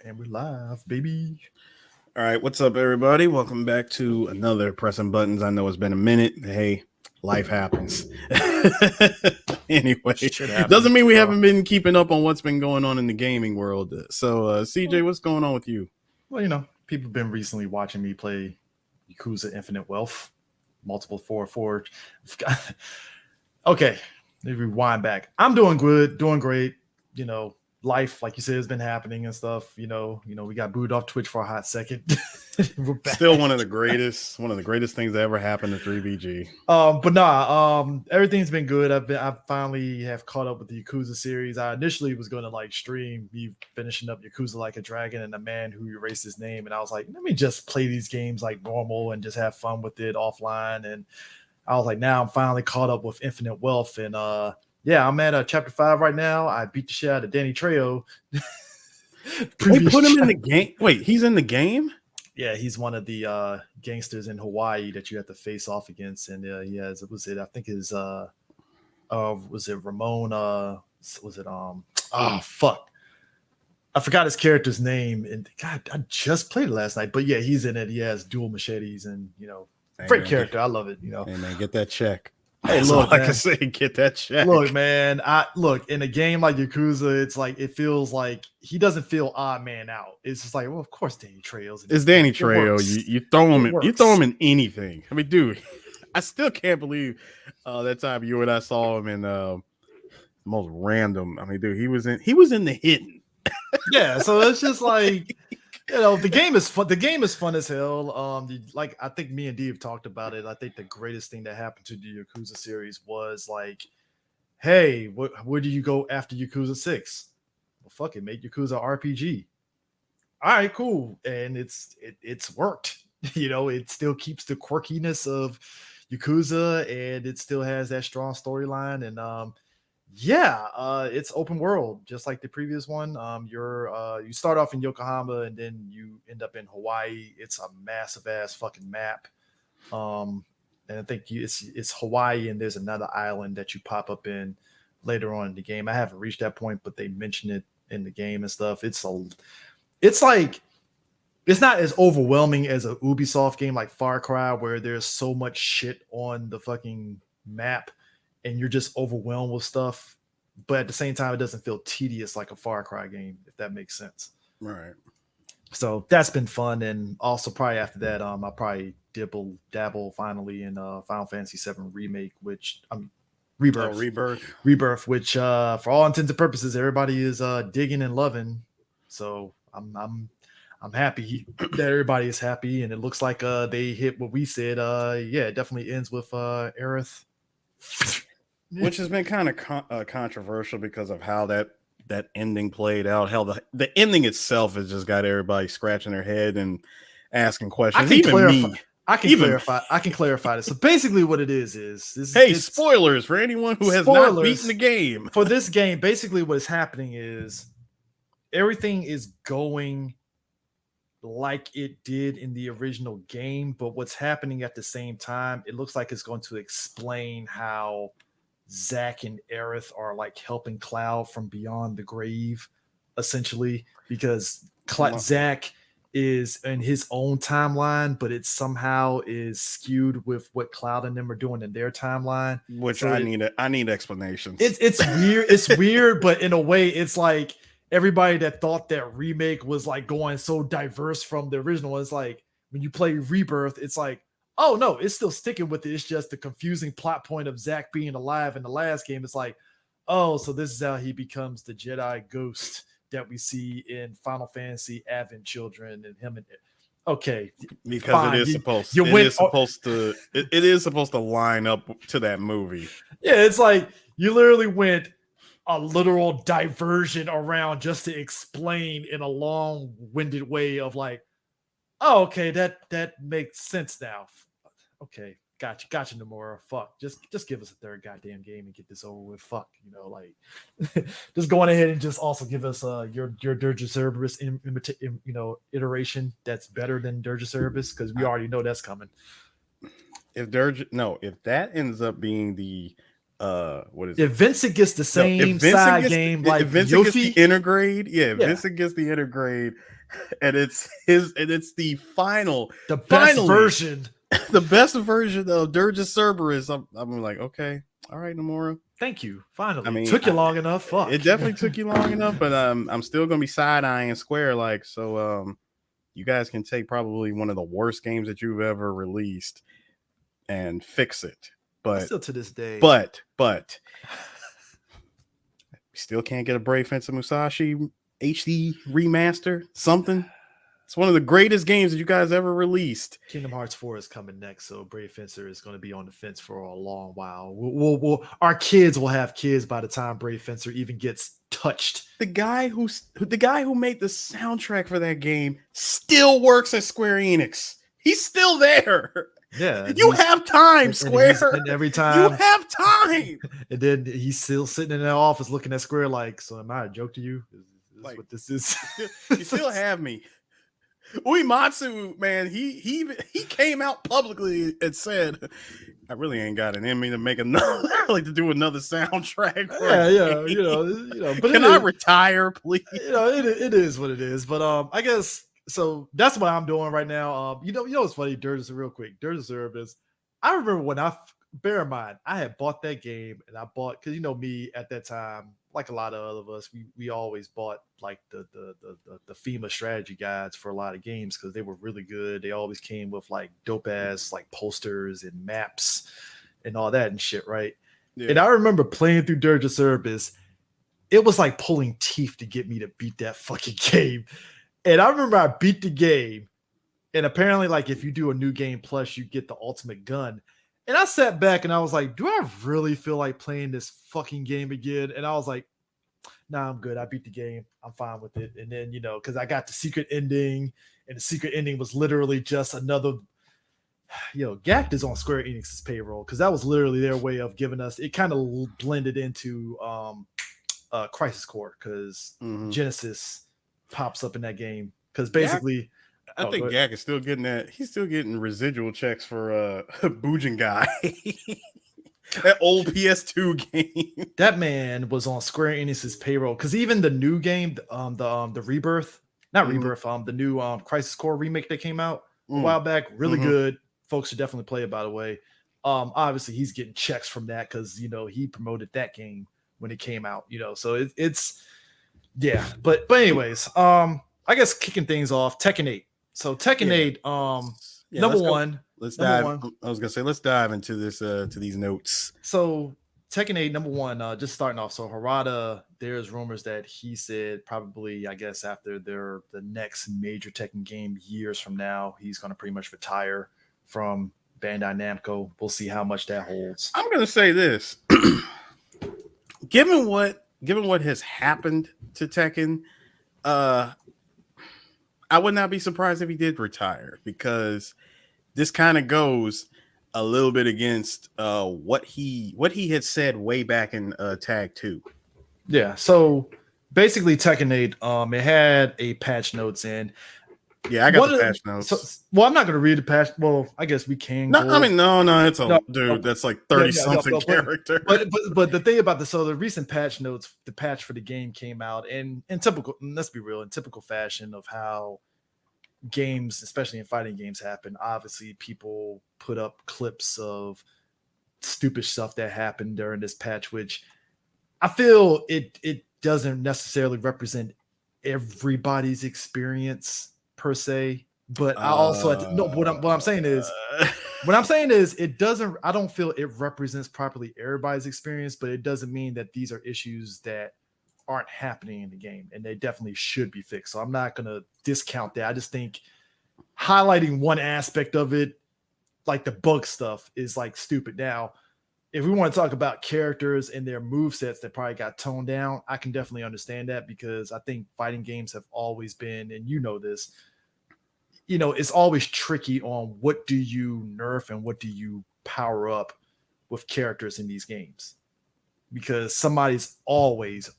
And we're live, baby. All right, what's up, everybody? Welcome back to another Pressing Buttons. I know it's been a minute. Hey, life happens. Anyway, Shit happens, doesn't mean we bro. haven't been keeping up on what's been going on in the gaming world. So, CJ, what's going on with you? Well, people have been recently watching me play Yakuza Infinite Wealth, multiple 4-4. Okay, let me rewind back. I'm doing good, doing great. Life, like you said, has been happening and stuff. We got booed off Twitch for a hot second. We're back. Still one of the greatest things that ever happened to 3VG. Everything's been good. I finally have caught up with the Yakuza series. I initially was going to stream me finishing up Yakuza Like a Dragon and the man who erased his name, and I was like, let me just play these games like normal and just have fun with it offline. And I was like, now I'm finally caught up with Infinite Wealth, and yeah, I'm at chapter 5 right now. I beat the shit out of Danny Trejo. They put him in the game. Wait, he's in the game? Yeah, he's one of the gangsters in Hawaii that you have to face off against. And he has, was it Ramon? Fuck. I forgot his character's name. And God, I just played it last night. But yeah, he's in it. He has dual machetes and, great character. I love it. Hey, man, get that check. Hey, that's look, all I can say. Get that check. Look, man. In a game like Yakuza, it's like it feels like he doesn't feel odd man out. It's just like, well, of course, Danny Trejo's. It's Danny Trejo. You throw him in anything. I mean, dude, I still can't believe that time you and I saw him in the most random. I mean, dude, he was in the Hidden. Yeah, so it's just like. The game is fun. The game is fun as hell. I think me and Dee have talked about it. I think the greatest thing that happened to the Yakuza series was like, hey, where do you go after Yakuza 6? Well, fuck it, make Yakuza RPG. All right, cool, and it's worked. It still keeps the quirkiness of Yakuza, and it still has that strong storyline. And it's open world, just like the previous one. You start off in Yokohama and then you end up in Hawaii. It's a massive ass fucking map. And I think it's Hawaii, and there's another island that you pop up in later on in the game. I haven't reached that point, but they mention it in the game and stuff. It's not as overwhelming as a Ubisoft game like Far Cry, where there's so much shit on the fucking map and you're just overwhelmed with stuff, but at the same time, it doesn't feel tedious like a Far Cry game, if that makes sense. Right. So that's been fun, and also probably after that, I'll probably dabble finally in Final Fantasy VII Remake, Rebirth, which for all intents and purposes, everybody is digging and loving. So I'm happy that everybody is happy, and it looks like they hit what we said. It definitely ends with Aerith. Which has been kind of controversial because of how that ending played out. Hell, the ending itself has just got everybody scratching their head and asking questions. I can clarify this. So basically what it is spoilers for anyone who has not beaten the game. For this game, basically what is happening is everything is going like it did in the original game, but what's happening at the same time, it looks like it's going to explain how Zack and Aerith are like helping Cloud from beyond the grave, essentially, because Zack is in his own timeline, but it somehow is skewed with what Cloud and them are doing in their timeline. Which I need explanations. It's weird. It's weird, but in a way, it's like everybody that thought that Remake was like going so diverse from the original. It's like when you play Rebirth, it's like, oh no, it's still sticking with it. It's just the confusing plot point of Zack being alive in the last game. It's like, oh, so this is how he becomes the Jedi ghost that we see in Final Fantasy Advent Children and him. And okay, because fine. It is supposed to line up to that movie. Yeah, it's like you literally went a literal diversion around just to explain in a long-winded way of like, oh, okay, that makes sense now. Okay, gotcha, Nomura. Fuck, just give us a third goddamn game and get this over with. Fuck, just going ahead and just also give us your Dirge Cerberus iteration that's better than Dirge Cerberus, because we already know that's coming. If that ends up being the if Vincent gets the same side game like if Vincent Yoshi gets the intergrade, Vincent gets the intergrade and it's the final, The best finally, version. the best version of Dirge Cerberus. I'm like, okay, all right, Nomura. Thank you. Finally, I mean, took you long enough. Fuck. It definitely took you long enough, but I'm still gonna be side eyeing Square like so. You guys can take probably one of the worst games that you've ever released and fix it. But still to this day, but we still can't get a Brave Fencer Musashi HD remaster. Something. It's one of the greatest games that you guys ever released. Kingdom Hearts 4 is coming next, so Brave Fencer is going to be on the fence for a long while. We'll our kids will have kids by the time Brave Fencer even gets touched. The guy who made the soundtrack for that game still works at Square Enix. He's still there. Yeah, you have time, Square. And every time you have time, and then he's still sitting in that office looking at Square like, "So am I a joke to you? Is like, what this is?" You still have me. Uematsu, man, he came out publicly and said, "I really ain't got it in me to make another, like to do another soundtrack." Yeah, you know. But can I retire, please? You know, it is what it is. But I guess so. That's what I'm doing right now. You know what's funny? Real quick. Dirge Cerberus. I remember when bear in mind, I had bought that game and I bought because me at that time, like a lot of us, we always bought like the FEMA strategy guides for a lot of games because they were really good. They always came with like dope ass like posters and maps and all that and shit, right? Yeah. And I remember playing through Dirge Cerberus. It was like pulling teeth to get me to beat that fucking game. And I remember I beat the game. And apparently, like, if you do a new game plus, you get the ultimate gun. And I sat back and I was like, do I really feel like playing this fucking game again? And I was like, nah, I'm good. I beat the game. I'm fine with it. And then, because I got the secret ending, and the secret ending was literally just another, GACT is on Square Enix's payroll because that was literally their way of giving us, it kind of blended into Crisis Core because Genesis pops up in that game because basically I think GAC is still getting that. He's still getting residual checks for Bujin Guy. That old PS2 game. That man was on Square Enix's payroll because even the new game, the Rebirth, not Rebirth, the new Crisis Core remake that came out a while back, really good. Folks should definitely play it, by the way. Obviously he's getting checks from that because he promoted that game when it came out, so it's yeah. But anyways, I guess kicking things off, Tekken 8. So Tekken 8, number one. Let's dive. I was gonna say let's dive into this to these notes. So Tekken 8, number one, just starting off. So Harada, there's rumors that he said probably, I guess, after the next major Tekken game years from now, he's gonna pretty much retire from Bandai Namco. We'll see how much that holds. I'm gonna say this. Given what has happened to Tekken, I would not be surprised if he did retire because this kind of goes a little bit against what he had said way back in Tag 2. Yeah, so basically Tekken 8, it had a patch notes in. Yeah, I got the patch notes. So, I'm not going to read the patch. Well, I guess we can. No, I mean, no, it's a dude. That's like 30-something character. But the thing about the recent patch notes, the patch for the game came out, and in typical, let's be real, in typical fashion of how games, especially in fighting games, happen. Obviously, people put up clips of stupid stuff that happened during this patch, which I feel it doesn't necessarily represent everybody's experience per se, but I also what I'm saying is it doesn't, I don't feel it represents properly everybody's experience, but it doesn't mean that these are issues that aren't happening in the game, and they definitely should be fixed. So I'm not going to discount that. I just think highlighting one aspect of it, like the bug stuff, is like stupid. Now, if we want to talk about characters and their movesets that probably got toned down, I can definitely understand that because I think fighting games have always been, and this, it's always tricky on what do you nerf and what do you power up with characters in these games, because somebody's always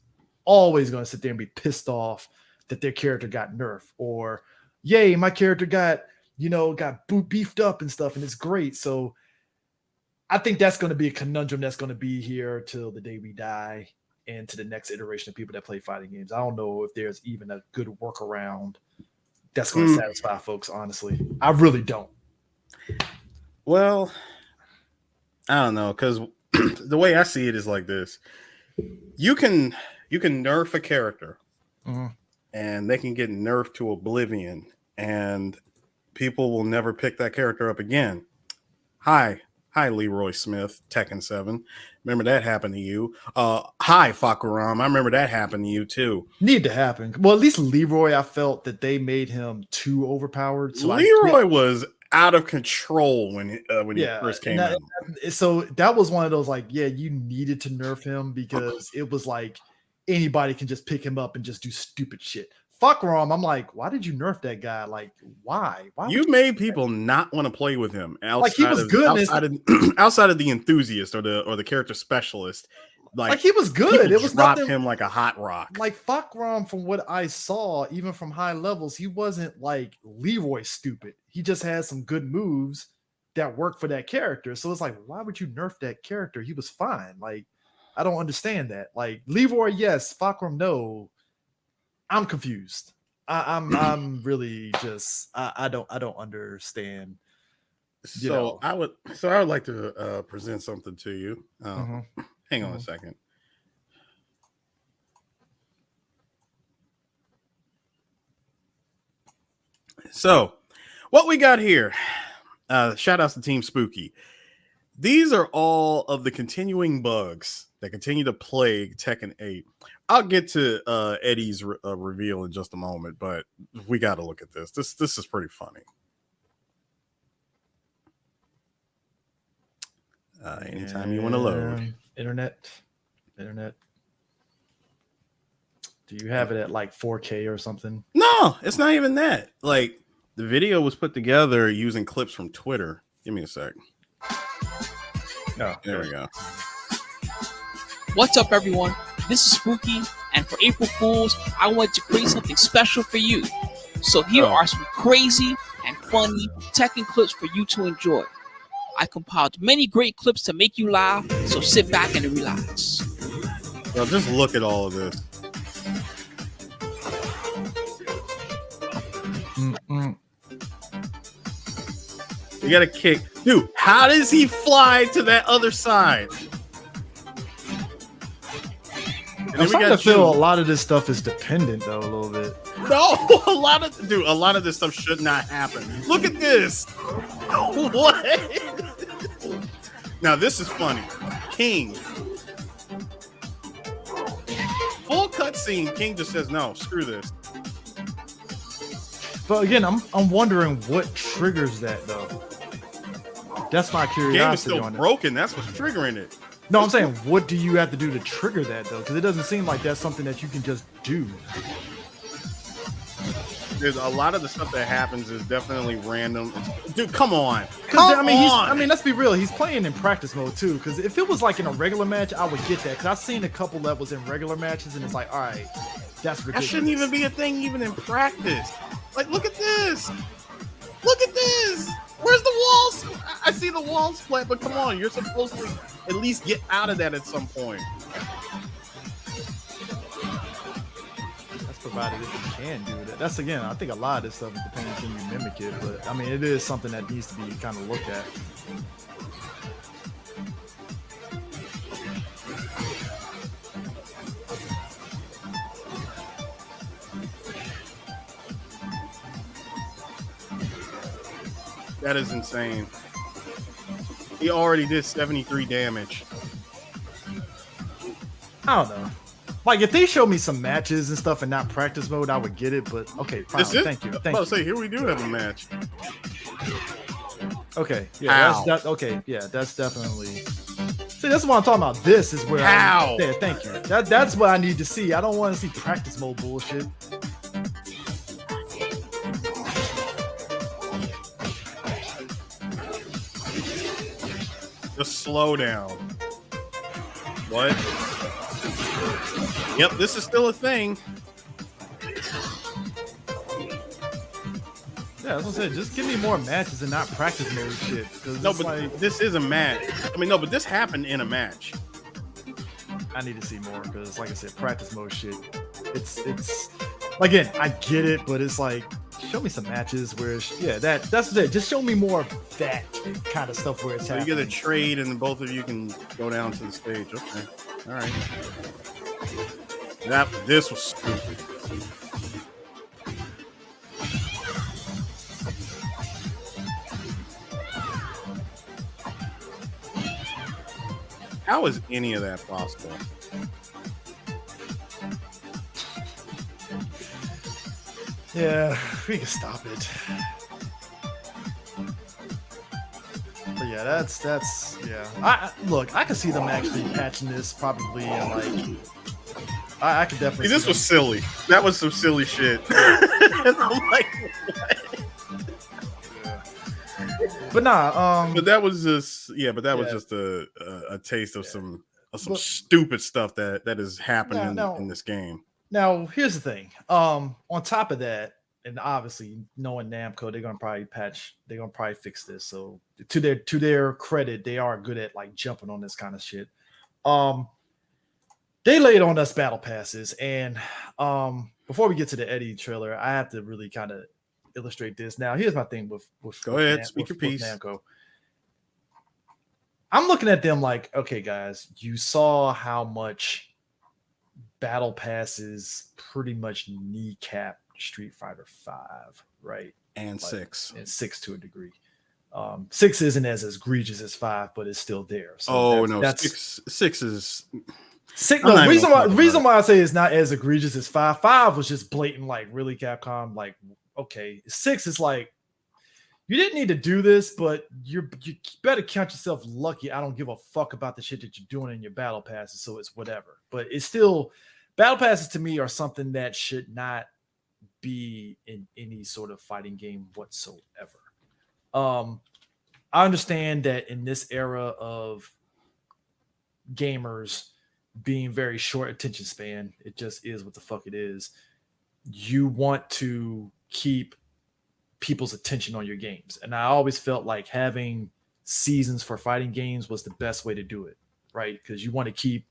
going to sit there and be pissed off that their character got nerfed, or yay, my character got beefed up and stuff, and it's great. So I think that's going to be a conundrum that's going to be here till the day we die and to the next iteration of people that play fighting games. I don't know if there's even a good workaround that's going to satisfy folks. Honestly, I really don't. Well, I don't know, because the way I see it is like this: you can nerf a character, and they can get nerfed to oblivion, and people will never pick that character up again. Hi, Leroy Smith, Tekken 7. Remember that happened to you. Hi, Fakuram. I remember that happened to you too. Need to happen. Well, at least Leroy, I felt that they made him too overpowered. So Leroy was out of control when he first came out. So that was one of those like, yeah, you needed to nerf him because it was like anybody can just pick him up and just do stupid shit. Fuck Rom. I'm like, why did you nerf that guy? Like, why? You made people not want to play with him. Like he was good outside of the enthusiast or the character specialist. Like he was good. It was dropped him like a hot rock. Like fuck Rom, from what I saw, even from high levels, he wasn't like Leroy stupid. He just had some good moves that worked for that character. So it's like, why would you nerf that character? He was fine. Like, I don't understand that. Like Leroy, yes. Fakram, no. I'm confused. I'm really just I don't understand. So I would like to present something to you. Hang on a second. So what we got here, shout outs to Team Spooky. These are all of the continuing bugs that continue to plague Tekken 8. I'll get to Eddie's reveal in just a moment, but we got to look at this. This is pretty funny. Anytime you want to load. Internet. Do you have it at like 4K or something? No, it's not even that. Like the video was put together using clips from Twitter. Give me a sec. Oh, there we go. What's up, everyone? This is Spooky, and for April Fools, I wanted to create something special for you. So here are some crazy and funny Tekken clips for you to enjoy. I compiled many great clips to make you laugh, so sit back and relax. Yo, just look at all of this. You got a kick. Dude, how does he fly to that other side? I'm starting to feel a lot of this stuff is dependent, though, a little bit. No, a lot of this stuff should not happen. Look at this. What? Now, this is funny. King. Full cutscene. King just says, no, screw this. But again, I'm wondering what triggers that, though. That's my curiosity. The game is still broken. That's what's triggering it. No, I'm saying, what do you have to do to trigger that, though? Because it doesn't seem like that's something that you can just do. There's a lot of the stuff that happens is definitely random. Dude, come on. I mean, let's be real. He's playing in practice mode, too. Because if it was like in a regular match, I would get that. Because I've seen a couple levels in regular matches, and it's like, all right, that's ridiculous. That shouldn't even be a thing even in practice. Like, look at this. Look at this. Where's the walls? I see the wall splat, but come on. You're supposed to at least get out of that at some point. That's provided if you can do that. That's, again, I think a lot of this stuff is depending on can you mimic it. But, I mean, it is something that needs to be kind of looked at. That is insane. He already did 73 damage. I don't know. Like, if they show me some matches and stuff and not practice mode, I would get it. But, okay, fine. Thank you. I was say, here we do have a match. Okay. Yeah, that's definitely... See, that's what I'm talking about. This is where thank you. That's what I need to see. I don't want to see practice mode bullshit. The slowdown. What? Yep, this is still a thing. Yeah, that's what I said. Just give me more matches and not practice mode shit. No, but this is a match. I mean, no, but this happened in a match. I need to see more because, like I said, practice mode shit. It's again, I get it, but it's like, show me some matches where that's it. Just show me more of that kind of stuff where it's so happening. You get a trade and both of you can go down to the stage. Okay. All right. This was stupid. How is any of that possible? Yeah, we can stop it. But yeah, that's yeah. I can see them actually patching this probably in like. I could definitely. See, this was silly. That was some silly shit. And I'm like, what? But nah, but that was just was just a taste of some stupid stuff that is happening in this game. Now, here's the thing. On top of that, and obviously knowing Namco, they're gonna probably fix this. So to their credit, they are good at like jumping on this kind of shit. They laid on us battle passes, and before we get to the Eddie trailer, I have to really kind of illustrate this. Now, here's my thing with go ahead, speak your piece. Namco. I'm looking at them like, okay, guys, you saw how much battle passes pretty much kneecap Street Fighter 5, right? And like, 6. And 6 to a degree. 6 isn't as egregious as 5, but it's still there. So that's 6 is 6. No, the reason why I say it's not as egregious as 5. 5 was just blatant, like really Capcom. Like, okay, 6 is like you didn't need to do this, but you better count yourself lucky. I don't give a fuck about the shit that you're doing in your battle passes, so it's whatever. But it's still battle passes to me are something that should not be in any sort of fighting game whatsoever. I understand that in this era of gamers being very short attention span, it just is what the fuck it is. You want to keep people's attention on your games, and I always felt like having seasons for fighting games was the best way to do it, right? Because you want to keep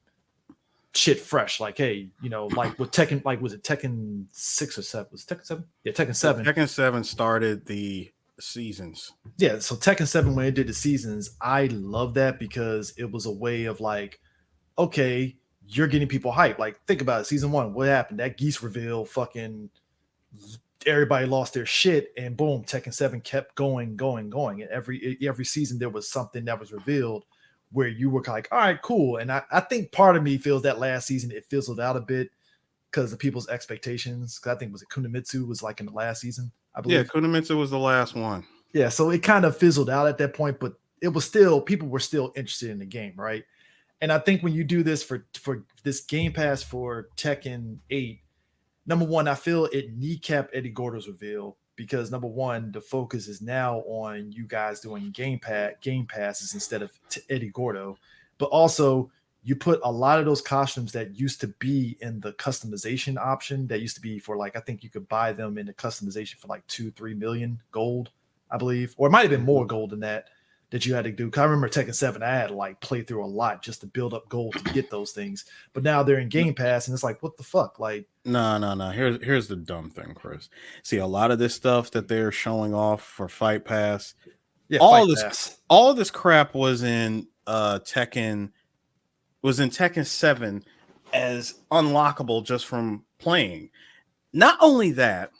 shit fresh. Like, hey, like with Tekken, like was it Tekken 6 or 7? Was it Tekken 7? Yeah, Tekken 7. Tekken 7 started the seasons. Yeah, so Tekken 7 when it did the seasons, I love that because it was a way of like, okay, you're getting people hyped. Like, think about it. Season 1, what happened? That Geese reveal, fucking everybody lost their shit, and boom, Tekken 7 kept going. And every season there was something that was revealed where you were like, all right, cool. And I think part of me feels that last season it fizzled out a bit because of people's expectations. Because I think was it Kunimitsu was like in the last season, I believe. Yeah, Kunimitsu was the last one. Yeah, so it kind of fizzled out at that point, but it was still people were still interested in the game, right? And I think when you do this for this Game Pass for Tekken 8, number one, I feel it kneecapped Eddie Gordo's reveal because number one, the focus is now on you guys doing game passes instead of Eddie Gordo. But also, you put a lot of those costumes that used to be in the customization option that used to be for like, I think you could buy them in the customization for like 2-3 million gold, I believe, or it might have been more gold than that you had to do. Cause I remember Tekken 7, I had to like play through a lot just to build up gold to get those things. But now they're in Game Pass and it's like, what the fuck? Like, no. Here's the dumb thing, Chris. See, a lot of this stuff that they're showing off for Fight Pass, all of this crap was in Tekken 7 as unlockable just from playing. Not only that,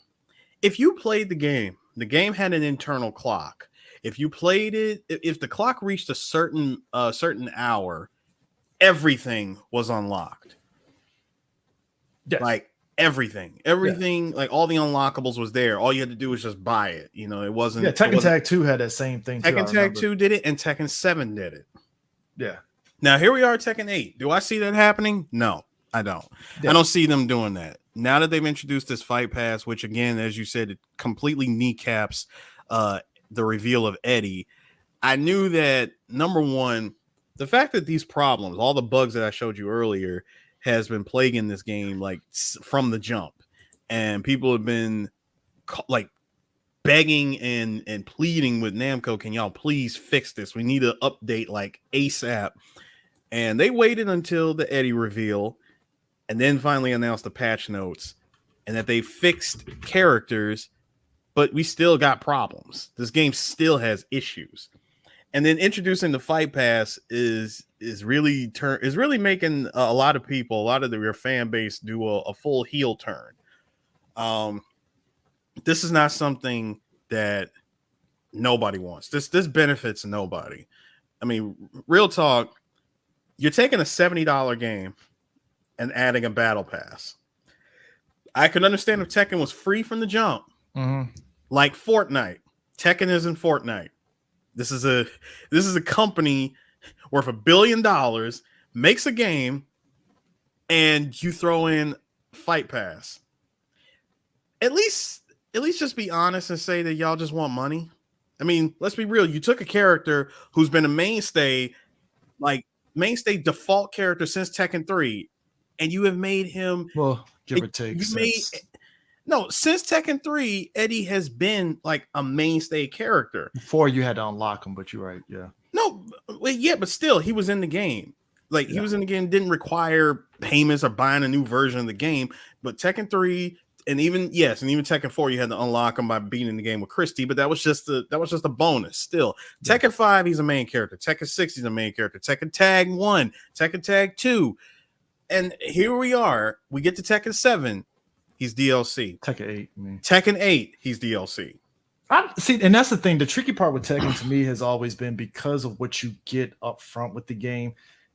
if you played the game had an internal clock. If you played it, if the clock reached a certain hour, everything was unlocked. Yes. Like everything, like all the unlockables was there. All you had to do was just buy it. It wasn't. Yeah, Tekken Tag 2 had that same thing. Tekken Tag 2 did it, and Tekken 7 did it. Yeah. Now here we are, Tekken 8. Do I see that happening? No, I don't. Yeah. I don't see them doing that. Now that they've introduced this Fight Pass, which again, as you said, it completely kneecaps the reveal of Eddie. I knew that number one, the fact that these problems, all the bugs that I showed you earlier, has been plaguing this game like from the jump, and people have been like begging and pleading with Namco, can y'all please fix this? We need an update like ASAP. And they waited until the Eddie reveal, and then finally announced the patch notes, and that they fixed characters. but we still got problems. This game still has issues. And then introducing the Fight Pass is really making a lot of people, a lot of your fan base do a full heel turn. This is not something that nobody wants. This benefits nobody. I mean, real talk, you're taking a $70 game and adding a battle pass. I could understand if Tekken was free from the jump, like Fortnite. Tekken isn't Fortnite. This is a company worth $1 billion, makes a game, and you throw in Fight Pass. At least just be honest and say that y'all just want money. I mean, let's be real. You took a character who's been a mainstay default character since Tekken 3, and you have made him give or take. Since Tekken 3, Eddie has been like a mainstay character. Before you had to unlock him, but you're right, yeah. But still, he was in the game. He was in the game, didn't require payments or buying a new version of the game. But Tekken 3 and even Tekken 4, you had to unlock him by beating the game with Christie, but that was just a bonus. Still, Tekken 5, he's a main character. Tekken 6, he's a main character. Tekken Tag 1, Tekken Tag 2, and here we are. We get to Tekken 7. He's DLC. Tekken 8. I mean. Tekken 8, he's DLC. And that's the thing. The tricky part with Tekken to me has always been because of what you get up front with the game.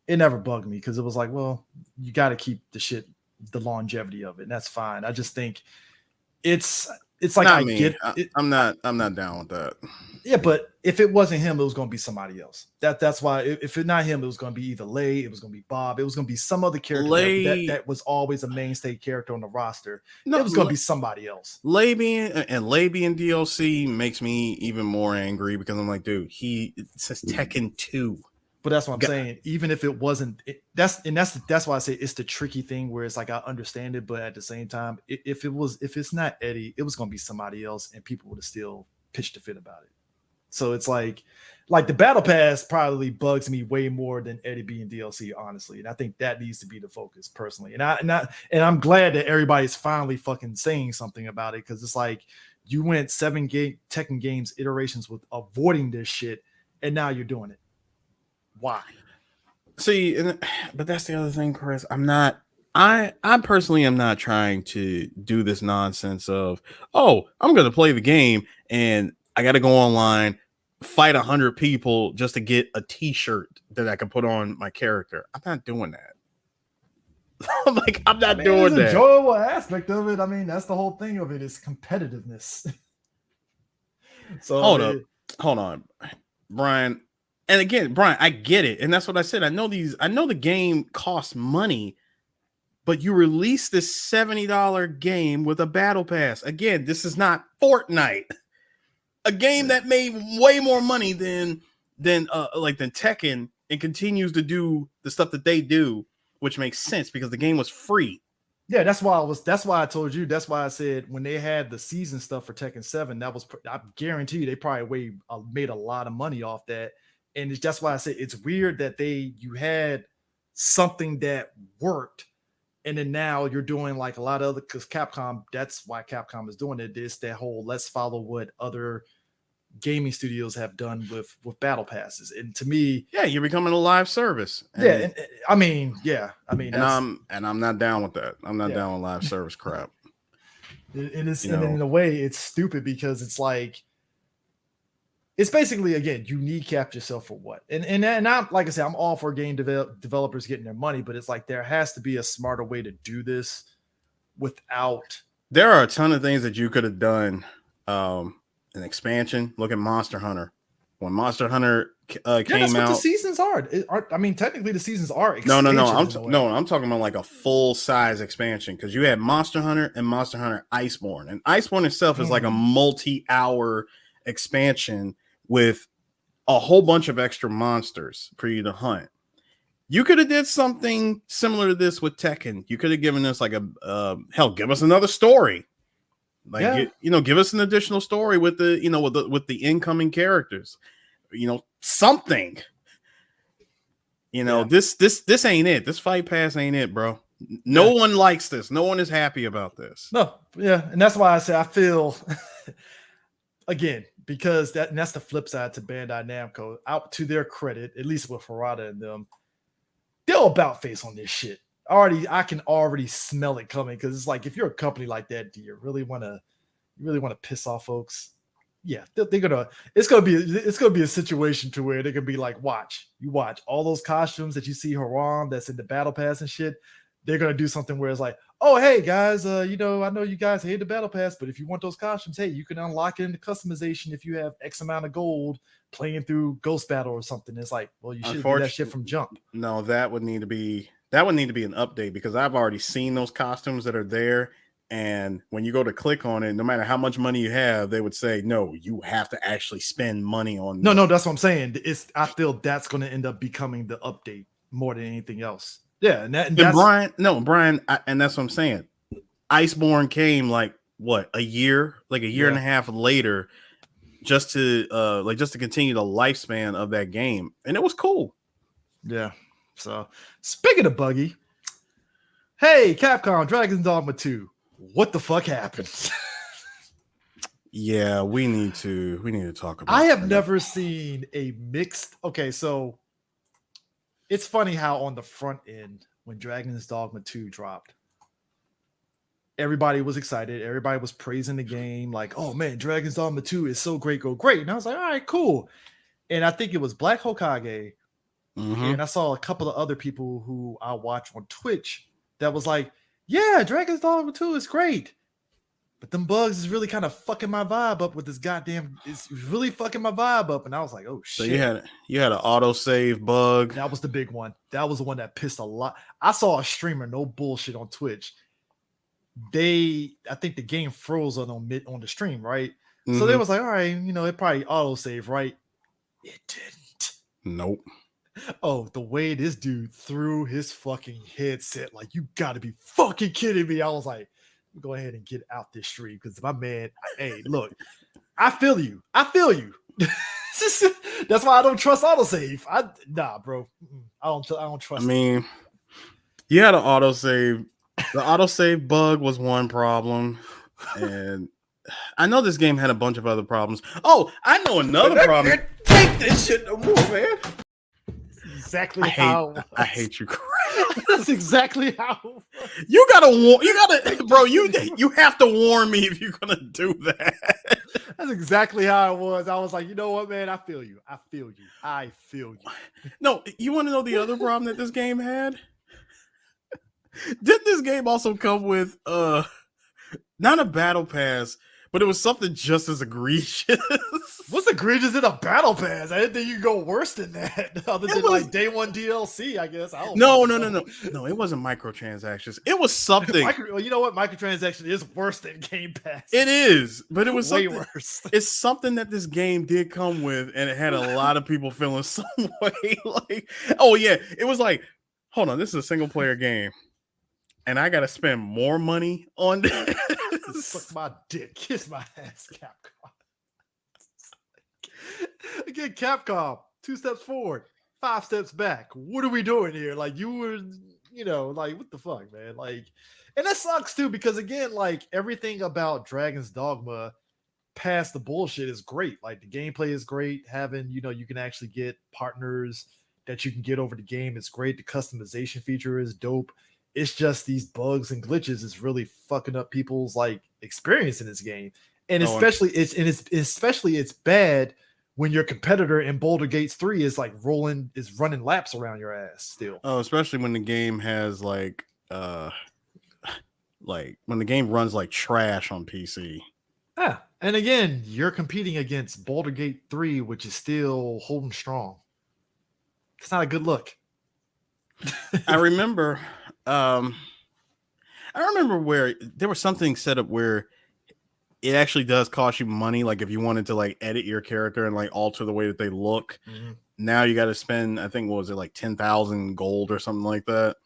It never bugged me because it was like, well, you got to keep the longevity of it, and that's fine. I just think it's like I'm not down with that. Yeah, but if it wasn't him, it was going to be somebody else. That's why if it's not him, it was going to be either Lei, it was going to be Bob, it was going to be some other character that was always a mainstay character on the roster. It was going to be somebody else. Lei being DLC makes me even more angry because I'm like, dude, it says Tekken 2. But that's what I'm saying. Even if it wasn't, that's why I say it's the tricky thing where it's like I understand it, but at the same time, if it's not Eddie, it was going to be somebody else, and people would have still pitched a fit about it. So it's like the battle pass probably bugs me way more than Eddie being DLC, honestly. And I think that needs to be the focus personally. And I'm glad that everybody's finally fucking saying something about it, because it's like you went 7 Tekken games iterations with avoiding this shit, and now you're doing it. Why? See, but that's the other thing, Chris. I personally am not trying to do this nonsense of, I'm going to play the game and I got to go online, fight 100 people just to get a t-shirt that I can put on my character. I'm not doing that. I'm not doing that. Enjoyable aspect of it. I mean, that's the whole thing of it is competitiveness. So hold on, Brian. And again, Brian, I get it. And that's what I said. I know the game costs money, but you release this $70 game with a battle pass. Again, this is not Fortnite. A game that made way more money than Tekken, and continues to do the stuff that they do, which makes sense because the game was free. Yeah, that's why I told you. That's why I said when they had the season stuff for Tekken 7, I guarantee you they probably made a lot of money off that. And that's why I say it's weird that you had something that worked, and then now you're doing like a lot of other, because Capcom, that's why Capcom is doing it. It's that whole let's follow what other gaming studios have done with battle passes. And to me, you're becoming a live service. And I'm not down with that. I'm not down with live service crap. It is, and in a way, it's stupid because it's like, it's basically, again, you kneecap yourself for what? And I'm, like I said, I'm all for game developers getting their money, but it's like there has to be a smarter way to do this without. There are a ton of things that you could have done. An expansion. Look at Monster Hunter. When Monster Hunter came out, the seasons are. I mean, technically, the seasons are. No. I'm talking about like a full size expansion, because you had Monster Hunter and Monster Hunter Iceborne, and Iceborne itself is like a multi-hour expansion with a whole bunch of extra monsters for you to hunt. You could have did something similar to this with Tekken. You could have given us like give us another story. Give us an additional story with the incoming characters. Something. This ain't it. This Fight Pass ain't it, bro. No one likes this. No one is happy about this. No, yeah, and that's why I say I feel again, because that's the flip side to Bandai Namco. Out to their credit, at least with Harada and them, they'll about face on this shit. I can already smell it coming because it's like if you're a company like that, do you really want to piss off folks? Yeah, they're gonna. It's gonna be a situation to where they're gonna be like, watch all those costumes that you see Haram that's in the battle pass and shit. They're gonna do something where it's like, oh hey guys, I know you guys hate the battle pass, but if you want those costumes, hey, you can unlock it in the customization if you have X amount of gold playing through Ghost Battle or something. It's like, well, you should do that shit from jump. No, that would need to be an update because I've already seen those costumes that are there. And when you go to click on it, no matter how much money you have, they would say, no, you have to actually spend money on No, that's what I'm saying. I feel that's going to end up becoming the update more than anything else. Yeah, and that's Brian, and that's what I'm saying. Iceborne came like what, a year and a half later, just to continue the lifespan of that game, and it was cool. Yeah. So speaking of buggy, hey, Capcom, Dragon's Dogma 2. What the fuck happened? Yeah, we need to talk about I have never seen a mixed. Okay, so it's funny how on the front end, when Dragon's Dogma 2 dropped, everybody was excited. Everybody was praising the game, like, oh man, Dragon's Dogma 2 is so great, go great. And I was like, all right, cool. And I think it was Black Hokage. And I saw a couple of other people who I watch on Twitch that was like, yeah, Dragon's Dogma 2 is great. But them bugs is really kind of fucking my vibe up with this goddamn. It's really fucking my vibe up, and I was like, "Oh shit!" So you had an autosave bug. That was the big one. That was the one that pissed a lot. I saw a streamer, no bullshit, on Twitch. I think the game froze on the stream, right? So they was like, "All right, it probably autosave, right?" It didn't. Nope. Oh, the way this dude threw his fucking headset, like, you got to be fucking kidding me! I was like, go ahead and get out this stream because my man, hey, look, I feel you. That's why I don't trust autosave. Nah, bro, I don't trust. I mean, you had an autosave. The autosave bug was one problem, and I know this game had a bunch of other problems. Oh, I know another problem. Take this shit no more, man. Exactly how I hate you. That's exactly how you gotta, bro. You have to warn me if you're gonna do that. That's exactly how it was. I was like, you know what, man? I feel you. No, you want to know the other problem that this game had? Did this game also come with not a battle pass, but it was something just as egregious? What's egregious in a battle pass? I didn't think you could go worse than that. Other than like day one DLC, I guess. No. It wasn't microtransactions. It was something. Well, you know what? Microtransaction is worse than Game Pass. It is, but it was way worse. It's something that this game did come with, and it had a lot of people feeling some way. Like, oh yeah, it was like, hold on, this is a single player game, and I got to spend more money on this. Suck my dick, kiss my ass, Capcom. Again, Capcom, 2 steps forward, 5 steps back. What are we doing here? Like, you were, like, what the fuck, man? Like, and that sucks too, because again, like, everything about Dragon's Dogma past the bullshit is great. Like, the gameplay is great. Having, you can actually get partners that you can get over the game is great. The customization feature is dope. It's just these bugs and glitches is really fucking up people's like experience in this game. And especially it's bad when your competitor in Boulder Gates 3 is like running laps around your ass still. Oh, especially when the game has like when the game runs like trash on PC. Yeah. And again, you're competing against Boulder Gate 3, which is still holding strong. It's not a good look. I remember where there was something set up where it actually does cost you money. Like if you wanted to like edit your character and like alter the way that they look, now you got to spend, I think, what was it, like 10,000 gold or something like that,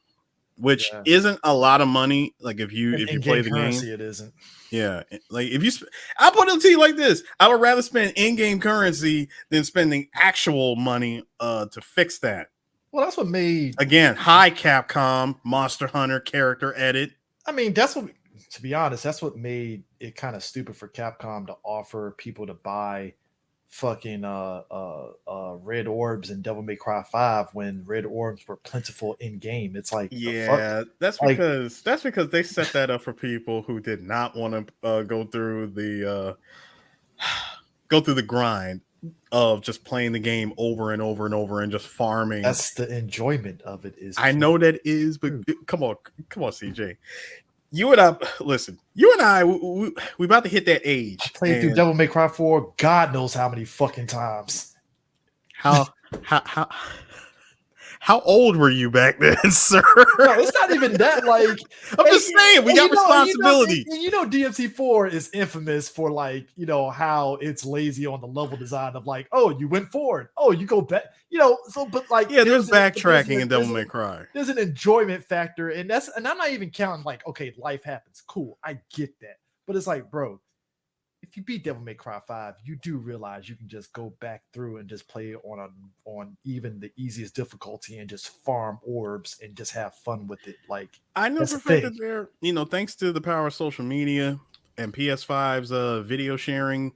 which isn't a lot of money. Like if you play the game, it isn't. Yeah, like if you, I'll put it to you like this: I would rather spend in-game currency than spending actual money to fix that. Well, that's what made again. Hi, Capcom, Monster Hunter character edit. I mean, that's what to be honest, that's what made it kind of stupid for Capcom to offer people to buy fucking red orbs in Devil May Cry 5 when red orbs were plentiful in game. It's like the fuck? Yeah, Like, that's because they set that up for people who did not want to go through the grind of just playing the game over and over and over and just farming. that's the enjoyment of it. Is I know that is, but come on, CJ. You and I, listen. You and I, we about to hit that age. I played through Devil May Cry 4 God knows how many fucking times. How old were you back then, sir? No, it's not even that. Like, I'm just saying, we got responsibility. DMC4 is infamous for like, how it's lazy on the level design of like, oh, you went forward, oh, you go back, So, but like, yeah, there's backtracking in Devil May Cry. There's an enjoyment factor, and I'm not even counting like, okay, life happens, cool, I get that, but it's like, bro, if you beat Devil May Cry 5, you do realize you can just go back through and just play on even the easiest difficulty and just farm orbs and just have fun with it. Like, I know for a fact that there, thanks to the power of social media and PS5's video sharing,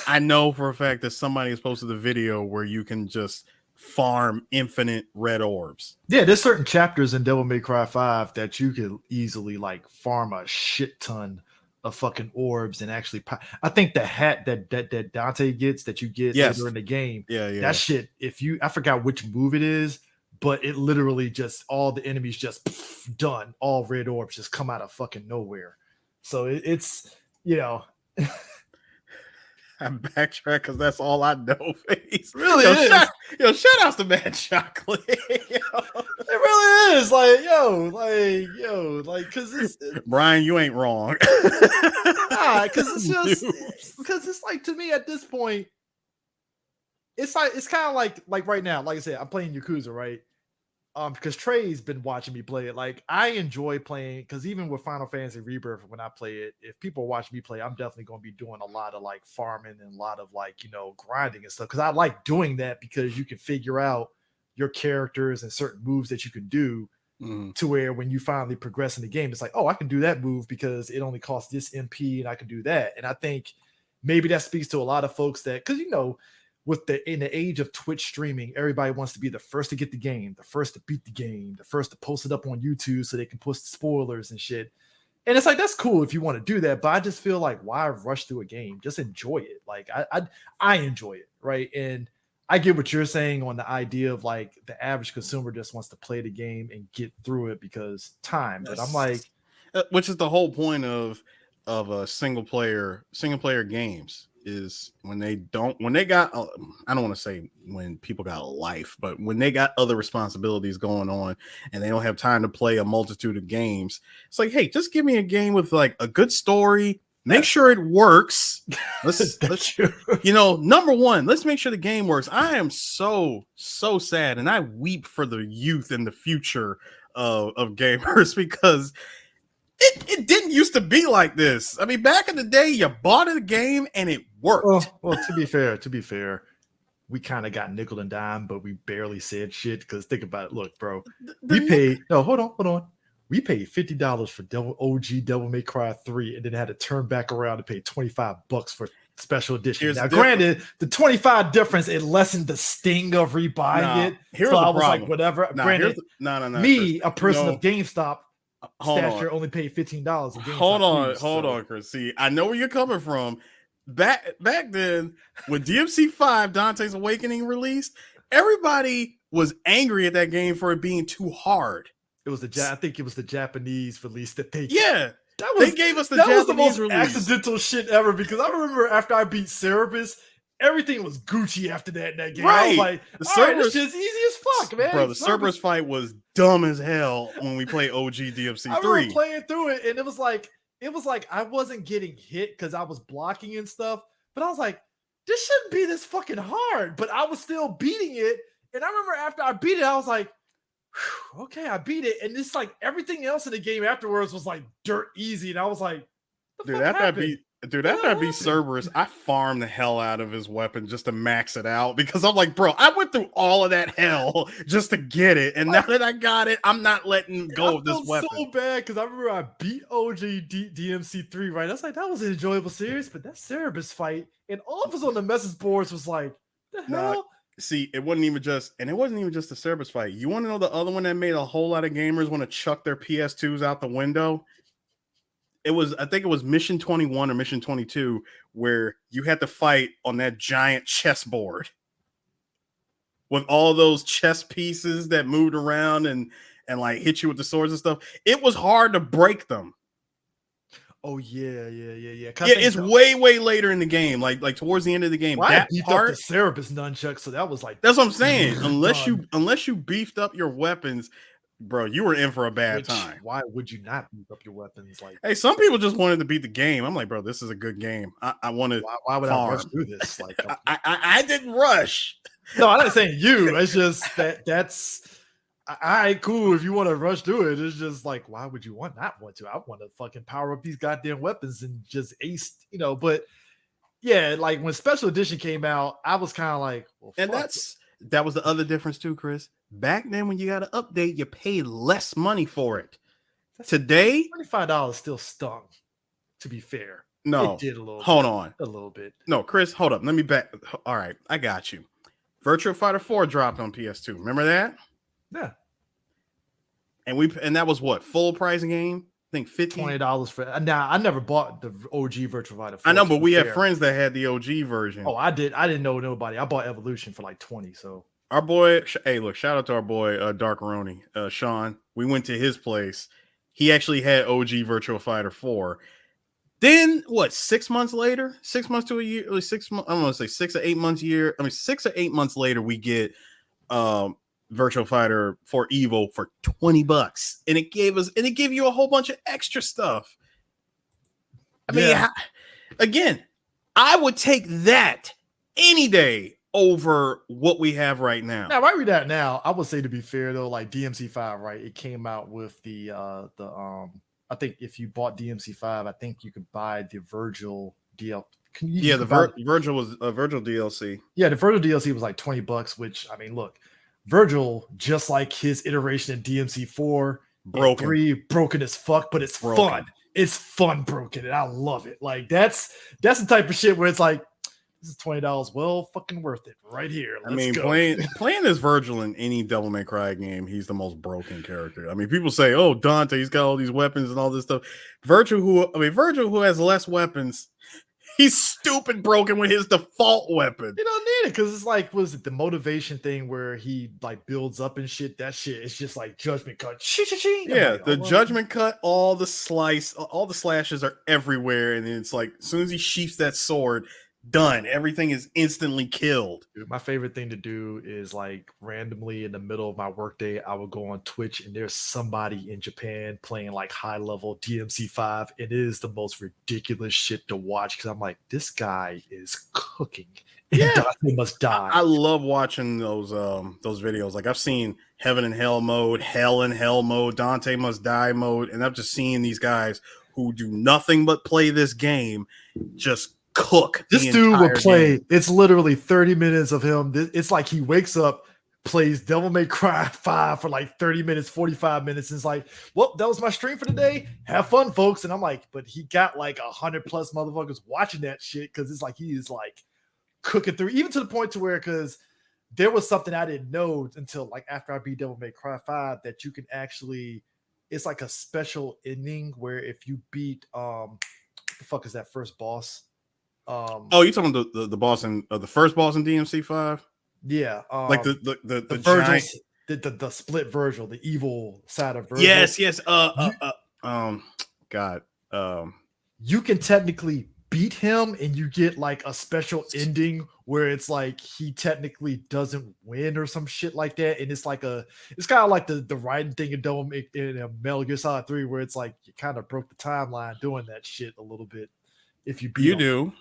I know for a fact that somebody has posted a video where you can just farm infinite red orbs. Yeah, there's certain chapters in Devil May Cry 5 that you could easily like farm a shit ton of fucking orbs and actually I think the hat that Dante gets that you get later in the game, that shit, I forgot which move it is, but it literally just all the enemies just done, all red orbs just come out of fucking nowhere. So it's I backtrack because that's all I know. Face really is. Shout outs to Mad Chocolate. It really is like because it's Brian, you ain't wrong. Because it's like, to me at this point, it's kind of like right now, like I said, I'm playing Yakuza, right? Because Trey's been watching me play it. Like, I enjoy playing, because even with Final Fantasy Rebirth, when I play it, if people watch me play, I'm definitely going to be doing a lot of like farming and a lot of like, grinding and stuff. Because I like doing that because you can figure out your characters and certain moves that you can do to where when you finally progress in the game, it's like, oh, I can do that move because it only costs this MP and I can do that. And I think maybe that speaks to a lot of folks that, because, in the age of Twitch streaming, everybody wants to be the first to get the game, the first to beat the game, the first to post it up on YouTube so they can post spoilers and shit. And it's like, that's cool if you want to do that, but I just feel like, why rush through a game? Just enjoy it. Like, I enjoy it, right? And I get what you're saying on the idea of like the average consumer just wants to play the game and get through it because time. But I'm like, which is the whole point of single player games. Is when they got, I don't want to say when people got a life, but when they got other responsibilities going on and they don't have time to play a multitude of games, it's like, hey, just give me a game with like a good story, make sure it works. Let's number one, let's make sure the game works. I am so sad, and I weep for the youth and the future of gamers because it didn't used to be like this. I mean, back in the day, you bought a game and it worked. Well, to be fair, we kind of got nickel and dime, but we barely said shit. Because think about it. Look, bro, hold on. We paid $50 for OG Devil May Cry 3, and then had to turn back around and pay $25 for special edition. Granted, the $25 difference, it lessened the sting of rebuying it. Here's so the I was problem. like, whatever. Granted, me, a person of GameStop stature, on. only paid $15. Hold on, Chris. See, I know where you're coming from. Back then, when DMC 5 Dante's Awakening released, everybody was angry at that game for it being too hard. It was I think it was the Japanese release that they they gave us the Japanese release. Accidental shit ever, because I remember after I beat Cerebus, everything was Gucci after that in that game. Right. I was like, this shit's easy as fuck, man. Bro, the Cerberus fight was dumb as hell when we played OG DMC 3. I remember playing through it, and it was like I wasn't getting hit because I was blocking and stuff, but I was like, this shouldn't be this fucking hard. But I was still beating it, and I remember after I beat it, I was like, okay, I beat it. And it's like everything else in the game afterwards was like dirt easy, and I was like, dude, after Dude, after I beat Cerberus, I farmed the hell out of his weapon just to max it out because I'm like, bro, I went through all of that hell just to get it, and now that I got it, I'm not letting go of this weapon. So bad because I remember I beat OG DMC3, right? I was like, that was an enjoyable series, but that Cerberus fight, and all of us on the message boards was like, the hell? See, it wasn't even just the Cerberus fight. You want to know the other one that made a whole lot of gamers want to chuck their PS2s out the window? I think it was Mission 21 or Mission 22, where you had to fight on that giant chessboard with all those chess pieces that moved around and like hit you with the swords and stuff. It was hard to break them. Oh yeah. Yeah, it's way later in the game, like towards the end of the game. Well, that I beat part, up the Cerberus nunchuck, so that was like that's what I'm saying. Unless you beefed up your weapons, bro, you were in for a bad time. Why would you not beef up your weapons? Like, hey, some people just wanted to beat the game. I'm like, bro, this is a good game. I wanted. Why would I rush through this? Like, I didn't rush. No, I'm not saying you. It's just that's all right, cool. If you want to rush through it, it's just like, why would you not want to? I want to fucking power up these goddamn weapons and just ace, But yeah, like when Special Edition came out, I was kind of like, well, and that was the other difference too, Chris. Back then, when you got an update, you paid less money for it. Today, $25 still stung. To be fair, no, it did a little. Hold on, a little bit. No, Chris, hold up. Let me back. All right, I got you. Virtua Fighter 4 dropped on PS2. Remember that? Yeah. And that was what, full price game? I think $20 for. Now I never bought the OG Virtua Fighter 4. I know, but we had friends that had the OG version. Oh, I did. I didn't know nobody. I bought Evolution for like 20. So our boy, hey, look, shout out to our boy Dark Roni, Sean. We went to his place. He actually had OG Virtua Fighter 4. Then what? 6 months later, 6 months to a year, or 6 months. I'm gonna say 6 or 8 months year. I mean, 6 or 8 months later, we get Virtua Fighter 4 Evo for $20, and it gave you a whole bunch of extra stuff. I mean, again, I would take that any day over what we have right now. Now, right with that now, I would say, to be fair though, like DMC5, right? It came out with the I think if you bought DMC5, I think you could buy the Virgil DL. Virgil was a Virgil DLC. Yeah, the Virgil DLC was like $20, which, I mean, look, Virgil, just like his iteration in DMC4, broken. 3, broken as fuck, but it's fun. It's fun broken, and I love it. Like that's the type of shit where it's like, this is $20, well, fucking worth it right here. Let's go. playing as Virgil in any Devil May Cry game, he's the most broken character. I mean, people say, "Oh, Dante, he's got all these weapons and all this stuff." Virgil, who has less weapons, he's stupid broken with his default weapon. You don't need it because it's like, was it the motivation thing where he like builds up and shit? That shit, it's just like judgment cut. Yeah, like, the judgment cut, all the slashes are everywhere, and it's like as soon as he sheaths that sword, done. Everything is instantly killed. Dude, my favorite thing to do is like randomly in the middle of my workday, I would go on Twitch and there's somebody in Japan playing like high level DMC5. It is the most ridiculous shit to watch because I'm like, this guy is cooking. Yeah, Dante must die. I love watching those videos. Like I've seen Heaven and Hell mode, Hell and Hell mode, Dante Must Die mode, and I've just seen these guys who do nothing but play this game just cook. This dude will play game. It's literally 30 minutes of him. It's like he wakes up, plays Devil May Cry 5 for like 30 minutes, 45 minutes, and it's like, well, that was my stream for today. Have fun, folks. And I'm like, but he got like 100 plus motherfuckers watching that shit because it's like he is like cooking through, even to the point to where, because there was something I didn't know until like after I beat Devil May Cry 5 that you can actually, it's like a special ending where if you beat what the fuck is that first boss? You talking about the boss in the first boss in DMC5? Yeah, like the Virgil, the split Virgil, the evil side of Virgil. Yes. God. You can technically beat him, and you get like a special ending where it's like he technically doesn't win or some shit like that, and it's like it's kind of like the writing thing in Metal Gear Solid 3, where it's like you kind of broke the timeline doing that shit a little bit. If you beat him.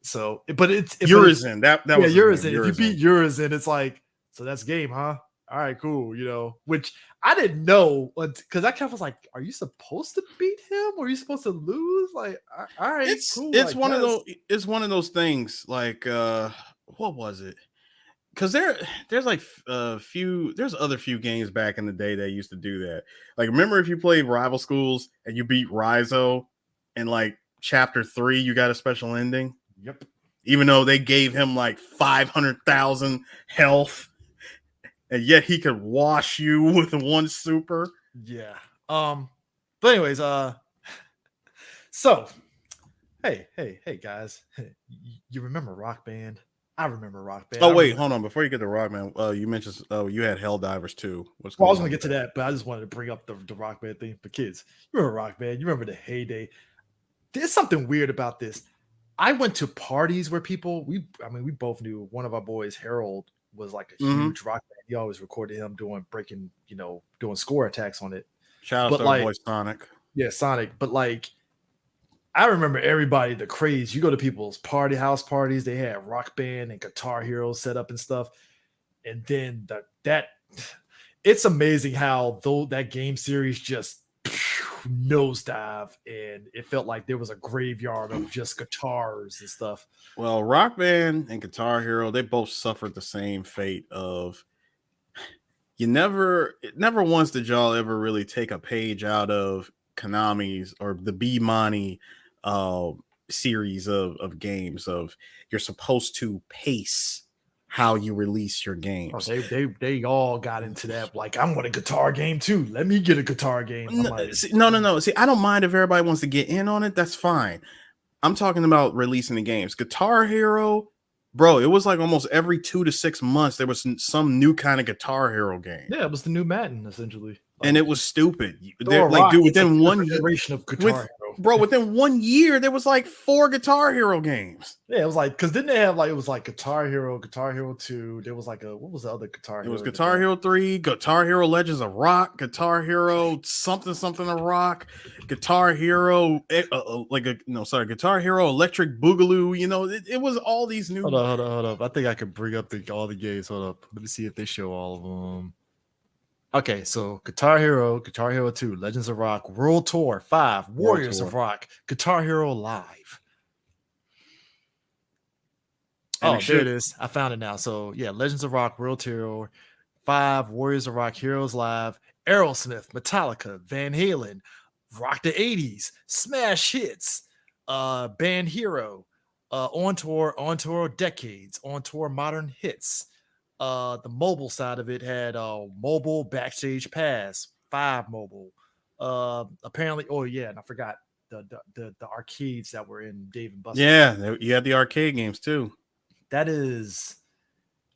So, but it's Urizen. That was Urizen. If you beat Urizen, it's like, so that's game, huh? All all right, cool. You know, which I didn't know because I kind of was like, are you supposed to beat him or are you supposed to lose? Like, all right, cool. It's one of those. It's one of those things. Like, what was it? Because there's like there's other few games back in the day that used to do that. Like, remember if you played Rival Schools and you beat Rizzo in like chapter 3, you got a special ending. Yep. Even though they gave him like 500,000 health, and yet he could wash you with one super. Yeah. But anyways, so hey guys, you remember Rock Band? I remember Rock Band. Oh wait, hold on. Before you get to Rock Band, you mentioned you had Helldivers too. Well, I was gonna get to that, but I just wanted to bring up the Rock Band thing. But kids, you remember Rock Band? You remember the heyday? There's something weird about this. I went to parties where people we both knew one of our boys, Harold, was like a huge Rock Band. He always recorded him doing score attacks on it. Shout out to our boy Sonic. Yeah, Sonic. But like, I remember everybody, the craze. You go to people's house parties, they had Rock Band and Guitar Hero set up and stuff. And then it's amazing how though that game series just nosedive, and it felt like there was a graveyard of just guitars and stuff. Well, Rock Band and Guitar Hero, they both suffered the same fate of never once did y'all ever really take a page out of Konami's or the B-Money series of games of you're supposed to pace how you release your games. Oh, they all got into that. Like, I want a guitar game too. Let me get a guitar game. No. See, I don't mind if everybody wants to get in on it. That's fine. I'm talking about releasing the games. Guitar Hero, bro, it was like almost every 2 to 6 months there was some new kind of Guitar Hero game. Yeah, it was the new Madden essentially. And it was stupid. Within 1 generation of Guitar Hero. Bro, within 1 year, there was like 4 Guitar Hero games. Yeah, it was like, because didn't they have it was like Guitar Hero, Guitar Hero 2. There was like what was the other Guitar Hero? It was Guitar Hero 3, Guitar Hero Legends of Rock, Guitar Hero something of Rock, Guitar Hero, Guitar Hero Electric Boogaloo. It was all these new. Hold up. I think I could bring up all the games. Hold up. Let me see if they show all of them. Okay, so Guitar Hero 2, Legends of Rock, World Tour 5, Warriors of Rock, Guitar Hero Live. There it is. I found it now. So yeah, Legends of Rock, World Tour 5, Warriors of Rock, Heroes Live, Aerosmith, Metallica, Van Halen, Rock the 80s, Smash Hits, Band Hero, On Tour Decades, On Tour Modern Hits. The mobile side of it had mobile Backstage Pass, 5 mobile. Apparently, and I forgot the arcades that were in Dave and Buster's. Yeah, you had the arcade games too. That is,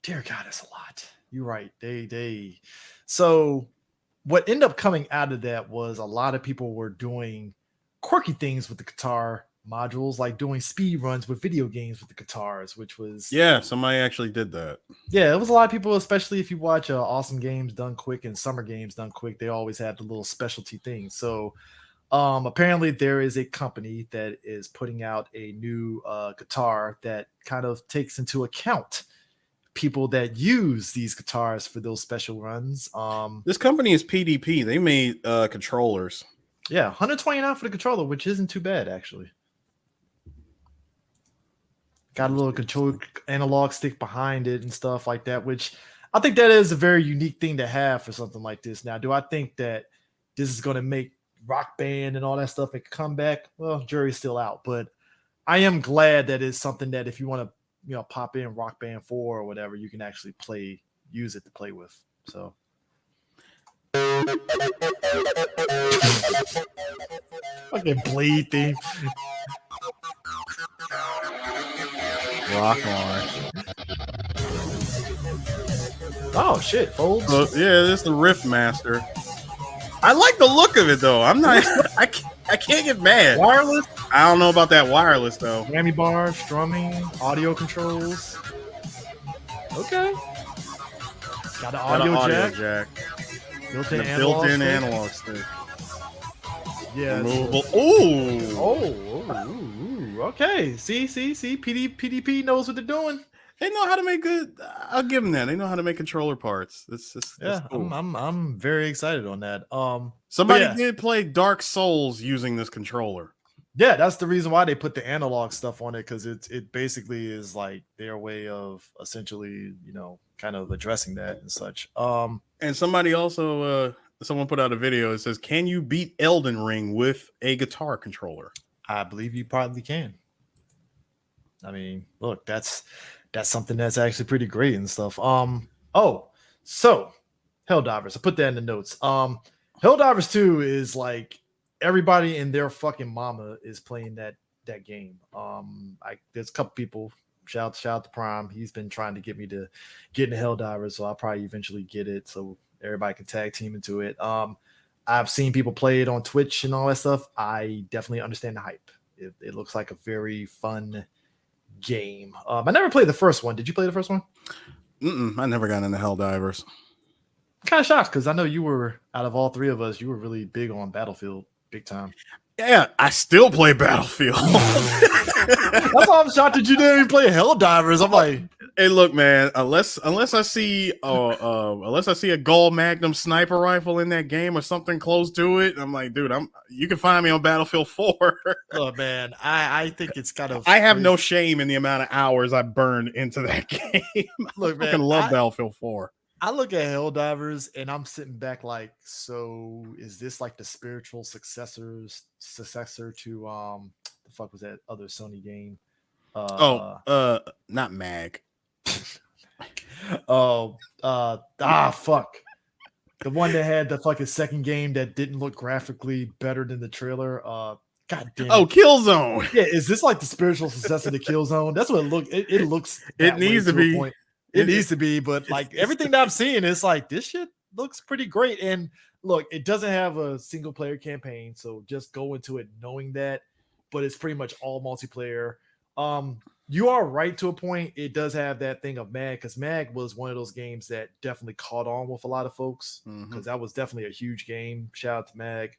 dear God, that's a lot. You're right. So what ended up coming out of that was a lot of people were doing quirky things with the guitar modules, like doing speed runs with video games with the guitars, which was somebody actually did that. Yeah, it was a lot of people, especially if you watch Awesome Games Done Quick and Summer Games Done Quick, they always had the little specialty things. So apparently there is a company that is putting out a new guitar that kind of takes into account people that use these guitars for those special runs. This company is PDP. They made controllers. Yeah, $129 for the controller, which isn't too bad actually. Got a little control analog stick behind it and stuff like that, which I think that is a very unique thing to have for something like this. Now, do I think that this is going to make Rock Band and all that stuff make a comeback? Well, jury's still out, but I am glad that it's something that if you want to, pop in Rock Band 4 or whatever, you can actually use it to play with. So. Fucking Blade theme. Rock on. Oh shit, folds. This is the Riff Master. I like the look of it though. I'm not. I can't get mad. Wireless. I don't know about that wireless though. Whammy bar, strumming, audio controls. Okay. Got an audio jack. Built-in analog stick. Yeah. Removable. Ooh. Okay. See. PDP knows what they're doing. They know how to make good. I'll give them that. They know how to make controller parts. That's cool. I'm very excited on that. Somebody did play Dark Souls using this controller. Yeah, that's the reason why they put the analog stuff on it, because it basically is like their way of essentially, kind of addressing that and such. And somebody also someone put out a video. It says, "Can you beat Elden Ring with a guitar controller?" I believe you probably can. I mean, look, that's something that's actually pretty great and stuff. So Helldivers, I put that in the notes. Helldivers 2 is like everybody and their fucking mama is playing that game. There's a couple people. Shout out to Prime. He's been trying to get me to get into Helldivers, so I'll probably eventually get it so everybody can tag team into it. I've seen people play it on Twitch and all that stuff. I definitely understand the hype. It looks like a very fun game. I never played the first one. Did you play the first one? I never got into Helldivers. Kind of shocked because I know you were, out of all three of us, you were really big on Battlefield, big time. Yeah, I still play Battlefield. That's why I'm shocked that you didn't even play Helldivers. I'm like, hey, look, man. Unless I see a Gold Magnum sniper rifle in that game or something close to it, I'm like, dude, you can find me on Battlefield 4. Oh man, I think it's kind of. I have no shame in the amount of hours I burned into that game. Look, man, I love Battlefield 4. I look at Helldivers and I'm sitting back like, so is this like the spiritual successor to the fuck was that other Sony game? Not Mag. Fuck. The one that had the fucking second game that didn't look graphically better than the trailer. God damn it. Oh, Killzone. Yeah, is this like the spiritual successor to Killzone? That's what it looks. It looks. It needs to be. It needs to be, but like everything that I'm seeing, it's like this shit looks pretty great. And look, it doesn't have a single player campaign, so just go into it knowing that. But it's pretty much all multiplayer. You are right to a point. It does have that thing of Mag, because Mag was one of those games that definitely caught on with a lot of folks, because that was definitely a huge game. Shout out to Mag,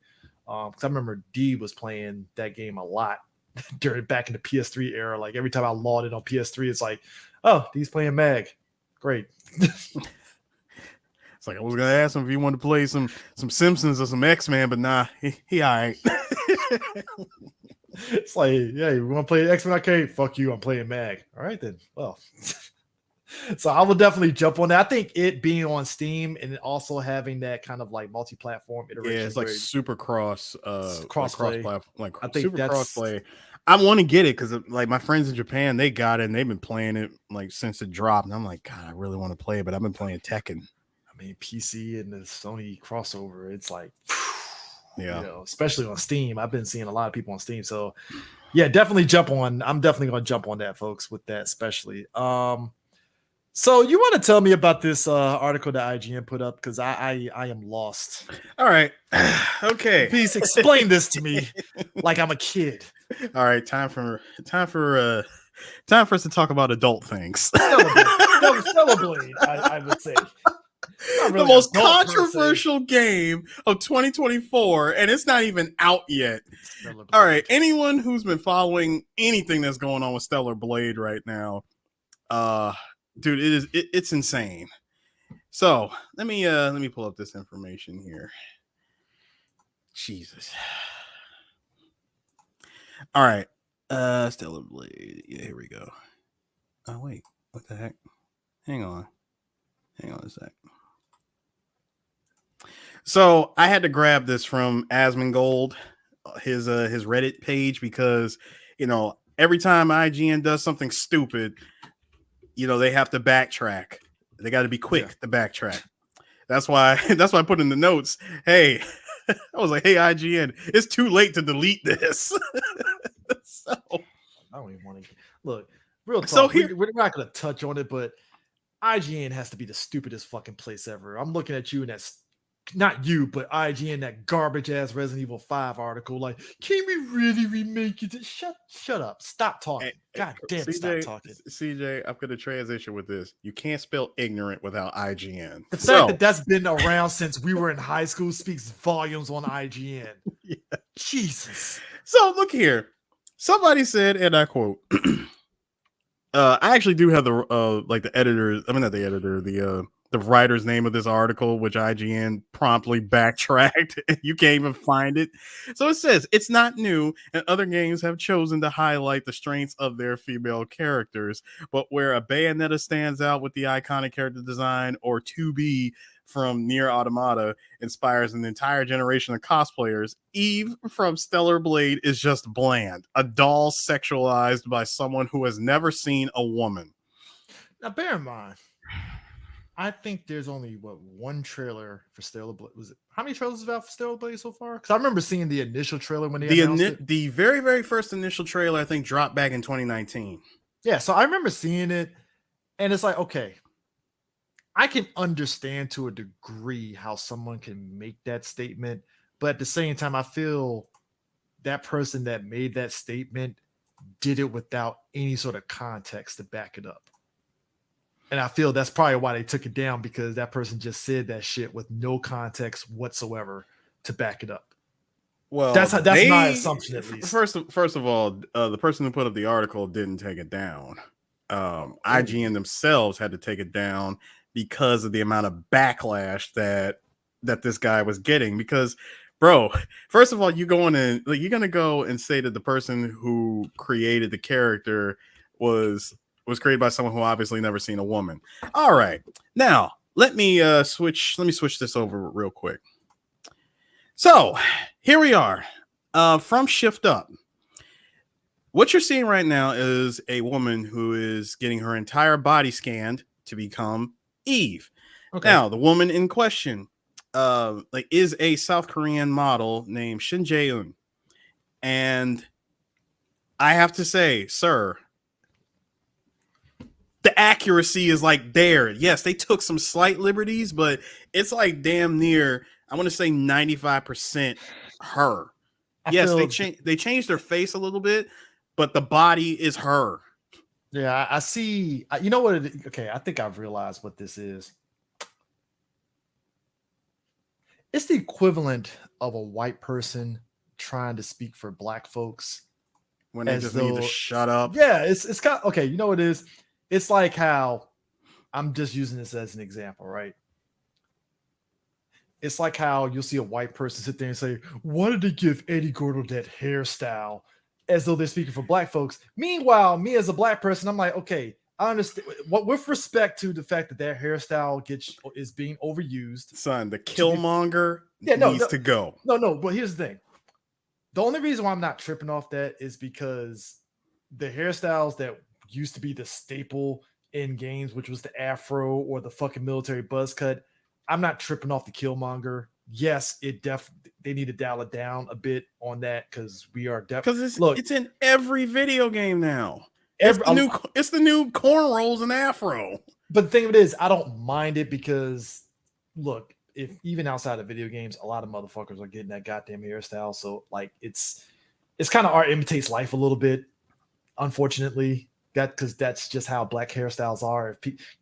because I remember D was playing that game a lot back in the PS3 era. Like every time I logged in on PS3, it's like, oh, D's playing Mag. Great. It's like I was gonna ask him if he wanted to play some Simpsons or some X-Men, but nah, he all right. It's like, yeah, you want to play X-Men Arcade? Fuck you, I'm playing Mag. All right then. Well, so I will definitely jump on that. I think it being on Steam and also having that kind of like multi-platform iteration. Yeah, it's like super crossplay. I think super that's crossplay. I want to get it because like my friends in Japan, they got it and they've been playing it like since it dropped. And I'm like, God, I really want to play it, but I've been playing Tekken. I mean, PC and the Sony crossover, it's like, yeah, especially on Steam. I've been seeing a lot of people on Steam. So yeah, definitely jump on. I'm definitely going to jump on that, folks, with that especially. So you want to tell me about this article that IGN put up, because I am lost. All right. Okay. Please explain this to me like I'm a kid. All right, time for us to talk about adult things. Celebrate, I would say. Really the most controversial game of 2024, and it's not even out yet. All right, anyone who's been following anything that's going on with Stellar Blade right now, dude, it's insane. So let me pull up this information here. Jesus. All right. Stellar Blade. Yeah, here we go. Oh, wait. What the heck? Hang on a sec. So I had to grab this from Asmongold, his Reddit page, because every time IGN does something stupid, they have to backtrack. They got to be quick to backtrack. That's why I put in the notes, hey, I was like, hey, IGN, it's too late to delete this. So I don't even want to look. Real talk. So we're not going to touch on it, but IGN has to be the stupidest fucking place ever. I'm looking at you, and that's not you, but IGN, that garbage ass Resident Evil 5 article. Like, can we really remake it? Shut up. Stop talking. God damn, stop talking. CJ, I'm going to transition with this. You can't spell ignorant without IGN. The fact that that's been around since we were in high school speaks volumes on IGN. Yeah. Jesus. So look here. Somebody said, and I quote, I actually do have the like the editor. I mean, not the editor. The writer's name of this article, which IGN promptly backtracked. You can't even find it. So it says it's not new, and other games have chosen to highlight the strengths of their female characters. But where a Bayonetta stands out with the iconic character design, or 2B from Nier Automata inspires an entire generation of cosplayers, Eve from Stellar Blade is just bland, a doll sexualized by someone who has never seen a woman. Now, bear in mind, I think there's only one trailer for Stellar Blade. Was it how many trailers is out for Stellar Blade so far? Because I remember seeing the initial trailer when they announced it. The very, very first initial trailer, I think, dropped back in 2019. Yeah, so I remember seeing it, and it's like, okay, I can understand to a degree how someone can make that statement, but at the same time, I feel that person that made that statement did it without any sort of context to back it up. And I feel that's probably why they took it down, because that person just said that shit with no context whatsoever to back it up. Well, that's my assumption, at least. First of all, the person who put up the article didn't take it down. IGN themselves had to take it down because of the amount of backlash that this guy was getting. Because, bro, first of all, you're gonna go and say that the person who created the character was created by someone who obviously never seen a woman. All right, now let me switch this over real quick. So here we are from Shift Up. What you're seeing right now is a woman who is getting her entire body scanned to become Eve. Okay. Now, the woman in question is a South Korean model named Shin Jae-eun. And I have to say, sir, the accuracy is like there. Yes, they took some slight liberties, but it's like damn near, I want to say 95% her. They changed her face a little bit, but the body is her. Yeah, I see. You know what? Okay, I think I've realized what this is. It's the equivalent of a white person trying to speak for black folks when they just need to shut up. Yeah, it's got okay. You know what it is? It's like how I'm just using this as an example, right? It's like how you'll see a white person sit there and say, "Why did they give Eddie Gordo that hairstyle?" As though they're speaking for black folks. Meanwhile, me as a black person, I'm like, okay, I understand. What with respect to the fact that their hairstyle is being overused. Son, the Killmonger needs to go. No, but here's the thing. The only reason why I'm not tripping off that is because the hairstyles that used to be the staple in games, which was the afro or the fucking military buzz cut, I'm not tripping off the Killmonger. Yes, they need to dial it down a bit on that, because we are definitely it's in every video game now. It's the new cornrows and afro. But the thing of it is, I don't mind it, because look, if even outside of video games, a lot of motherfuckers are getting that goddamn hairstyle. So like it's kind of art imitates life a little bit, unfortunately. Because that's just how black hairstyles are.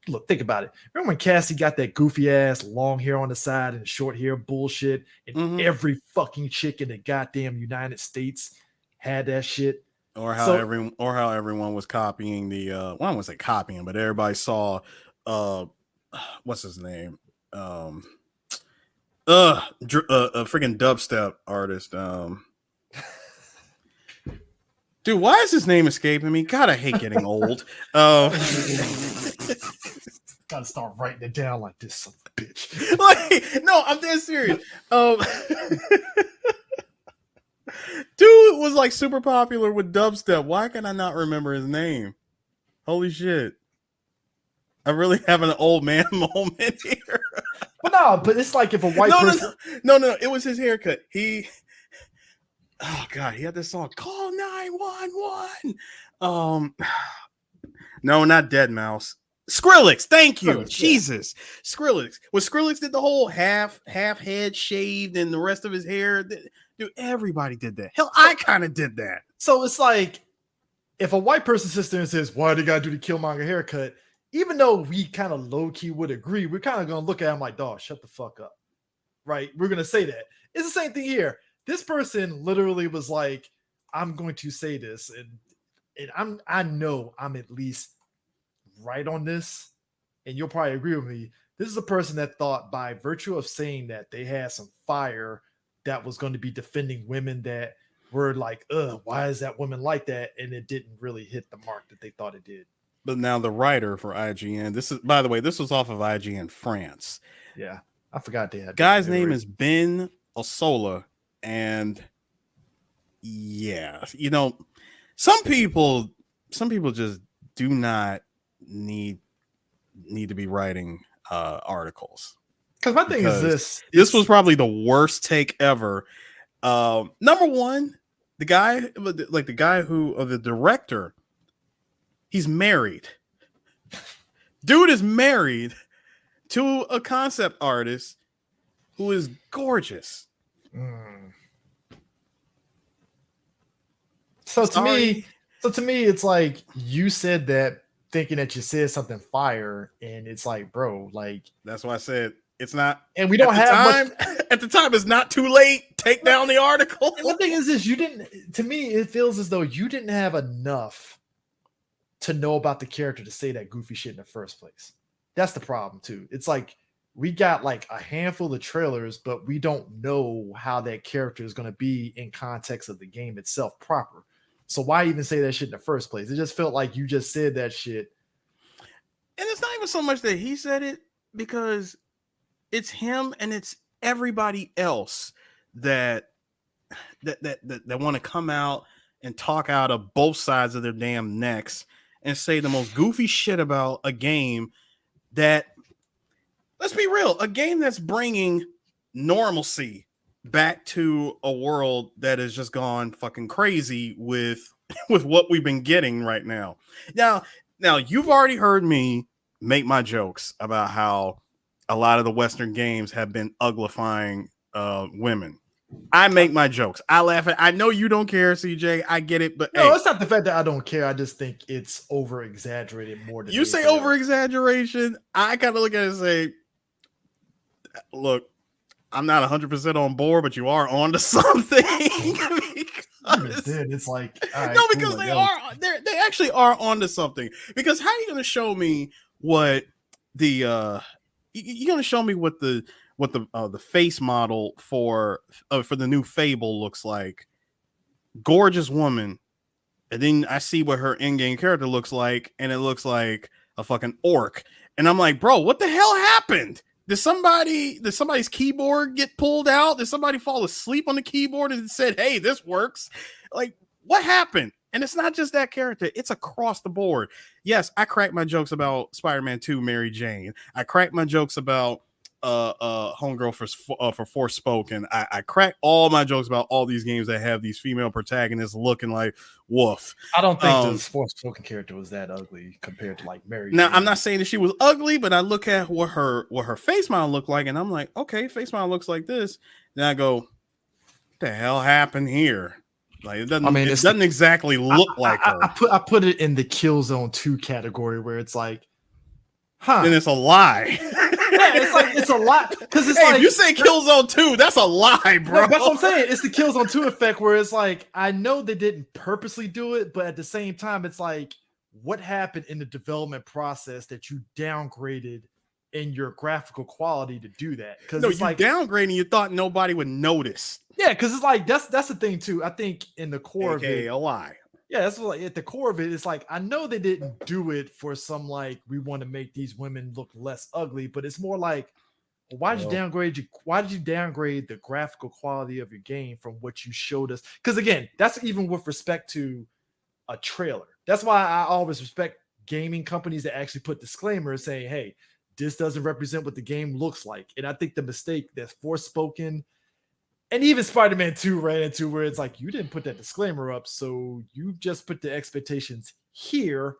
Look, think about it. Remember when Cassie got that goofy ass long hair on the side and short hair bullshit, and every fucking chick in the goddamn United States had that shit. Or how everyone was copying the well, I wouldn't say copying, but everybody saw what's his name? A freaking dubstep artist. Dude, why is his name escaping me? God, I hate getting old. Gotta start writing it down like this, son of a bitch. No, I'm dead serious. Dude was like super popular with dubstep. Why can I not remember his name? Holy shit. I'm really having an old man moment here. But it's like if a white person... No, it was his haircut. Oh god, he had this song, Call 911. No, not Dead Mouse. Skrillex, thank you. Skrillex, Jesus. Yeah. Skrillex. When Skrillex did the whole half head shaved and the rest of his hair, dude, everybody did that. Hell, I kind of did that. So it's like if a white person sits there and says, "Why they gotta do the Killmonger haircut?" Even though we kind of low-key would agree, we're kind of gonna look at him like, dog, shut the fuck up. Right? We're gonna say that. It's the same thing here. This person literally was like, I'm going to say this, and I know I'm at least right on this, and you'll probably agree with me. This is a person that thought by virtue of saying that they had some fire that was going to be defending women that were like, why is that woman like that? And it didn't really hit the mark that they thought it did. But now the writer for IGN, this is, by the way, this was off of IGN France. Yeah, I forgot they had. Guy's name is Ben Osola, and yeah, you know, some people just do not need to be writing articles. Because my thing is this was probably the worst take ever. Number one, the guy the director, he's married. Dude is married to a concept artist who is gorgeous. So to me, it's like you said that thinking that you said something fire, and it's like, bro, like that's why I said it's not. And we don't have time. At the time, it's not too late. Take down the article. And the thing is this, you didn't. To me, it feels as though you didn't have enough to know about the character to say that goofy shit in the first place. That's the problem too. It's like we got like a handful of trailers, but we don't know how that character is going to be in context of the game itself proper. So why even say that shit in the first place? It just felt like you just said that shit. And it's not even so much that he said it, because it's him and it's everybody else that want to come out and talk out of both sides of their damn necks and say the most goofy shit about a game that, let's be real, a game that's bringing normalcy back to a world that has just gone fucking crazy with what we've been getting right now. Now you've already heard me make my jokes about how a lot of the Western games have been uglifying women. I make my jokes. I laugh at. I know you don't care, CJ. I get it, but no, it's not the fact that I don't care. I just think it's over exaggerated more than you say. Over exaggeration. I kind of look at it and say, look, I'm not 100% on board, but you are on to something. It's like, right, no, because they actually are onto something. Because how are you going to show me what the you're going to show me what the face model for the new Fable looks like? Gorgeous woman, and then I see what her in-game character looks like, and it looks like a fucking orc, and I'm like, bro, what the hell happened? Did somebody's keyboard get pulled out? Did somebody fall asleep on the keyboard and said, hey, this works? Like, what happened? And it's not just that character. It's across the board. Yes, I crack my jokes about Spider-Man 2, Mary Jane. I crack my jokes about Homegirl for Forspoken. I crack all my jokes about all these games that have these female protagonists looking like woof. I don't think the Forspoken character was that ugly compared to like Mary Jane. Now, I'm not saying that she was ugly, but I look at what her face model looked like, and I'm like, okay, face model looks like this. Then I go, what the hell happened here? Like, it doesn't exactly look like her. I put it in the Killzone 2 category where it's like, then it's a lie. Yeah, it's a lot, because it's like, if you say Killzone 2, that's a lie, bro. That's what I'm saying. It's the Killzone 2 effect, where it's like, I know they didn't purposely do it, but at the same time, it's like, what happened in the development process that you downgraded in your graphical quality to do that? Because no, you downgrading, you thought nobody would notice. Yeah, because it's like that's the thing too. I think in the core of it, a lie. Yeah, that's what, at the core of it, it's like, I know they didn't do it for some like, we want to make these women look less ugly, but it's more like, why did you downgrade the graphical quality of your game from what you showed us? Because again, that's even with respect to a trailer. That's why I always respect gaming companies that actually put disclaimers saying, hey, this doesn't represent what the game looks like. And I think the mistake that's Forspoken and even Spider-Man 2 ran into, where it's like, you didn't put that disclaimer up, so you just put the expectations here,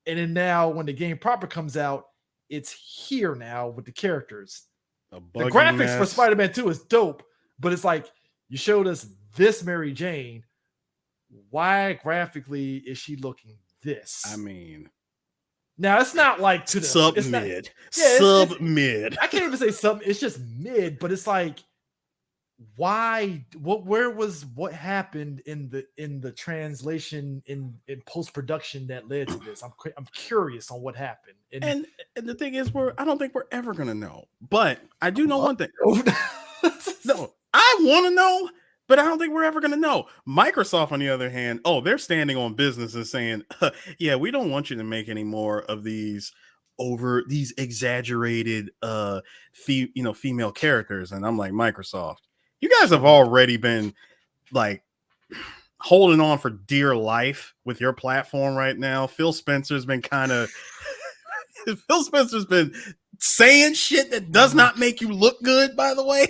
and then now when the game proper comes out, it's here now with the characters. The graphics for Spider-Man 2 is dope, but it's like, you showed us this Mary Jane. Why graphically is she looking this? I mean, now it's not like to the sub-mid. Sub-mid. I can't even say sub. It's just mid, but it's like, why what happened in the translation in post-production that led to this? I'm curious on what happened. And the thing is, I don't think we're ever gonna know. But I do know one thing. No, I want to know, but I don't think we're ever gonna know. Microsoft, on the other hand, they're standing on business and saying, yeah, we don't want you to make any more of these exaggerated female characters. And I'm like, Microsoft, you guys have already been like holding on for dear life with your platform right now. Phil Spencer's been saying shit that does not make you look good, by the way.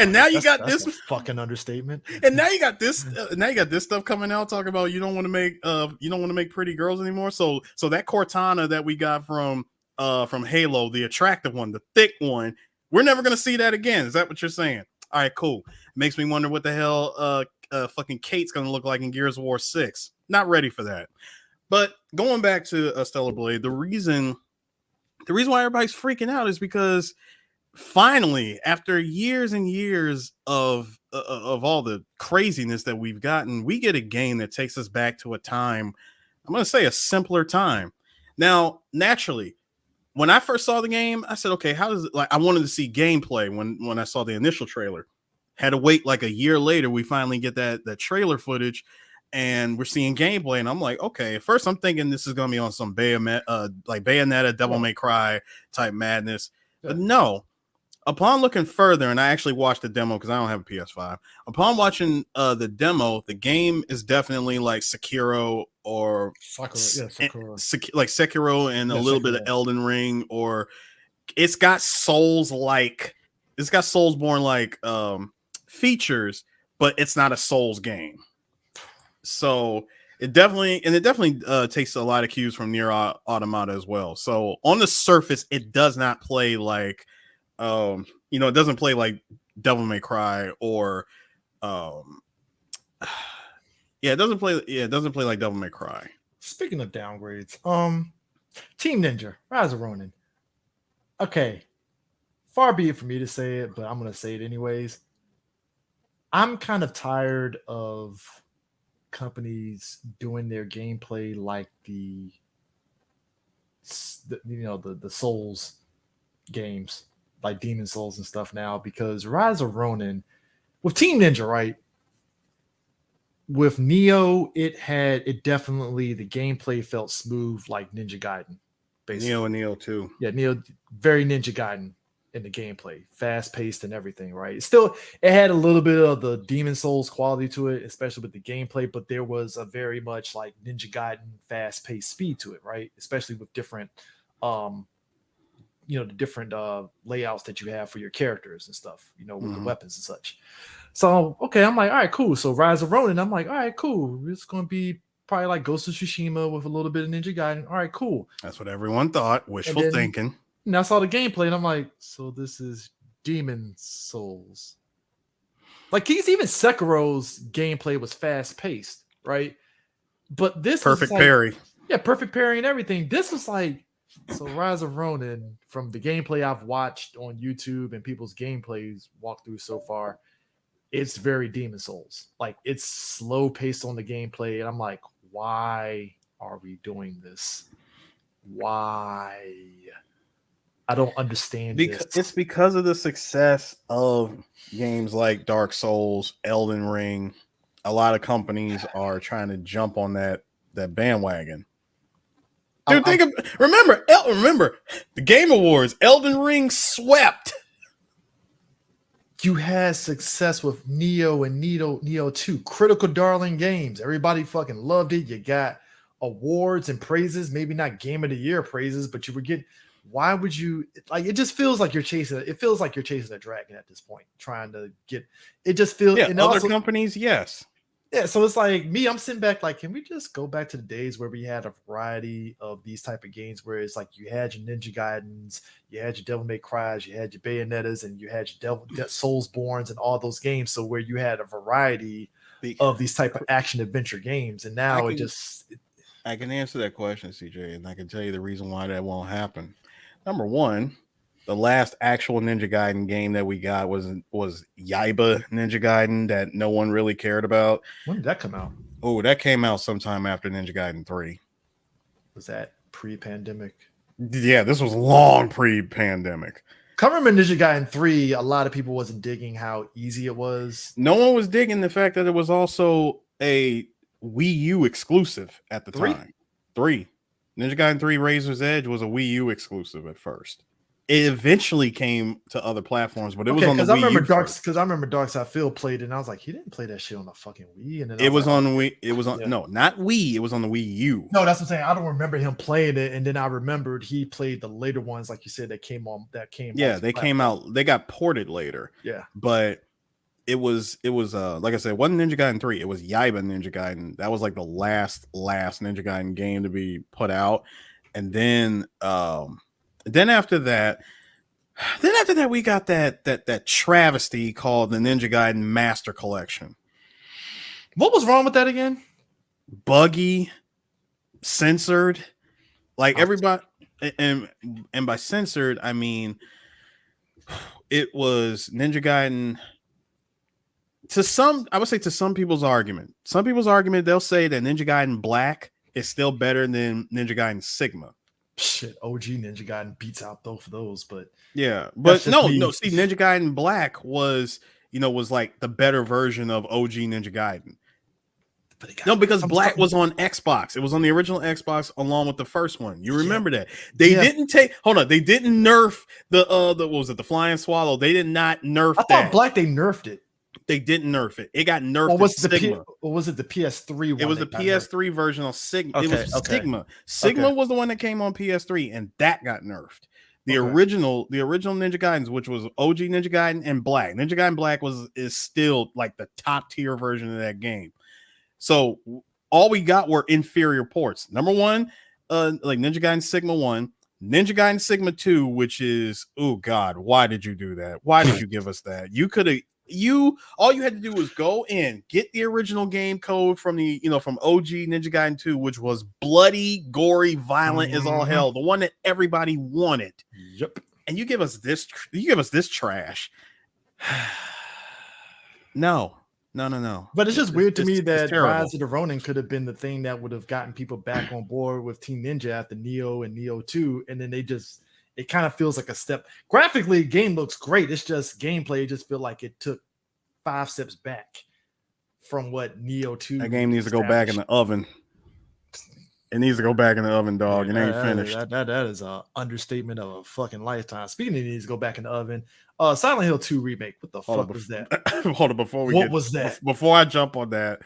Now you got this fucking understatement. And now you got this. Now you got this stuff coming out talking about you don't want to make pretty girls anymore. So that Cortana that we got from Halo, the attractive one, the thick one, we're never gonna see that again. Is that what you're saying? All right, cool. Makes me wonder what the hell fucking Kate's gonna look like in Gears of War 6. Not ready for that. But going back to Stellar Blade, the reason why everybody's freaking out is because finally, after years and years of all the craziness that we've gotten, we get a game that takes us back to a time, I'm going to say a simpler time. Now, naturally, when I first saw the game, I said, okay, how does it, like, I wanted to see gameplay when I saw the initial trailer. Had to wait like a year later, we finally get that trailer footage, and we're seeing gameplay, and I'm like, okay, at first I'm thinking this is going to be on some Bayonetta, Devil May Cry type madness. Yeah. But no, upon looking further, and I actually watched the demo because I don't have a PS5. Upon watching the demo, the game is definitely like Sekiro or Sekiro. Like Sekiro and a little bit of Elden Ring, or it's got Soulsborne like features, but it's not a Souls game. So it definitely takes a lot of cues from Nier Automata as well. So on the surface, it does not play like it doesn't play like Devil May Cry or it doesn't play like Devil May Cry. Speaking of downgrades, Team Ninja, Rise of Ronin. Okay. Far be it for me to say it, but I'm gonna say it anyways. I'm kind of tired of companies doing their gameplay like the Souls games, like Demon Souls and stuff now, because Rise of Ronin with Team Ninja, right? With Neo, it definitely, the gameplay felt smooth like Ninja Gaiden. Basically. Neo and Neo 2. Yeah, Neo, very Ninja Gaiden in the gameplay, fast paced and everything, right? It had a little bit of the Demon Souls quality to it, especially with the gameplay, but there was a very much like Ninja Gaiden fast paced speed to it, right? Especially with different the different layouts that you have for your characters and stuff, with the weapons and such. So, okay, I'm like, all right, cool. So Rise of Ronin, I'm like, all right, cool. It's going to be probably like Ghost of Tsushima with a little bit of Ninja Gaiden. All right, cool. That's what everyone thought. Wishful thinking. And I saw the gameplay and I'm like, so this is Demon Souls. Like, even Sekiro's gameplay was fast paced, right? But this perfect parry. Yeah, perfect parry and everything. This was like, so Rise of Ronin, from the gameplay I've watched on YouTube and people's gameplays walkthrough so far, it's very Demon Souls. Like, it's slow paced on the gameplay, and I'm like, why are we doing this? Why? I don't understand this. It's because of the success of games like Dark Souls, Elden Ring. A lot of companies are trying to jump on that bandwagon. Dude, remember the Game Awards. Elden Ring swept. You had success with Neo and Neo 2, critical darling games. Everybody fucking loved it. You got awards and praises, maybe not Game of the Year praises, but you were getting. Why would you like? It just feels like you're chasing. It feels like you're chasing a dragon at this point, trying to get. It just feels. Yeah, and other companies, yes. Yeah, so it's like me, I'm sitting back like, can we just go back to the days where we had a variety of these type of games where it's like you had your Ninja Gaidens, you had your Devil May Cries, you had your Bayonettas, and you had your Soulsborns and all those games. So where you had a variety of these type of action adventure games, and now I can answer that question, CJ, and I can tell you the reason why that won't happen. Number one, the last actual Ninja Gaiden game that we got was Yaiba Ninja Gaiden that no one really cared about. When did that come out? Oh, that came out sometime after Ninja Gaiden 3. Was that pre-pandemic? Yeah, this was long pre-pandemic. I remember Ninja Gaiden 3, a lot of people wasn't digging how easy it was. No one was digging the fact that it was also a Wii U exclusive at the time. 3. Ninja Gaiden 3 Razor's Edge was a Wii U exclusive at first. It eventually came to other platforms, but it was on the Wii U. Because I remember Darkside Phil played it, and I was like, he didn't play that shit on the fucking Wii. And then it was on Wii. It was on no, not Wii. It was on the Wii U. No, that's what I'm saying. I don't remember him playing it, and then I remembered he played the later ones, like you said, that came on. Yeah, they came out. They got ported later. Yeah, but it was like I said, it wasn't Ninja Gaiden 3. It was Yaiba Ninja Gaiden. That was like the last Ninja Gaiden game to be put out, and then after that. Then after that, we got that travesty called the Ninja Gaiden Master Collection. What was wrong with that again? Buggy, censored, like everybody, and by censored I mean it was Ninja Gaiden. I would say to some people's argument, they'll say that Ninja Gaiden Black is still better than Ninja Gaiden Sigma. Shit, OG Ninja Gaiden beats out both of those, but yeah, but no. See, Ninja Gaiden Black was like the better version of OG Ninja Gaiden. No, because Black was on Xbox. It was on the original Xbox along with the first one. You remember that? They didn't nerf the what was it? The Flying Swallow. They did not nerf that. I thought Black they nerfed it. They didn't nerf it. It got nerfed. Or was it the PS3 one? It was the PS3 version of Sigma. It was Sigma. Sigma was the one that came on PS3, and that got nerfed. The original Ninja Gaidens, which was OG Ninja Gaiden and Black. Ninja Gaiden Black is still like the top tier version of that game. So all we got were inferior ports. Number one, like Ninja Gaiden Sigma 1, Ninja Gaiden Sigma 2, which is, oh God, why did you do that? Why did you give us that? You could have. All you had to do was go in, get the original game code from from OG Ninja Gaiden 2, which was bloody, gory, violent as all hell, the one that everybody wanted. Yep. And you give us this trash. No. But it's just weird to me that Rise of the Ronin could have been the thing that would have gotten people back on board with Team Ninja after Neo and Neo 2, and then it kind of feels like a step. Graphically, game looks great. It's just gameplay. It just feel like it took 5 steps back from what Neo 2. That game needs to go back in the oven. It needs to go back in the oven, dog. It ain't finished. That is an understatement of a fucking lifetime. Speaking of, it needs to go back in the oven. Silent Hill 2 remake. What the fuck was that? Hold on, before I jump on that.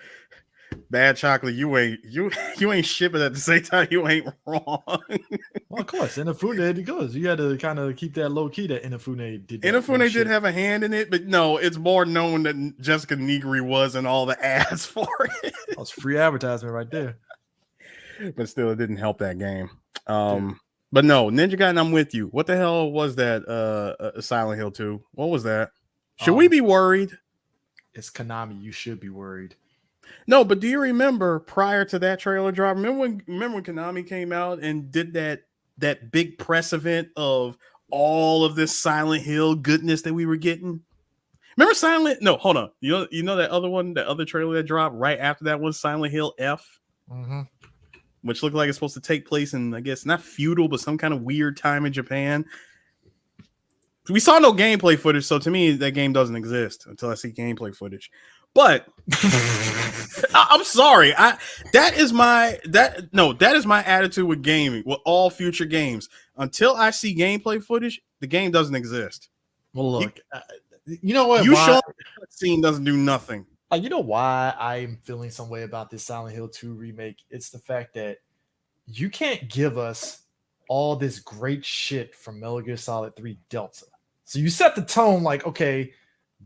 Bad Chocolate, you ain't shipping at the same time. You ain't wrong. Well, of course, Inafune it goes. You had to kind of keep that low key. That Inafune did. Inafune did have a hand in it, but no, it's more known that Jessica Nigri was in all the ads for it. That was free advertisement right there. But still, it didn't help that game. But no, Ninja Gaiden, I'm with you. What the hell was that? Silent Hill 2. What was that? Should we be worried? It's Konami. You should be worried. No, but do you remember prior to that trailer drop? Remember when Konami came out and did that big press event of all of this Silent Hill goodness that we were getting? Remember Silent? No, hold on. You know that other one, that other trailer that dropped right after that was Silent Hill F, which looked like it's supposed to take place in, I guess, not feudal, but some kind of weird time in Japan. We saw no gameplay footage, so to me, that game doesn't exist until I see gameplay footage. But I'm sorry. That is my attitude with gaming, with all future games. Until I see gameplay footage, the game doesn't exist. Well, look, you know what? You showing the scene doesn't do nothing. You know why I'm feeling some way about this Silent Hill 2 remake? It's the fact that you can't give us all this great shit from Metal Gear Solid 3 Delta. So you set the tone like, okay,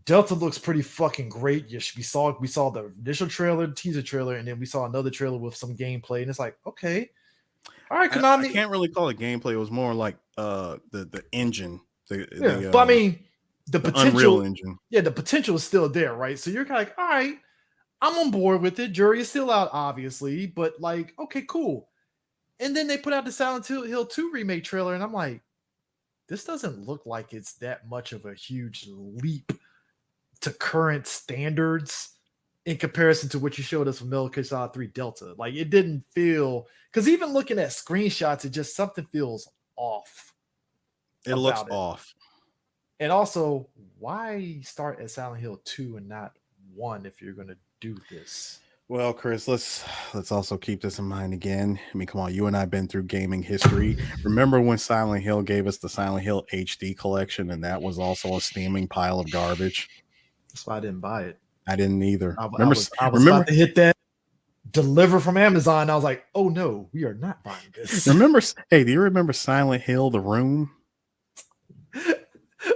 Delta looks pretty fucking great. We saw the initial trailer, teaser trailer, and then we saw another trailer with some gameplay, and it's like, okay, all right, Konami. I can't really call it gameplay. It was more like the engine. But I mean, the potential, Unreal Engine. Yeah, the potential is still there, right? So you're kind of like, all right, I'm on board with it. Jury is still out, obviously, but like, okay, cool. And then they put out the Silent Hill 2 remake trailer, and I'm like, this doesn't look like it's that much of a huge leap to current standards in comparison to what you showed us from Metal Gear Solid 3 Delta. Like it didn't feel, because even looking at screenshots, it just something feels off. It looks off. And also, why start at Silent Hill 2 and not 1 if you're going to do this? Well, Chris, let's also keep this in mind again. I mean, come on, you and I've been through gaming history. Remember when Silent Hill gave us the Silent Hill HD collection, and that was also a steaming pile of garbage? That's why I didn't buy it. I didn't either. I was about to hit that deliver from Amazon. I was like, oh no, we are not buying this. Remember? Hey, do you remember Silent Hill: The Room?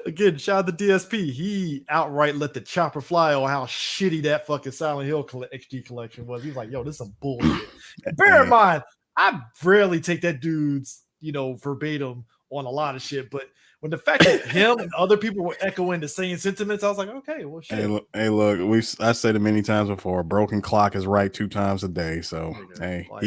Again, shout out to DSP. He outright let the chopper fly on how shitty that fucking Silent Hill HD collection was. He was like, yo, this is some bullshit. Bear in mind, I rarely take that dude's, verbatim on a lot of shit, but when the fact that him and other people were echoing the same sentiments, I was like, okay, well, shit. Hey, look, I said it many times before. A broken clock is right 2 times a day. So, hey, like,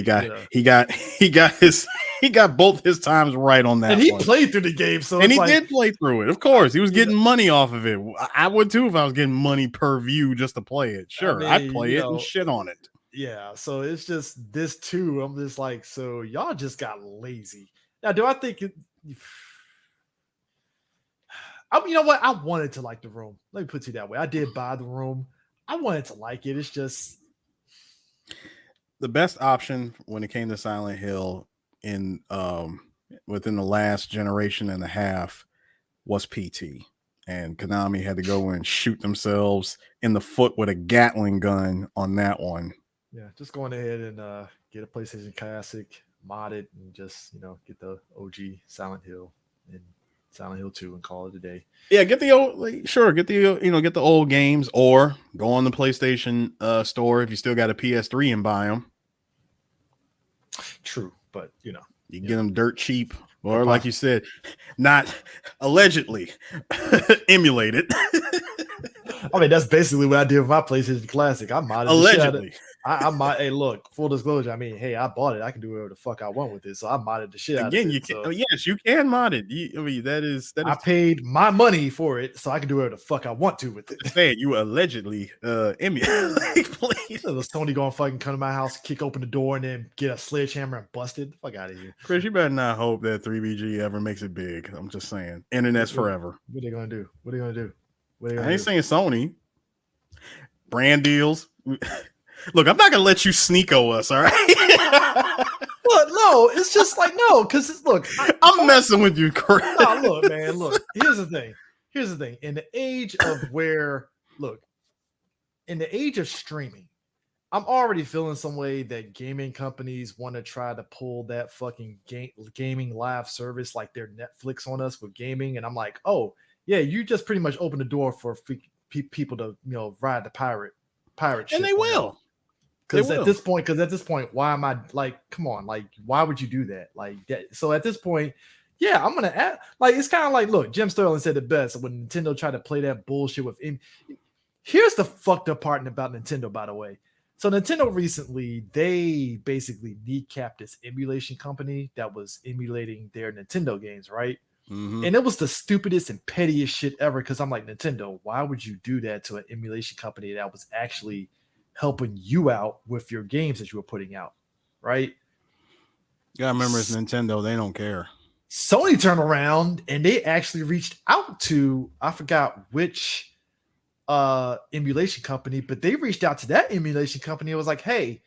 he got both his times right on that. And he played through the game, so and he did play through it. Of course, he was getting money off of it. I would too if I was getting money per view just to play it. Sure, I'd play it and shit on it. Yeah, so it's just this too. I'm just like, so y'all just got lazy. Now, do I think it? You know what? I wanted to like The Room. Let me put it that way. I did buy The Room. I wanted to like it. It's just the best option when it came to Silent Hill in within the last generation and a half was PT. And Konami had to go and shoot themselves in the foot with a Gatling gun on that one. Yeah, just going ahead and get a PlayStation Classic, mod it, and just get the OG Silent Hill and Silent Hill 2 and call it a day. Yeah, get the old, get the old games, or go on the PlayStation store if you still got a PS3 and buy them. True, but you get them dirt cheap, or like you said, not allegedly emulated. I mean, that's basically what I did with my PlayStation Classic. I modded allegedly. Hey, look, full disclosure. I mean, hey, I bought it. I can do whatever the fuck I want with it. So I modded the shit out of it. Again, you can. So, yes, you can mod it. That is. I paid my money for it, so I can do whatever the fuck I want to with it. Man, you allegedly emulated. Please. So Tony gonna fucking come to my house, kick open the door, and then get a sledgehammer and bust it. Fuck out of here, Chris. You better not hope that 3BG ever makes it big. I'm just saying, internet's forever. What are they gonna do? I ain't saying Sony. Brand deals. Look, I'm not gonna let you sneako us, all right? Look, no, it's just like no, because look, I'm messing with you, Chris. No, look, man, look. Here's the thing. In the age of in the age of streaming, I'm already feeling some way that gaming companies want to try to pull that fucking gaming live service like their Netflix on us with gaming, and I'm like, oh yeah, you just pretty much open the door for people to ride the pirate ship, and they will. Because at this point, why am I like, come on, like, why would you do that? Like that. So at this point, yeah, I'm gonna add, like, it's kind of like, look, Jim Sterling said it best when Nintendo tried to play that bullshit with him. Here's the fucked up part about Nintendo, by the way. So Nintendo recently, they basically kneecapped this emulation company that was emulating their Nintendo games, right? Mm-hmm. And it was the stupidest and pettiest shit ever. Because I'm like, Nintendo, why would you do that to an emulation company that was actually helping you out with your games that you were putting out, right? You gotta remember, it's Nintendo. They don't care. Sony turned around and they actually reached out to, I forgot which emulation company, but they reached out to that emulation company. It was like, hey,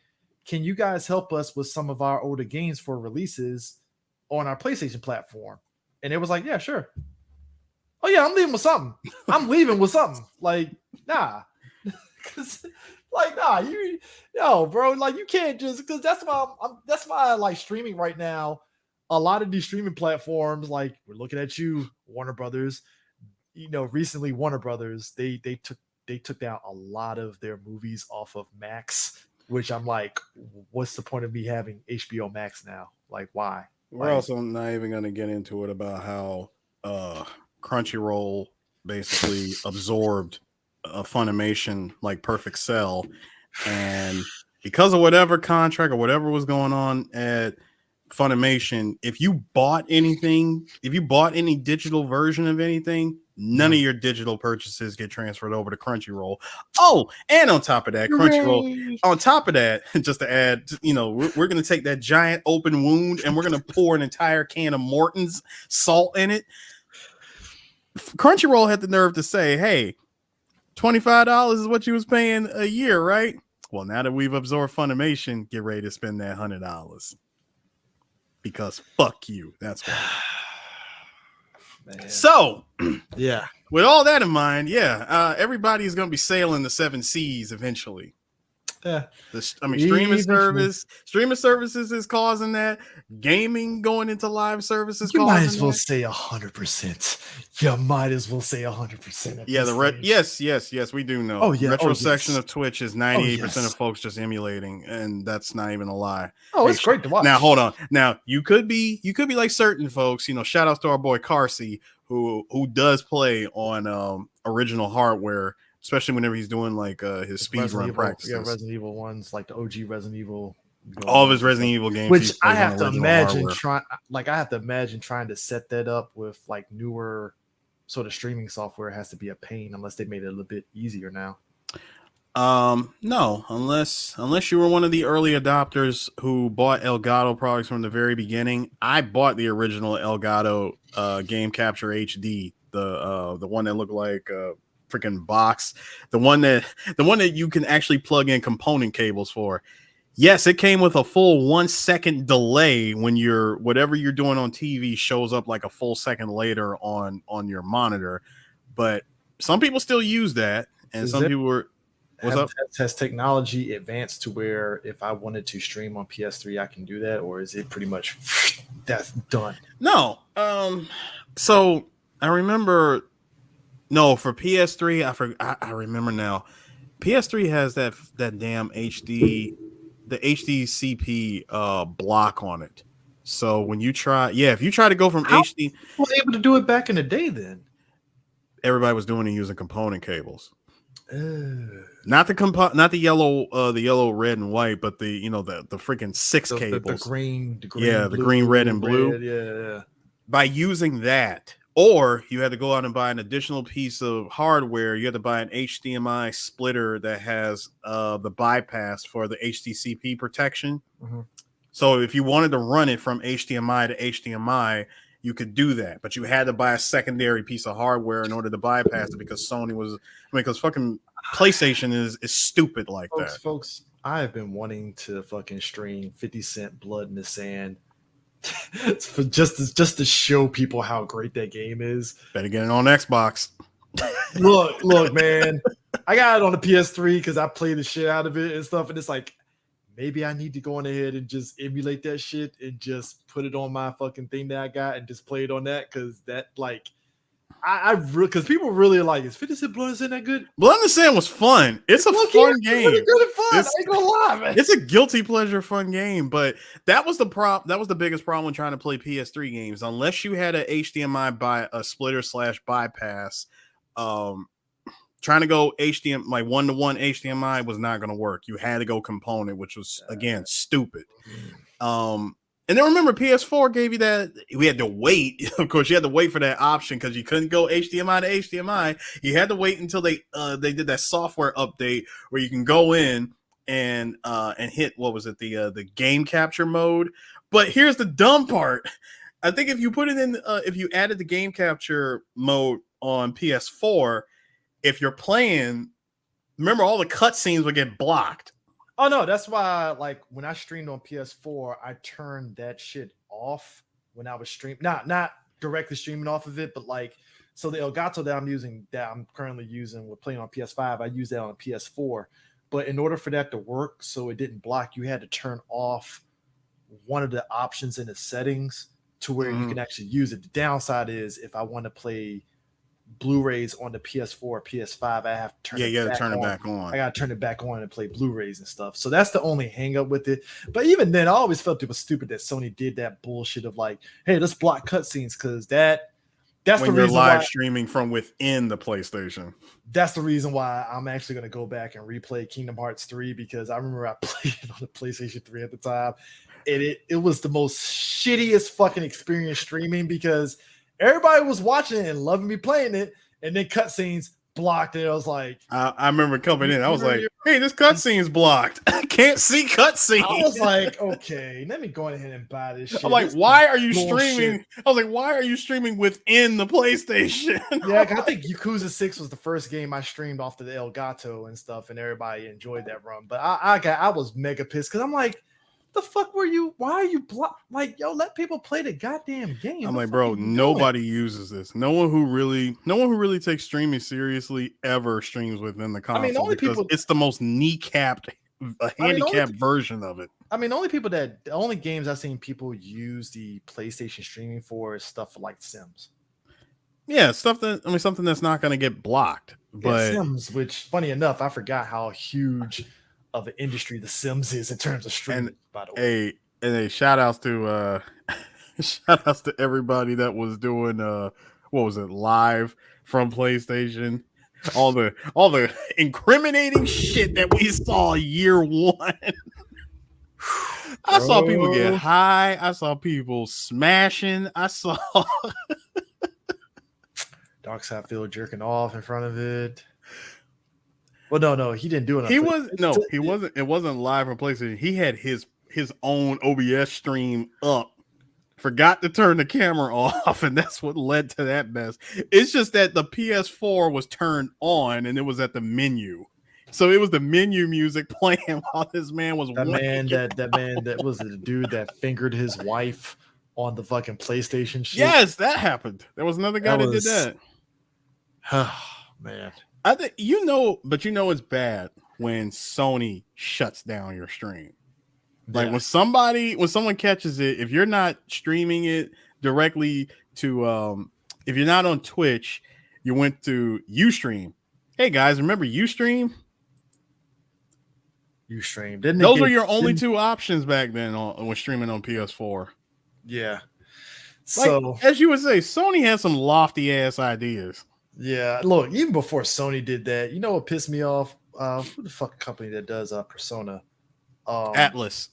can you guys help us with some of our older games for releases on our PlayStation platform? And it was like, yeah, sure. Oh yeah, I'm leaving with something. Like, nah. Like, nah, bro, like, you can't just, because that's why like streaming right now, a lot of these streaming platforms, like, we're looking at you, Warner Brothers. Recently Warner Brothers, they took down a lot of their movies off of Max, which I'm like, what's the point of me having HBO Max now? Like, why? We're also not even going to get into it about how Crunchyroll basically absorbed a Funimation like Perfect Cell, and because of whatever contract or whatever was going on at Funimation, if you bought any digital version of anything, none of your digital purchases get transferred over to Crunchyroll. Oh, and on top of that, Crunchyroll, on top of that, just to add, we're going to take that giant open wound and we're going to pour an entire can of Morton's salt in it. Crunchyroll had the nerve to say, hey, $25 is what you was paying a year, right? Well, now that we've absorbed Funimation, get ready to spend that $100. Because fuck you. That's why. Man. So, yeah. With all that in mind, everybody's going to be sailing the 7 seas eventually. Yeah. Streaming services is causing that. Gaming going into live services. You might as well say 100%. You might as well say 100%. Yeah, yes, we do know. Oh yeah, retro section of Twitch is 98% of folks just emulating, and that's not even a lie. Oh, it's great to watch. Now, hold on. Now, you could be like certain folks. Shout outs to our boy Carsey, who does play on original hardware. Especially whenever he's doing like his speedrun practices. Yeah, Resident Evil ones, like the OG Resident Evil. All of his Resident Evil games. Which I have to imagine trying to set that up with like newer sort of streaming software has to be a pain unless they made it a little bit easier now. No, unless you were one of the early adopters who bought Elgato products from the very beginning. I bought the original Elgato Game Capture HD, the one that looked like freaking box, the one that you can actually plug in component cables for. Yes, it came with a full 1 second delay when whatever you're doing on TV shows up like a full second later on your monitor. But some people still use that, and some people were. What's up? Has technology advanced to where if I wanted to stream on PS3, I can do that, or is it pretty much that's done? No. So I remember. No, for PS3, I remember now. PS3 has that damn HD, the HDCP block on it. So when you if you try to go from HD, was able to do it back in the day. Then everybody was doing it using component cables. Not the yellow, red, and white, but the freaking 6 cables. The green, the green, red, and blue. Yeah. By using that. Or you had to go out and buy an additional piece of hardware. You had to buy an HDMI splitter that has the bypass for the HDCP protection. Mm-hmm. So if you wanted to run it from HDMI to HDMI, you could do that. But you had to buy a secondary piece of hardware in order to bypass it because because fucking PlayStation is stupid like that. Folks, I have been wanting to fucking stream 50 Cent Blood in the Sand. It's for just to show people how great that game is. Better get it on Xbox. Look, man. I got it on the PS3 because I played the shit out of it and stuff. And it's like, maybe I need to go on ahead and just emulate that shit and just put it on my fucking thing that I got and just play it on that because that like because people really like, is 50 Cent Blood in the Sand that good? Blood in the Sand was fun. It's a fun game. Really good and fun. I ain't gonna lie, man. It's a guilty pleasure fun game, but that was the biggest problem when trying to play PS3 games. Unless you had a HDMI by a splitter / bypass, trying to go HDMI like 1-to-1 HDMI was not going to work. You had to go component, which was again stupid. And then remember, PS4 gave you that. We had to wait. Of course, you had to wait for that option because you couldn't go HDMI to HDMI. You had to wait until they did that software update where you can go in and hit the game capture mode. But here's the dumb part. I think if you put it in, if you added the game capture mode on PS4, if you're playing, remember all the cutscenes would get blocked. Oh no, that's why like when I streamed on PS4, I turned that shit off when I was streaming. Not directly streaming off of it, but like so the Elgato that I'm currently using with playing on PS5, I use that on PS4. But in order for that to work, so it didn't block, you had to turn off one of the options in the settings to where you can actually use it. The downside is if I want to play Blu-rays on the PS4, PS5, I have to turn it back on. I got to turn it back on and play Blu-rays and stuff. So that's the only hang up with it. But even then, I always felt it was stupid that Sony did that bullshit of like, hey, let's block cutscenes because that's when the reason live streaming from within the PlayStation. That's the reason why I'm actually going to go back and replay Kingdom Hearts 3 because I remember I played it on the PlayStation 3 at the time. it was the most shittiest fucking experience streaming because everybody was watching it and loving me playing it, and then cutscenes blocked it. I was like, I remember coming in. I was like, "Hey, this cutscene's blocked. I can't see cutscenes." I was like, okay, let me go ahead and buy this shit. I'm like, this why are you bullshit. streaming? I was like, why are you streaming within the PlayStation? Yeah, I think Yakuza 6 was the first game I streamed off to the Elgato and stuff, and everybody enjoyed that run. But I was mega pissed because I'm like, the fuck were you? Why are you like, yo, let people play the goddamn game. I'm like, bro, nobody uses this. No one who really takes streaming seriously ever streams within the console. I mean, the only people, it's the most handicapped version of it. I mean, the only games I've seen people use the PlayStation streaming for is stuff like Sims. Yeah, something that's not going to get blocked. But Sims, which funny enough, I forgot how huge of an industry the Sims is in terms of streaming. By the way, shout outs to everybody that was doing what was it, live from PlayStation. All the incriminating shit that we saw year one. I saw people get high. I saw people smashing. I saw Doc Hatfield jerking off in front of it. Well, no, he didn't do it. He wasn't. It wasn't live from PlayStation. He had his own OBS stream up. Forgot to turn the camera off, and that's what led to that mess. It's just that the PS4 was turned on, and it was at the menu. So it was the menu music playing while this man was that was the dude that fingered his wife on the fucking PlayStation shit. Yes, that happened. There was another guy that did that. Oh, man. I think but it's bad when Sony shuts down your stream. Like when someone catches it, if you're not streaming it directly to if you're not on Twitch, you went to Ustream. Hey guys, remember Ustream? Ustream. Those were your only two options back then when streaming on PS4. Yeah. So as you would say, Sony has some lofty ass ideas. Yeah, look, even before Sony did that, you know what pissed me off? Who the fuck company that does Persona? Atlas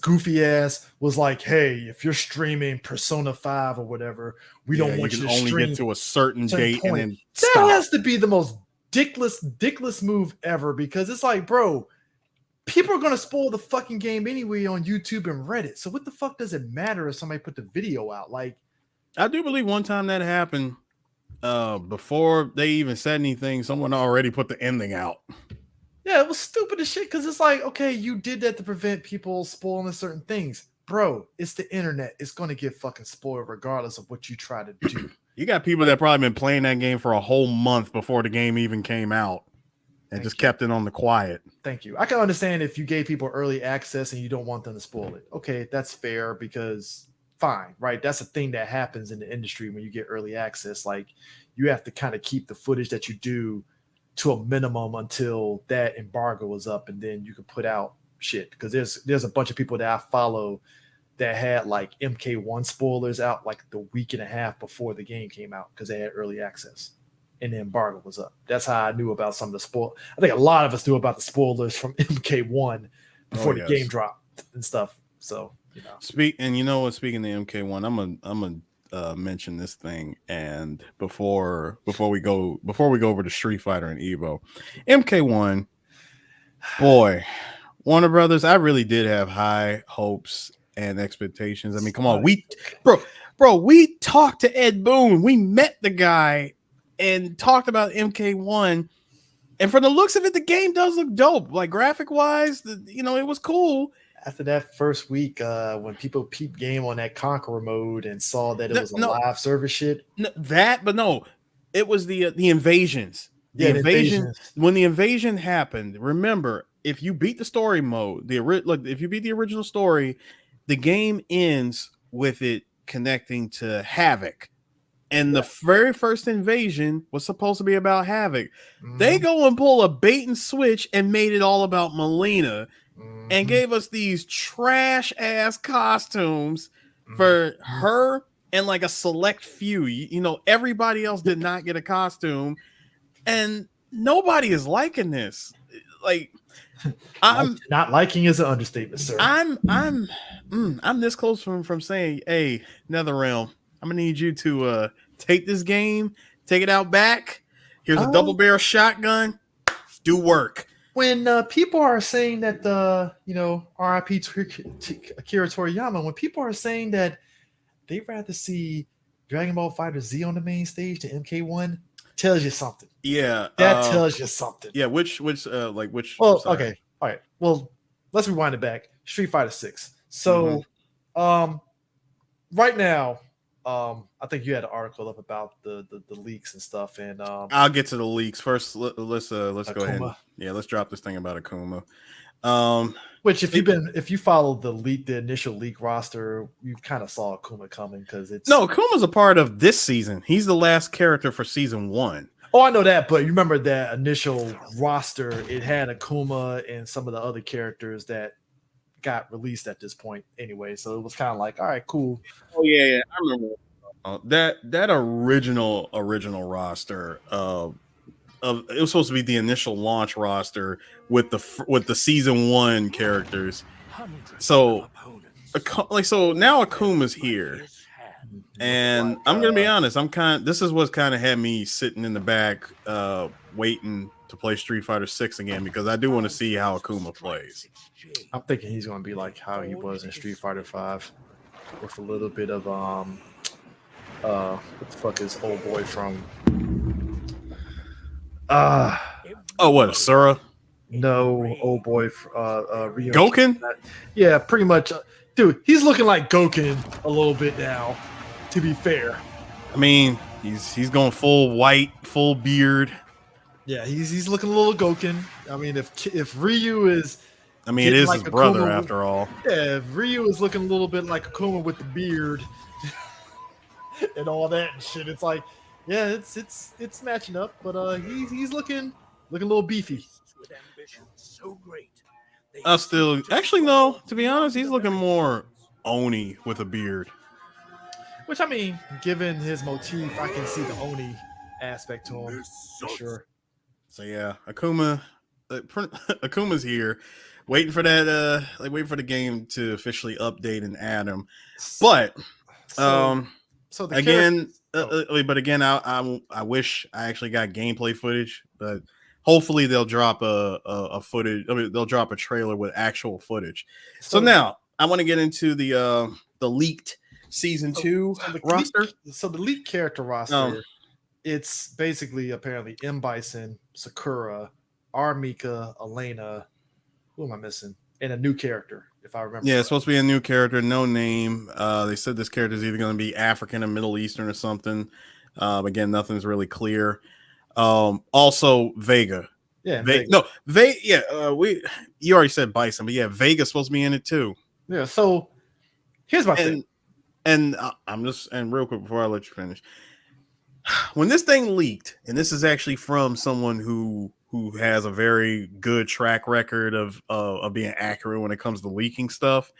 goofy ass was like, hey, if you're streaming Persona 5 or whatever, we don't want you to only get to a certain date point. And then that has to be the most dickless move ever, because it's like, bro, people are gonna spoil the fucking game anyway on YouTube and Reddit. So what the fuck does it matter if somebody put the video out? Like, I do believe one time that happened. Before they even said anything, someone already put the ending out. Yeah, it was stupid as shit because it's like, okay, you did that to prevent people spoiling certain things. Bro, it's the internet. It's going to get fucking spoiled regardless of what you try to do. You got people that probably been playing that game for a whole month before the game even came out and kept it on the quiet. Thank you. I can understand if you gave people early access and you don't want them to spoil it. Okay, that's fair because fine, right? That's a thing that happens in the industry when you get early access. Like, you have to kind of keep the footage that you do to a minimum until that embargo is up, and then you can put out shit. Because there's a bunch of people that I follow that had like MK1 spoilers out like the week and a half before the game came out because they had early access and the embargo was up. That's how I knew about some of the spoil. I think a lot of us knew about the spoilers from MK1 before the game dropped and stuff. So, you know. Speaking of MK1, I'm gonna mention this thing, and before we go over to Street Fighter and Evo, MK1, boy, Warner Brothers, I really did have high hopes and expectations. I mean, come on, we talked to Ed Boon, we met the guy and talked about MK1, and from the looks of it, the game does look dope. Like, graphic wise, it was cool. After that first week, when people peeped game on that Conqueror mode and saw that it was a live service shit. It was the invasions. The invasion. When the invasion happened, remember, if you beat the story mode, if you beat the original story, the game ends with it connecting to Havoc. And the very first invasion was supposed to be about Havoc. Mm-hmm. They go and pull a bait and switch and made it all about Melina. And gave us these trash ass costumes for her and like a select few. Everybody else did not get a costume, and nobody is liking this. Like, Not liking is an understatement, sir. I'm this close from saying, hey, NetherRealm, I'm gonna need you to take this game, take it out back. Here's a double barrel shotgun. Do work. When people are saying that R.I.P. Akira Toriyama, when people are saying that they'd rather see Dragon Ball Fighter Z on the main stage than MK1, tells you something. Yeah, that tells you something. Yeah, which? Well, sorry. okay, all right. Well, let's rewind it back. Street Fighter 6. So, right now, I think you had an article up about the leaks and stuff, and I'll get to the leaks first. Let's go ahead. Let's drop this thing about Akuma. Which, if you follow the initial leak roster, you kind of saw Akuma coming because Akuma's a part of this season. He's the last character for season 1. Oh, I know that, but you remember that initial roster? It had Akuma and some of the other characters that got released at this point anyway. So it was kind of like, all right, cool. Oh yeah, I remember that original roster. It was supposed to be the initial launch roster with the season 1 characters. So now Akuma's here. And I'm gonna be honest, this is what's kind of had me sitting in the back waiting to play Street Fighter 6 again, because I do want to see how Akuma plays. I'm thinking he's gonna be like how he was in Street Fighter 5 with a little bit of what the fuck is old boy from what, Asura? No, old boy Ryo. Goken? Yeah, pretty much. Dude, he's looking like Goken a little bit now, to be fair. I mean, he's going full white, full beard. Yeah, he's looking a little Goken. I mean, if Ryu is, it is like his brother after all. Yeah, if Ryu is looking a little bit like Akuma with the beard and all that and shit, it's like, yeah, it's matching up, but he's looking a little beefy. Actually, no. To be honest, he's looking more Oni with a beard. Which, I mean, given his motif, I can see the Oni aspect to him for sure. So yeah, Akuma's here, waiting for that. Waiting for the game to officially update and add him. But I wish I actually got gameplay footage, but hopefully they'll drop a footage. They'll drop a trailer with actual footage. So now I want to get into the leaked season 2 roster. So the leaked character roster, it's basically apparently M. Bison, Sakura, R. Mika, Elena. Who am I missing? And a new character, if I remember. Yeah, it's supposed to be a new character, no name. They said this character is either going to be African or Middle Eastern or something. Again, nothing's really clear. Also Vega. Yeah, you already said Bison, but yeah, Vega's supposed to be in it too. Yeah, so here's my thing. And real quick before I let you finish. When this thing leaked, and this is actually from someone who has a very good track record of being accurate when it comes to leaking stuff.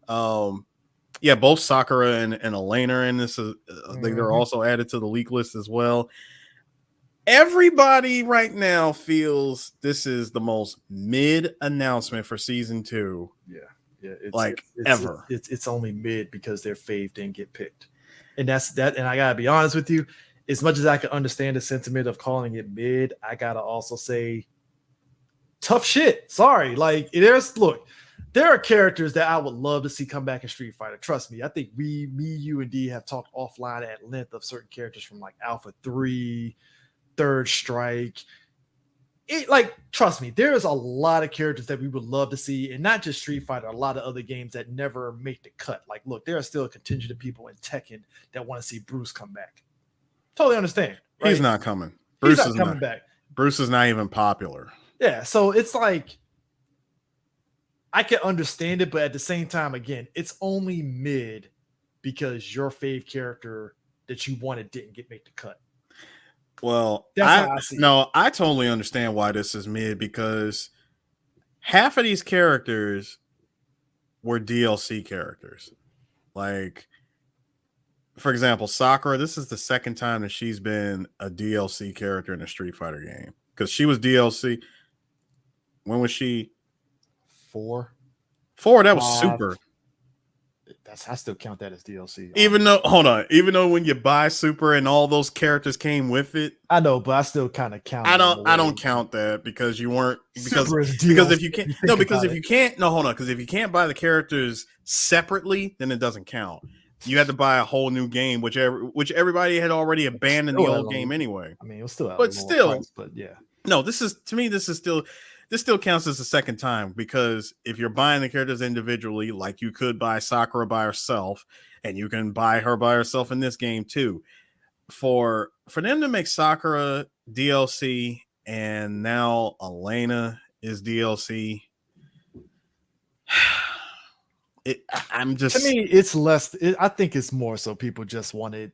Both Sakura and Elena are in this. I think they're also added to the leak list as well. Everybody right now feels this is the most mid announcement for season 2. Yeah, ever. It's only mid because their fave didn't get picked, and that's that. And I gotta be honest with you, as much as I can understand the sentiment of calling it mid, I gotta also say, tough shit. Sorry, there are characters that I would love to see come back in Street Fighter. Trust me, I think me, you, and D have talked offline at length of certain characters from like Alpha 3, Third Strike. Trust me, there is a lot of characters that we would love to see, and not just Street Fighter, a lot of other games that never make the cut. Like, look, there are still a contingent of people in Tekken that want to see Bruce come back. Totally understand. Right? He's not coming. Bruce is not coming back. Bruce is not even popular. Yeah, so it's like, I can understand it, but at the same time, again, it's only mid because your fave character that you wanted didn't make the cut. Well, I totally understand why this is mid, because half of these characters were DLC characters. Like, for example, Sakura, this is the second time that she's been a DLC character in a Street Fighter game, because she was DLC. When was she? 4. That was super. I still count that as DLC. Even though when you buy super and all those characters came with it, I know, but I still kind of count. I don't count that because you weren't because if you can't because if you can't buy the characters separately, then it doesn't count. You had to buy a whole new game, which everybody had already abandoned the old game anyway. I mean, it was still, but yeah. No, this still counts as the second time because if you're buying the characters individually, like you could buy Sakura by herself, and you can buy her by herself in this game too. For them to make Sakura DLC and now Elena is DLC, to me, it's less. I think it's more so people just wanted.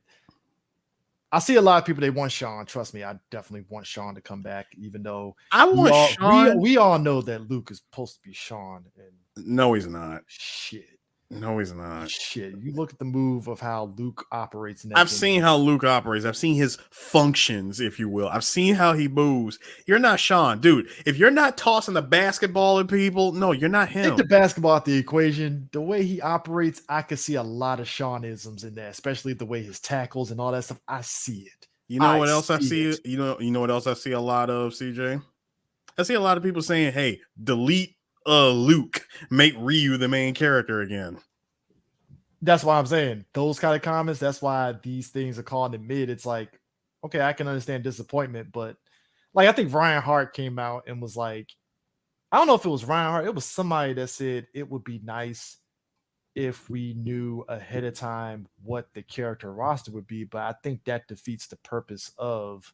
I see a lot of people, they want Sean. Trust me, I definitely want Sean to come back, even though I want Sean. We all know that Luke is supposed to be Sean. And no, he's not. Shit. No, he's not. Shit. You look at the move of how Luke operates. In that I've seen how Luke operates. I've seen his functions, if you will. I've seen how he moves. You're not Sean, dude. If you're not tossing the basketball at people, no, you're not him. Take the basketball out the equation. The way he operates, I could see a lot of Seanisms in there, especially the way his tackles and all that stuff. I see it. You know what else I see? You know what else I see a lot of, CJ? I see a lot of people saying, "Hey, delete Luke, make Ryu the main character again." That's why I'm saying those kind of comments. That's why these things are called in mid. It's like, okay, I can understand disappointment, but like I think Ryan Hart came out and was like, I don't know if it was Ryan Hart. It was somebody that said it would be nice if we knew ahead of time what the character roster would be, but I think that defeats the purpose of.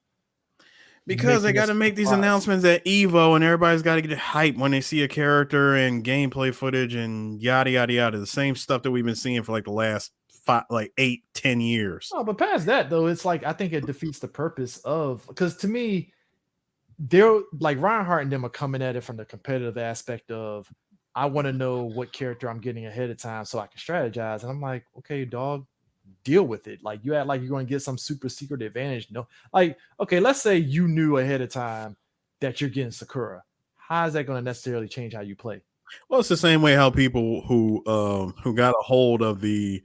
Because they got to make these announcements at Evo, and everybody's got to get hyped when they see a character and gameplay footage and yada yada yada. The same stuff that we've been seeing for like the last 8-10 years. Oh, but past that though, it's like I think it defeats the purpose of, because to me, they're like Ryan Hart and them are coming at it from the competitive aspect of I want to know what character I'm getting ahead of time so I can strategize. And I'm like, okay, dog, deal with it. Like you act like you're going to get some super secret advantage. No, like, okay, let's say you knew ahead of time that you're getting Sakura. How is that going to necessarily change how you play? Well, it's the same way how people who got a hold of the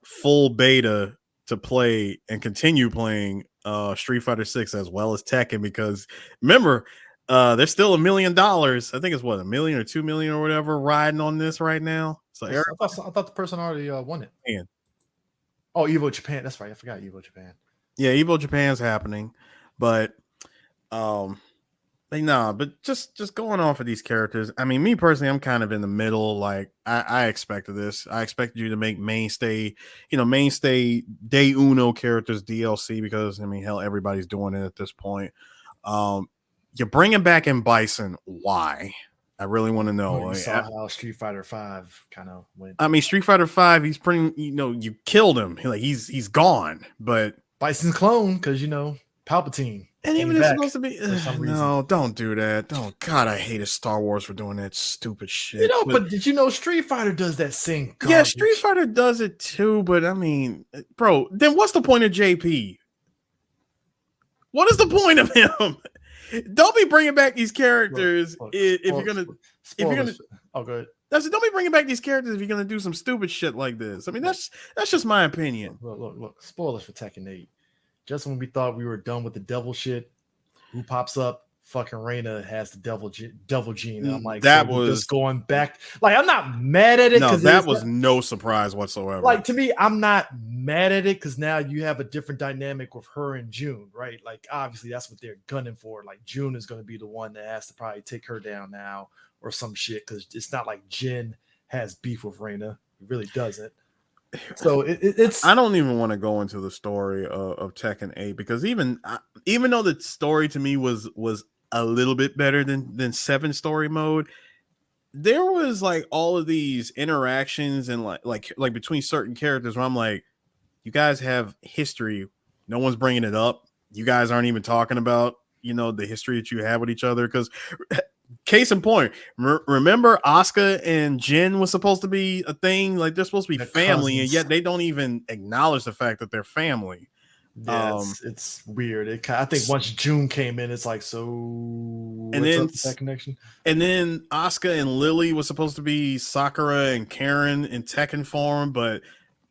full beta to play and continue playing Street Fighter 6 as well as Tekken, because remember, there's still $1 million. I think it's what, $1 million or $2 million or whatever riding on this right now. So I thought the person already won it. Man. Oh, Evo Japan. That's right. I forgot Evo Japan. Yeah, Evo Japan's happening, but but just going off of these characters. I mean, me personally, I'm kind of in the middle. Like I expected this. I expected you to make mainstay Day Uno characters DLC, because I mean, hell, everybody's doing it at this point. You're bringing back in Bison. Why? I really want to know. You saw how Street Fighter 5 kind of went. I mean, Street Fighter 5, he's pretty, you killed him. He's gone, but Bison's clone, because Palpatine. And even it's supposed to be no, don't do that. Don't. God, I hated Star Wars for doing that stupid shit. But did you know Street Fighter does that same garbage? Yeah, Street Fighter does it too, but I mean, bro, then what's the point of JP? What is the point of him? Don't be bringing back these characters if you're gonna. Oh, good. Don't be bringing back these characters if you're gonna do some stupid shit like this. I mean, that's just my opinion. Look. Spoilers for Tekken 8. Just when we thought we were done with the devil shit, who pops up? Fucking Reina has the devil gene. And I'm like, that was just going back. Like, I'm not mad at it. No, that was no surprise whatsoever. Like, to me, I'm not mad at it because now you have a different dynamic with her and June, right? Like, obviously, that's what they're gunning for. Like, June is going to be the one that has to probably take her down now or some shit, because it's not like Jin has beef with Reina. He really doesn't. So it's. I don't even want to go into the story of Tekken 8, because even though the story to me was a little bit better than 7 story mode, there was like all of these interactions and like between certain characters where I'm like, you guys have history, no one's bringing it up. You guys aren't even talking about the history that you have with each other. Because case in point, remember Asuka and Jin was supposed to be a thing, like they're supposed to be family, and yet they don't even acknowledge the fact that they're family. Yeah, it's weird. I think once June came in, it's like, so and what's then up with that connection? And then Asuka and Lily was supposed to be Sakura and Karen in Tekken form, but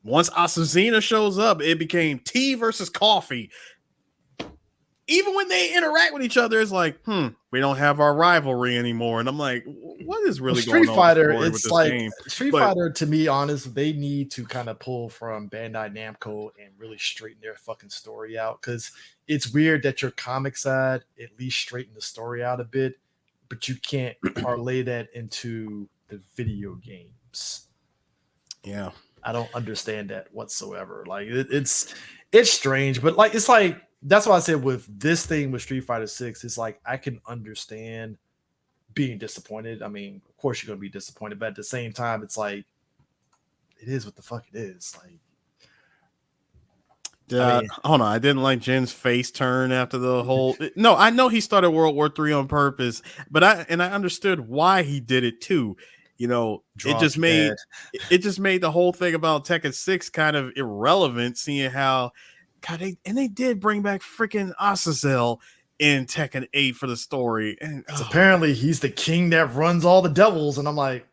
once Asuzina shows up, it became tea versus coffee. Even when they interact with each other, it's like, we don't have our rivalry anymore. And I'm like, what is really Street going Fighter, on with it's this like game? Street Fighter, to be honest, they need to kind of pull from Bandai Namco and really straighten their fucking story out, because it's weird that your comic side at least straighten the story out a bit, but you can't parlay that into the video games. Yeah. I don't understand that whatsoever. Like it's strange, but like it's like that's why I said with this thing with Street Fighter 6, it's like I can understand being disappointed. I mean, of course you're gonna be disappointed, but at the same time, it's like it is what the fuck it is. Like hold on, I didn't like Jin's face turn after the whole. No, I know he started World War III on purpose, but I understood why he did it too. You know, it just made the whole thing about Tekken 6 kind of irrelevant, seeing how they did bring back freaking Azazel in Tekken 8 for the story, and apparently he's the king that runs all the devils, and I'm like,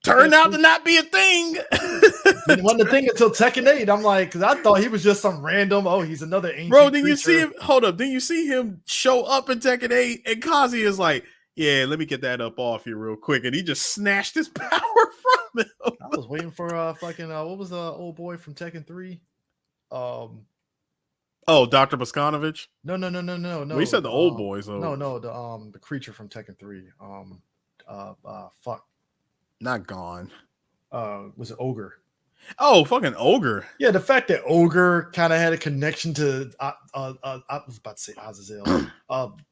turned out to not be a thing. It wasn't a thing until Tekken 8. I'm like, because I thought he was just some random, he's another ancient bro. Then creature. you see him. Hold up. Then you see him show up in Tekken 8, and Kazi is like, yeah, let me get that up off you real quick, and he just snatched his power from him. I was waiting for fucking what was the old boy from Tekken 3? Oh, Dr. Boskanovich? No. Well, you said the old boy, so no, the creature from Tekken 3. Fuck. Not gone. Was it Ogre? Oh, fucking Ogre. Yeah, the fact that Ogre kind of had a connection to I was about to say Azazel.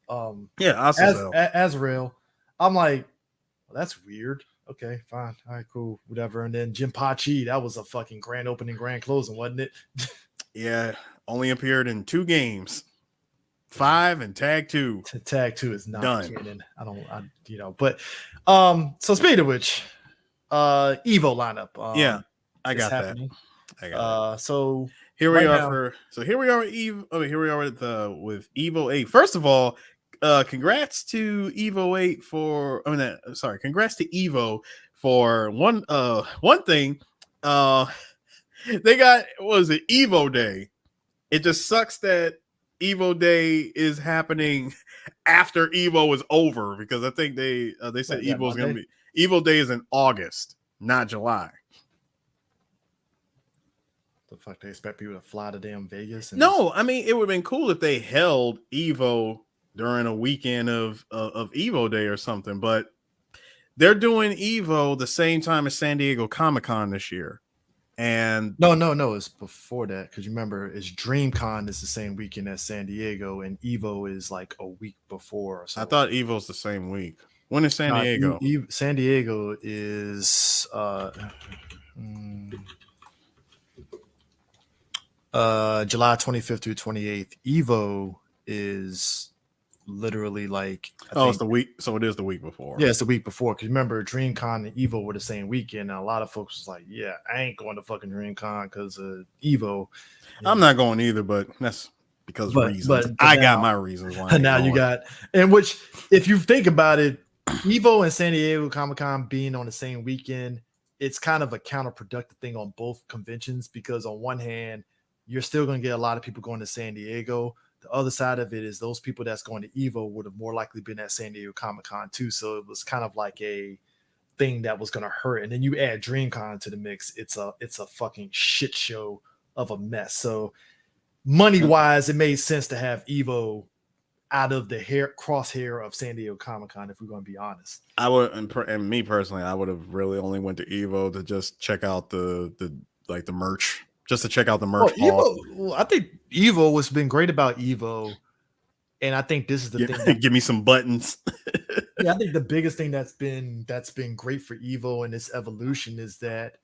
Azazel. Azrael. I'm like, well, that's weird. Okay, fine. All right, cool. Whatever. And then Jinpachi, that was a fucking grand opening, grand closing, wasn't it? Yeah, only appeared in 2 games. 5 and tag 2. Tag 2 is not done. canon. But so speaking of which, Evo lineup. Yeah, I got happening. That. So here we are here we are with Evo. Here we are with Evo 8. First of all, congrats to Evo 8 for. Congrats to Evo for one thing. They got Evo Day. It just sucks that Evo Day is happening after Evo is over, because I think they said Evo is going to be Evo Day is in August, not July. The fuck, they expect people to fly to damn Vegas? No, I mean, it would have been cool if they held Evo during a weekend of Evo Day or something, but they're doing Evo the same time as San Diego Comic-Con this year. And no, it's before that, because you remember, it's DreamCon is the same weekend as San Diego, and Evo is like a week before. So I thought Evo's the same week. When is San Diego? San Diego is July 25th through 28th. Evo is literally like it's the week. So it is the week before. Yeah, it's the week before. Because remember, DreamCon and Evo were the same weekend. And a lot of folks was like, "Yeah, I ain't going to fucking DreamCon because of Evo." I'm not going either, but that's because of reasons. But I got my reasons why. Now you got, and which, if you think about it, Evo and San Diego Comic-Con being on the same weekend, it's kind of a counterproductive thing on both conventions, because on one hand, you're still going to get a lot of people going to San Diego. The other side of it is those people that's going to Evo would have more likely been at San Diego Comic-Con too. So it was kind of like a thing that was going to hurt. And then you add DreamCon to the mix. It's a fucking shit show of a mess. So money wise, it made sense to have Evo out of the crosshair of San Diego Comic-Con, if we're going to be honest. I would, and me personally, I would have really only went to Evo to just check out the merch. Just to check out the merch. I think Evo, what's been great about Evo, and I think this is the thing. Give me some buttons. Yeah, I think the biggest thing that's been great for Evo and its evolution is that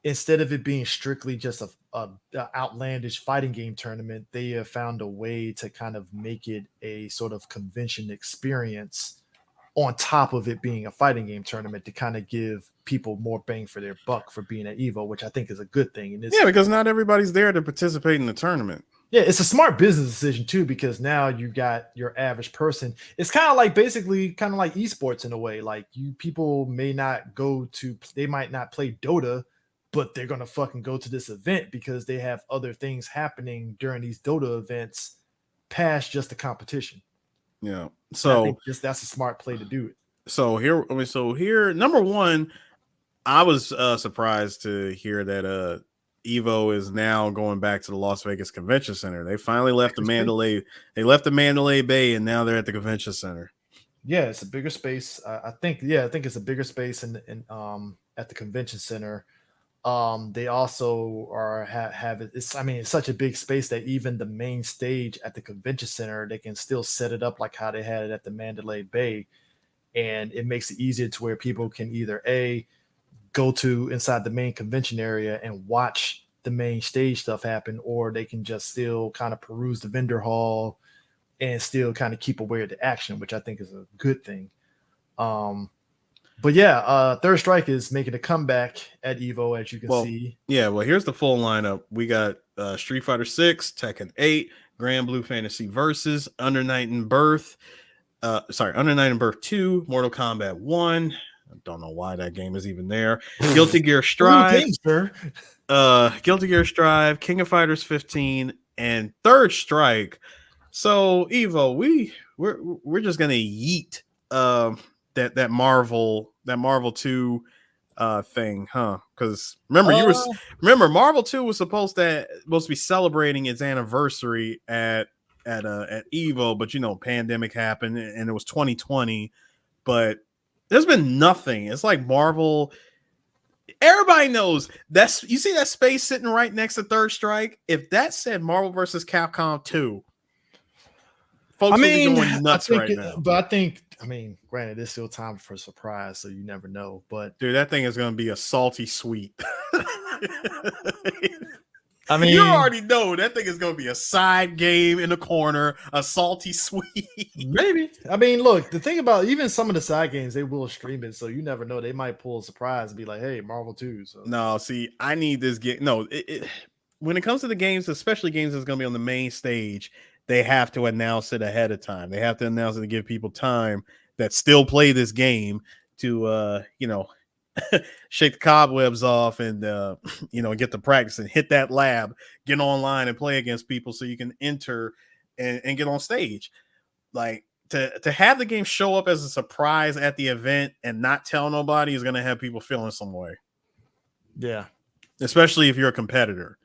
instead of it being strictly just a outlandish fighting game tournament, they have found a way to kind of make it a sort of convention experience on top of it being a fighting game tournament, to kind of give people more bang for their buck for being at Evo, which I think is a good thing. And because not everybody's there to participate in the tournament. Yeah, it's a smart business decision too, because now you got your average person. It's kind of like basically kind of like esports in a way. Like you people may not they might not play Dota, but they're gonna fucking go to this event because they have other things happening during these Dota events past just the competition. Yeah. And I So think that's a smart play to do it. here, number one, I was surprised to hear that Evo is now going back to the Las Vegas Convention Center. They finally left the Mandalay. They left the Mandalay Bay, and now they're at the Convention Center. Yeah, it's a bigger space. I think. Yeah, I think it's a bigger space in at the convention center. They also have it. It's I mean, it's such a big space that even the main stage at the convention center, they can still set it up like how they had it at the Mandalay Bay, and it makes it easier to where people can either go to inside the main convention area and watch the main stage stuff happen, or they can just still kind of peruse the vendor hall and still kind of keep aware of the action, which I think is a good thing. But yeah, Third Strike is making a comeback at Evo, as you can see. Yeah, well, here's the full lineup. We got Street Fighter 6, Tekken 8, Grand Blue Fantasy Versus, Under Night and Birth. Under Night and Birth 2, Mortal Kombat 1. I don't know why that game is even there. Guilty Gear Strive. Guilty Gear Strive, King of Fighters 15, and Third Strike. So Evo, we're just gonna yeet that Marvel 2 thing, huh? Because remember Marvel 2 was supposed to be celebrating its anniversary at Evo, but pandemic happened and it was 2020. But there's been nothing. It's like Marvel. Everybody knows you see that space sitting right next to Third Strike. If that said Marvel versus Capcom 2, folks would be going nuts right now. But I mean, granted, there's still time for a surprise, so you never know. But dude, that thing is going to be a salty sweet. I mean, you already know that thing is going to be a side game in the corner, a salty sweet. Maybe. I mean, look, the thing about even some of the side games, they will stream it, so you never know. They might pull a surprise and be like, "Hey, Marvel 2." So no, see, I need this game. No, when it comes to the games, especially games that's going to be on the main stage, they have to announce it ahead of time. They have to announce it to give people time that still play this game to, shake the cobwebs off and, get the practice and hit that lab, get online and play against people so you can enter and get on stage. Like to have the game show up as a surprise at the event and not tell nobody is going to have people feeling some way. Yeah. Especially if you're a competitor.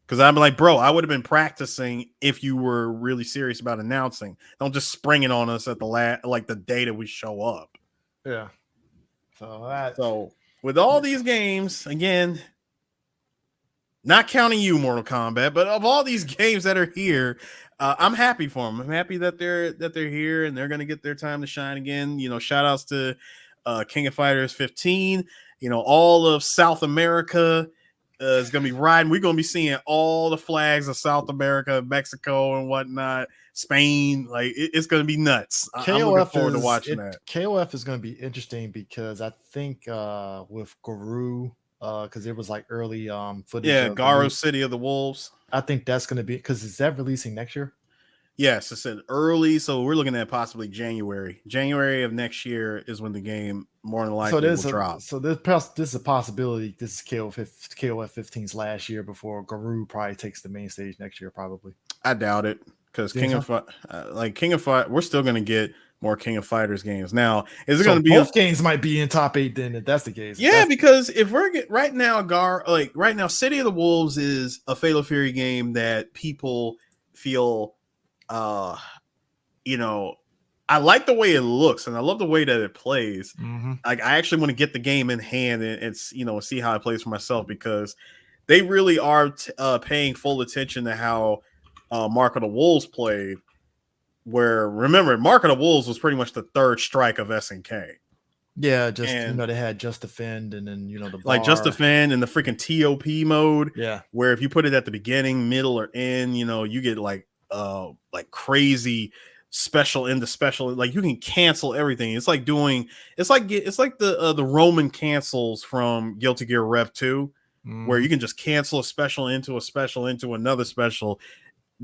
Because I'm like, bro, I would have been practicing if you were really serious about announcing. Don't just spring it on us at the day that we show up. Yeah. So with all these games, again, not counting you, Mortal Kombat, but of all these games that are here, I'm happy for them. I'm happy that they're here and they're gonna get their time to shine again. Shout outs to King of Fighters 15. All of South America is going to be riding. We're going to be seeing all the flags of South America, Mexico, and whatnot. Spain, like it's going to be nuts. I'm looking forward to watching that. KOF is going to be interesting because I think with Guru, because it was like early footage. Yeah, Garo City of the Wolves. I think that's going to be because is that releasing next year? Yes, it said early, so we're looking at possibly January. January of next year is when the game more than likely will drop. So this is a possibility. This is KOF 15's last year before Guru probably takes the main stage next year. Probably. I doubt it because King of Fight, we're still going to get more King of Fighters games. Now, is it going to be both games might be in top 8 then if that's the case? Yeah, because if we're right now, City of the Wolves is a Fatal Fury game that people feel. I like the way it looks and I love the way that it plays. Mm-hmm. Like I actually want to get the game in hand and see how it plays for myself because they really are paying full attention to how Mark of the Wolves played. Where remember, Mark of the Wolves was pretty much the Third Strike of SNK. Yeah, they had Just Defend and then the bar. Like Just Defend and the freaking TOP mode. Yeah, where if you put it at the beginning, middle, or end, you get like crazy special into special. Like you can cancel everything. It's like the Roman cancels from Guilty Gear Rev 2, where you can just cancel a special into another special.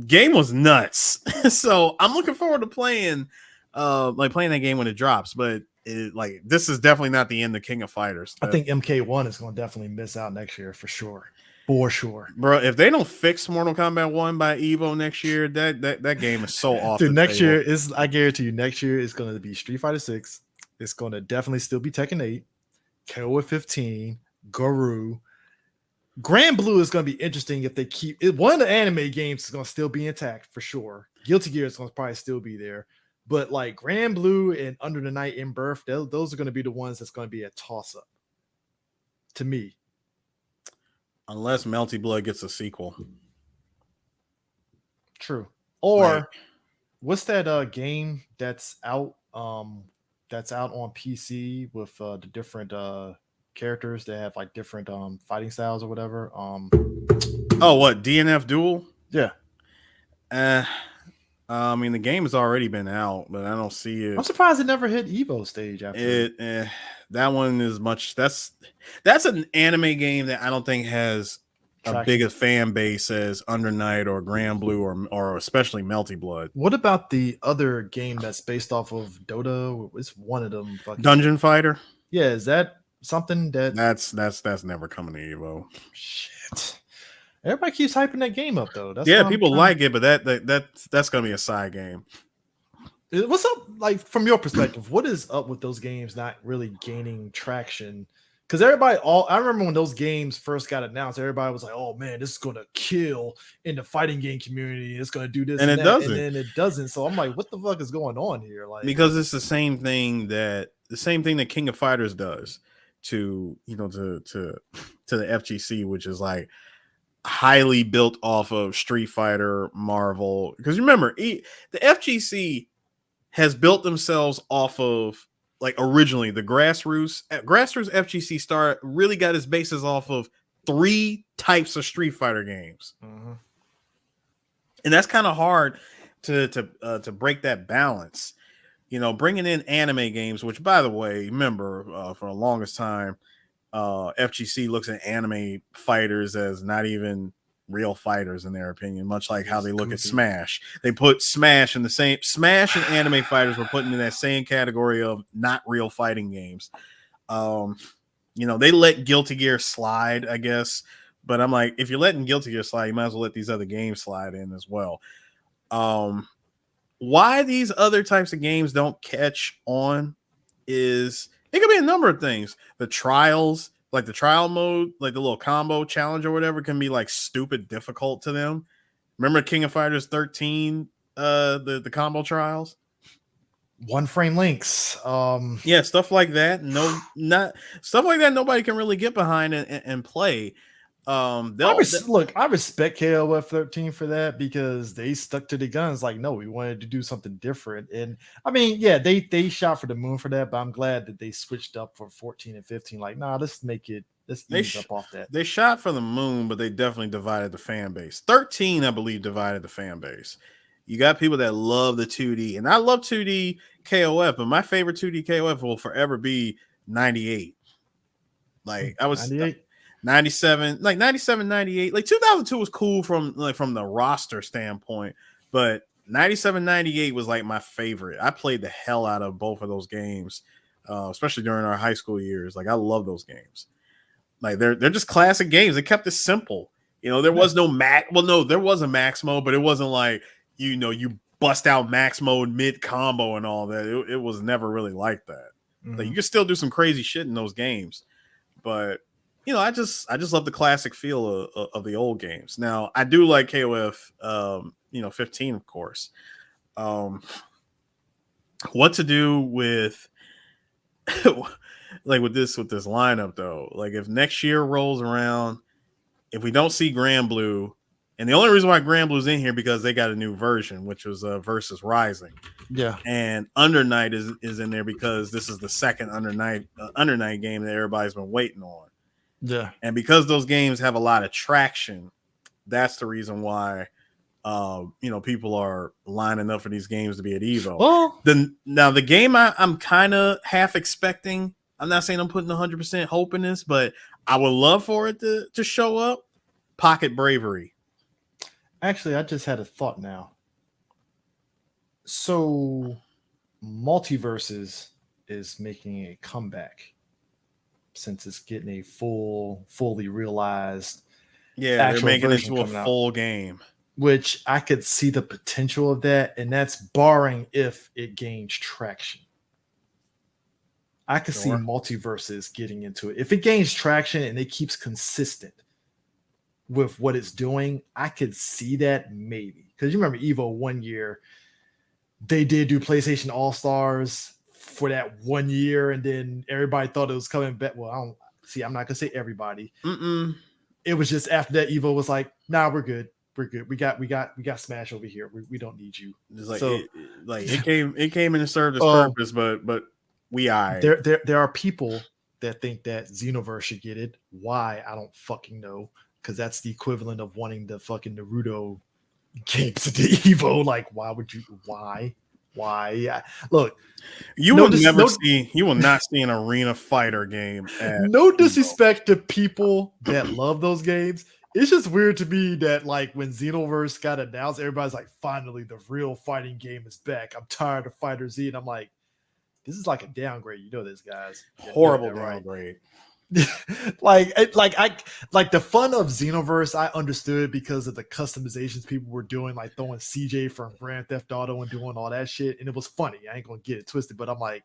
game was nuts. So I'm looking forward to playing that game when it drops. But this is definitely not the end of King of Fighters. I think MK1 is going to definitely miss out next year for sure. For sure, bro. If they don't fix Mortal Kombat 1 by Evo next year, that game is so off. Dude, next year is, I guarantee you, next year is going to be Street Fighter 6. It's going to definitely still be Tekken 8, KOF 15, Guru. Grand Blue is going to be interesting if they keep it. One of the anime games is going to still be intact for sure. Guilty Gear is going to probably still be there, but like Grand Blue and Under the Night in Birth, those are going to be the ones that's going to be a toss up to me. Unless Melty Blood gets a sequel. True. Or what's that game that's out on PC with the different characters that have like different fighting styles or whatever? Oh, what? DNF Duel? Yeah. I mean, the game has already been out, but I don't see it. I'm surprised it never hit Evo stage after it. That one is much. That's an anime game that I don't think has a big a fan base as Under Night or Grand Blue or especially Melty Blood. What about the other game that's based off of Dota? It's one of them. Dungeon Fighter. Yeah, is that something that's never coming to Evo? Shit. Everybody keeps hyping that game up though. That's people like it, but that's gonna be a side game. What's up, like from your perspective? What is up with those games not really gaining traction? Because I remember when those games first got announced, everybody was like, "Oh man, this is gonna kill in the fighting game community. It's gonna do this and it that. doesn't." And then it doesn't. So I'm like, "What the fuck is going on here?" Like, because it's the same thing that King of Fighters does to the FGC, which is like highly built off of Street Fighter, Marvel. Because remember, the FGC has built themselves off of, like, originally the grassroots FGC really got its basis off of 3 types of Street Fighter games. Mm-hmm. And that's kind of hard to break that balance. Bringing in anime games, which, by the way, remember, for the longest time, FGC looks at anime fighters as not even real fighters in their opinion, much like how they look at Smash. They put Smash and anime fighters were put in that same category of not real fighting games. They let Guilty Gear slide, I guess, but I'm like, if you're letting Guilty Gear slide, you might as well let these other games slide in as well. Why these other types of games don't catch on is it could be a number of things. The trials, like the trial mode, like the little combo challenge or whatever, can be like stupid difficult to them. Remember King of Fighters 13, the combo trials? 1 frame links. Yeah, stuff like that. Not stuff like that nobody can really get behind and play. I respect KOF 13 for that because they stuck to the guns. Like, no, we wanted to do something different. And I mean, yeah, they shot for the moon for that, but I'm glad that they switched up for 14 and 15. Like, nah, let's ease up off that. They shot for the moon, but they definitely divided the fan base. 13, I believe, divided the fan base. You got people that love the 2D, and I love 2D KOF, but my favorite 2D KOF will forever be 98. Like, I was 97, 98. Like 2002 was cool from the roster standpoint, but 97, 98 was like my favorite. I played the hell out of both of those games, especially during our high school years. Like, I love those games. Like, they're just classic games. They kept it simple. There was no there was a max mode, but it wasn't like, you bust out max mode mid combo and all that. It was never really like that. Mm-hmm. Like, you can still do some crazy shit in those games, but I just love the classic feel of the old games. Now, I do like KOF 15, of course. What to do with like with this lineup though? Like, if next year rolls around, if we don't see Grand Blue, and the only reason why Grand Blue's in here because they got a new version, which was Versus Rising. Yeah. And Under Night is in there because this is the second Under Night game that everybody's been waiting on. Yeah. And because those games have a lot of traction, that's the reason why people are lining up for these games to be at Evo. Well, now the game I'm kind of half expecting, I'm not saying I'm putting 100% hope in this, but I would love for it to show up. Pocket Bravery. Actually, I just had a thought now. So, multiverses is making a comeback since it's getting a fully realized Yeah, they're actual making it version into a coming out, full game. which I could see the potential of that, and that's barring if it gains traction. I could see Sure. multiverses getting into it. If it gains traction and it keeps consistent with what it's doing, I could see that maybe. Because you remember Evo 1 year, they did do PlayStation All Stars for that 1 year, and then everybody thought it was coming back. Well, I don't see. I'm not gonna say everybody. Mm-mm. It was just after that, Evo was like, "Nah, we're good. We're good. We got Smash over here. We don't need you." It's like So it came in and served its Oh. purpose, but we are there are people that think that Xenoverse should get it. Why? I don't fucking know. Because that's the equivalent of wanting the fucking Naruto games to the Evo. Like, why would you? Why? Yeah. Look, you no will dis- never no- see you will not see an arena fighter game at no Evo. disrespect to people that love those games. It's just weird to me that like when Xenoverse got announced, everybody's like, finally the real fighting game is back. I'm tired of Fighter Z. And I'm like, this is like a downgrade. You know this, guys. Horrible Yeah, right. downgrade. like the fun of Xenoverse I understood because of the customizations people were doing, like throwing CJ from Grand Theft Auto and doing all that shit, and it was funny. I ain't gonna get it twisted, but I'm like,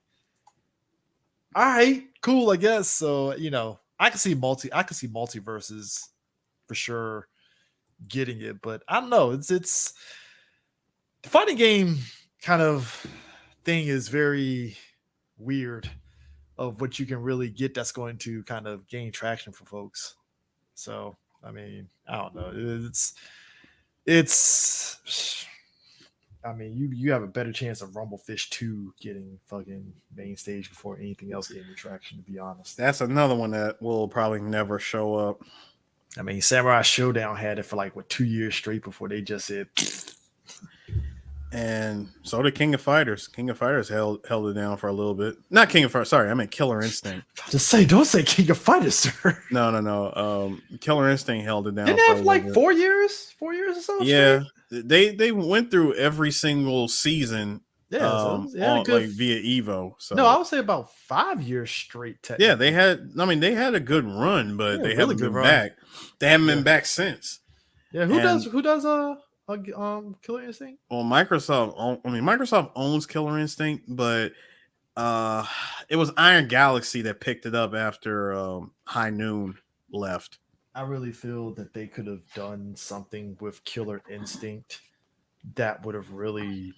all right, cool, I guess. So I can see multiverses for sure getting it, but I don't know. It's the fighting game kind of thing is very weird of what you can really get that's going to kind of gain traction for folks. So, I mean, I don't know. It's I mean, you have a better chance of Rumblefish 2 getting fucking main stage before anything else getting traction, to be honest. That's another one that will probably never show up. I mean, Samurai Showdown had it for like 2 years straight before they just said. And so did King of Fighters. King of Fighters held it down for a little bit. Not King of Fighters. Sorry, I meant Killer Instinct. Don't say King of Fighters, sir. No. Killer Instinct held it down. Didn't they have like 4 years? 4 years or so? Yeah, they went through every single season. Yeah, like via Evo. So no, I would say about 5 years straight. Yeah, they had. I mean, they had a good run, but they really haven't been run. back. They haven't been back since. Yeah, who does Killer Instinct? Well, Microsoft owns Killer Instinct, but it was Iron Galaxy that picked it up after High Noon left. I really feel that they could have done something with Killer Instinct that would have really.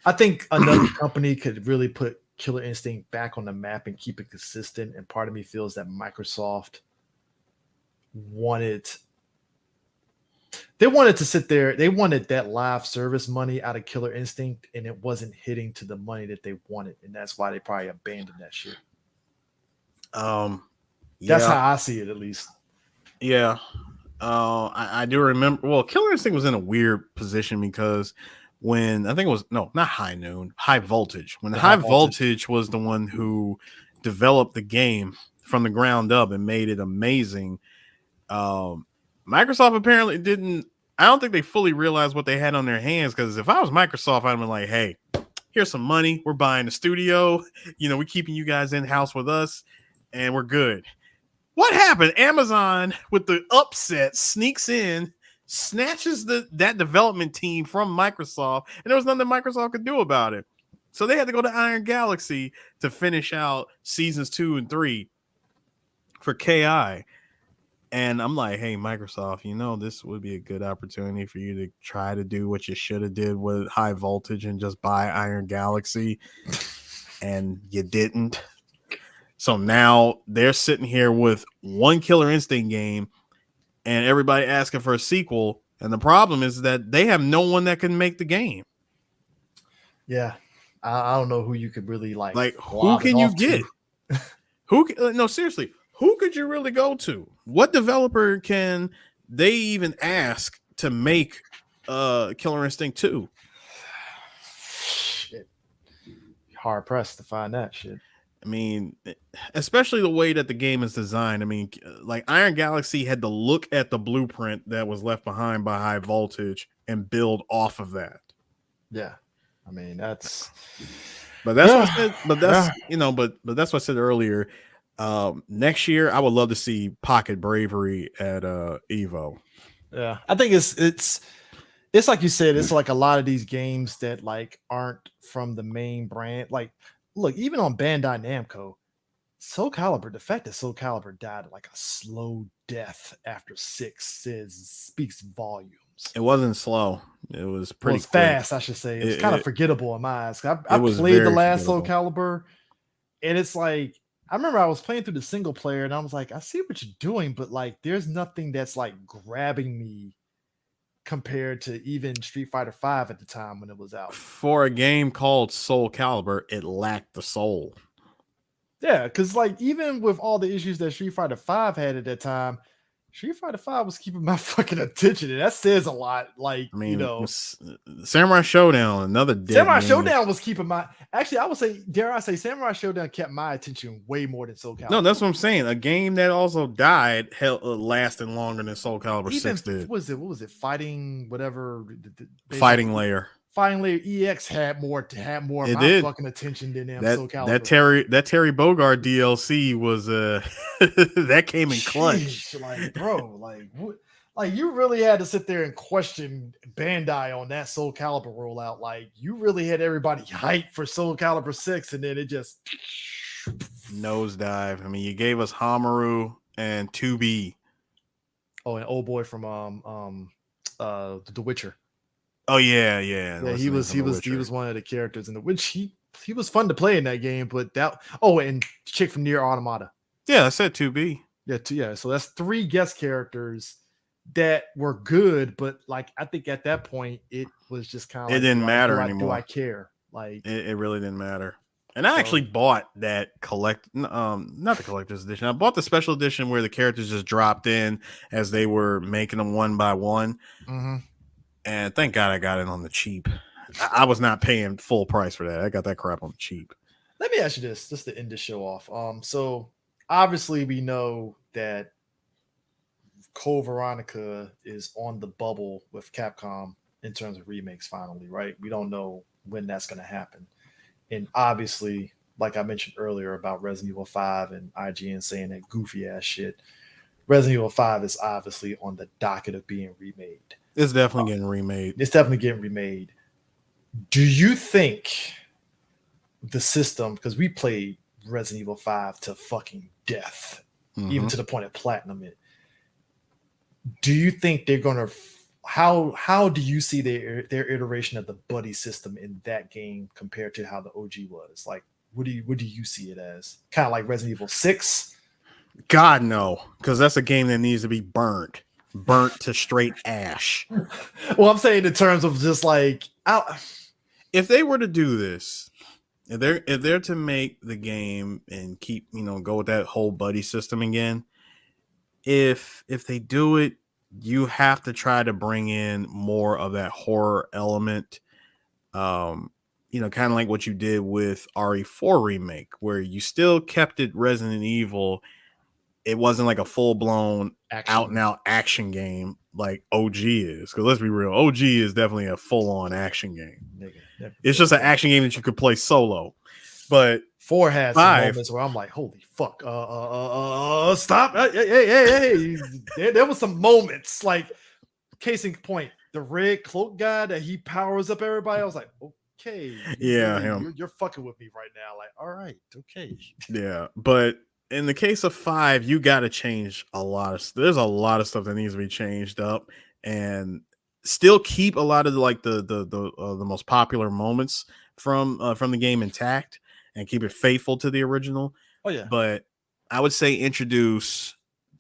I think another company could really put Killer Instinct back on the map and keep it consistent. And part of me feels that Microsoft wanted to sit there. They wanted that live service money out of Killer Instinct, and it wasn't hitting to the money that they wanted, and that's why they probably abandoned that shit. That's how I see it, at least. Yeah. I do remember. Well, Killer Instinct was in a weird position because when I think it was not High Noon, High Voltage. When High Voltage was the one who developed the game from the ground up and made it amazing. Microsoft apparently didn't. I don't think they fully realized what they had on their hands, because if I was Microsoft, I'd have been like, hey, here's some money. We're buying the studio. We're keeping you guys in house with us, and we're good. What happened? Amazon, with the upset, sneaks in, snatches that development team from Microsoft, and there was nothing Microsoft could do about it. So they had to go to Iron Galaxy to finish out seasons 2 and 3 for KI. And I'm like, hey, Microsoft, this would be a good opportunity for you to try to do what you should have did with High Voltage and just buy Iron Galaxy. And you didn't. So now they're sitting here with one Killer Instinct game and everybody asking for a sequel. And the problem is that they have no one that can make the game. Yeah. I don't know who you could really like who can you get? No, seriously. Who could you really go to? What developer can they even ask to make Killer Instinct 2? Shit. Hard pressed to find that shit. I mean, especially the way that the game is designed. I mean, like Iron Galaxy had to look at the blueprint that was left behind by High Voltage and build off of that. Yeah, I mean that's. But that's what I said. But that's but that's what I said earlier. Next year, I would love to see Pocket Bravery at Evo. Yeah, I think it's like you said. It's like a lot of these games that like aren't from the main brand. Like, look, even on Bandai Namco, Soul Calibur, the fact that Soul Calibur died like a slow death after 6 speaks volumes. It wasn't slow. It was pretty fast, I should say. It was kind of forgettable in my eyes. I played the last Soul Calibur, and it's like I remember I was playing through the single player, and I was like, I see what you're doing, but like, there's nothing that's like grabbing me compared to even Street Fighter V at the time when it was out. For a game called Soul Calibur, it lacked the soul. Yeah, because like even with all the issues that Street Fighter V had at that time, Street Fighter V was keeping my fucking attention, and that says a lot. Like, I mean, Samurai Showdown, another dead Samurai Showdown was keeping my. Actually, I would say, dare I say, Samurai Showdown kept my attention way more than Soul Calibur. No, that's what I'm saying. A game that also died lasted longer than Soul Calibur 6 did. What was it? Fighting whatever. Fighting Layer. Fighting Layer EX had more of my fucking attention than Soul Calibur. That Terry Bogard DLC was that came in clutch. Like, bro, like you really had to sit there and question Bandai on that Soul Calibur rollout. Like you really had everybody hyped for Soul Calibur 6, and then it just nosedive. I mean, you gave us Hamaru and 2B. Oh, and old boy from The Witcher. Oh yeah. He was one of the characters in the which he was fun to play in that game, but and chick from Nier Automata. Yeah, I said 2B. Yeah, so that's 3 guest characters that were good, but like I think at that point it was just kind of it didn't matter anymore. Do I care? Like it really didn't matter. And I actually bought that not the collector's edition. I bought the special edition where the characters just dropped in as they were making them one by one. Mm-hmm. And thank God I got it on the cheap. I was not paying full price for that. I got that crap on the cheap. Let me ask you this, just to end the show off. So obviously we know that Code Veronica is on the bubble with Capcom in terms of remakes finally, right? We don't know when that's going to happen. And obviously, like I mentioned earlier about Resident Evil 5 and IGN saying that goofy ass shit, Resident Evil 5 is obviously on the docket of being remade. It's definitely getting remade. It's definitely getting remade. Do you think the system, because we played Resident Evil 5 to fucking death, even to the point of platinum it, do you think they're going to how do you see their iteration of the buddy system in that game compared to how the OG was? Like, what do you see it as? Kind of like Resident Evil 6? God, no, because that's a game that needs to be burnt to straight ash. Well, I'm saying in terms of just like, if they were to do this, if they're to make the game and keep, go with that whole buddy system again, if they do it, you have to try to bring in more of that horror element. Kind of like what you did with RE4 remake, where you still kept it Resident Evil. It wasn't like a full-blown out-and-out action game like OG is. Because let's be real, OG is definitely a full-on action game. It's just an action game that you could play solo. But 4 has some moments where I'm like, holy fuck, stop. Hey. There was some moments, like, case in point, the red cloak guy that he powers up everybody. I was like, okay. You're fucking with me right now. Like, all right, okay. Yeah, but in the case of 5, you got to change a lot of. There's a lot of stuff that needs to be changed up, and still keep a lot of the most popular moments from the game intact, and keep it faithful to the original. Oh yeah. But I would say give us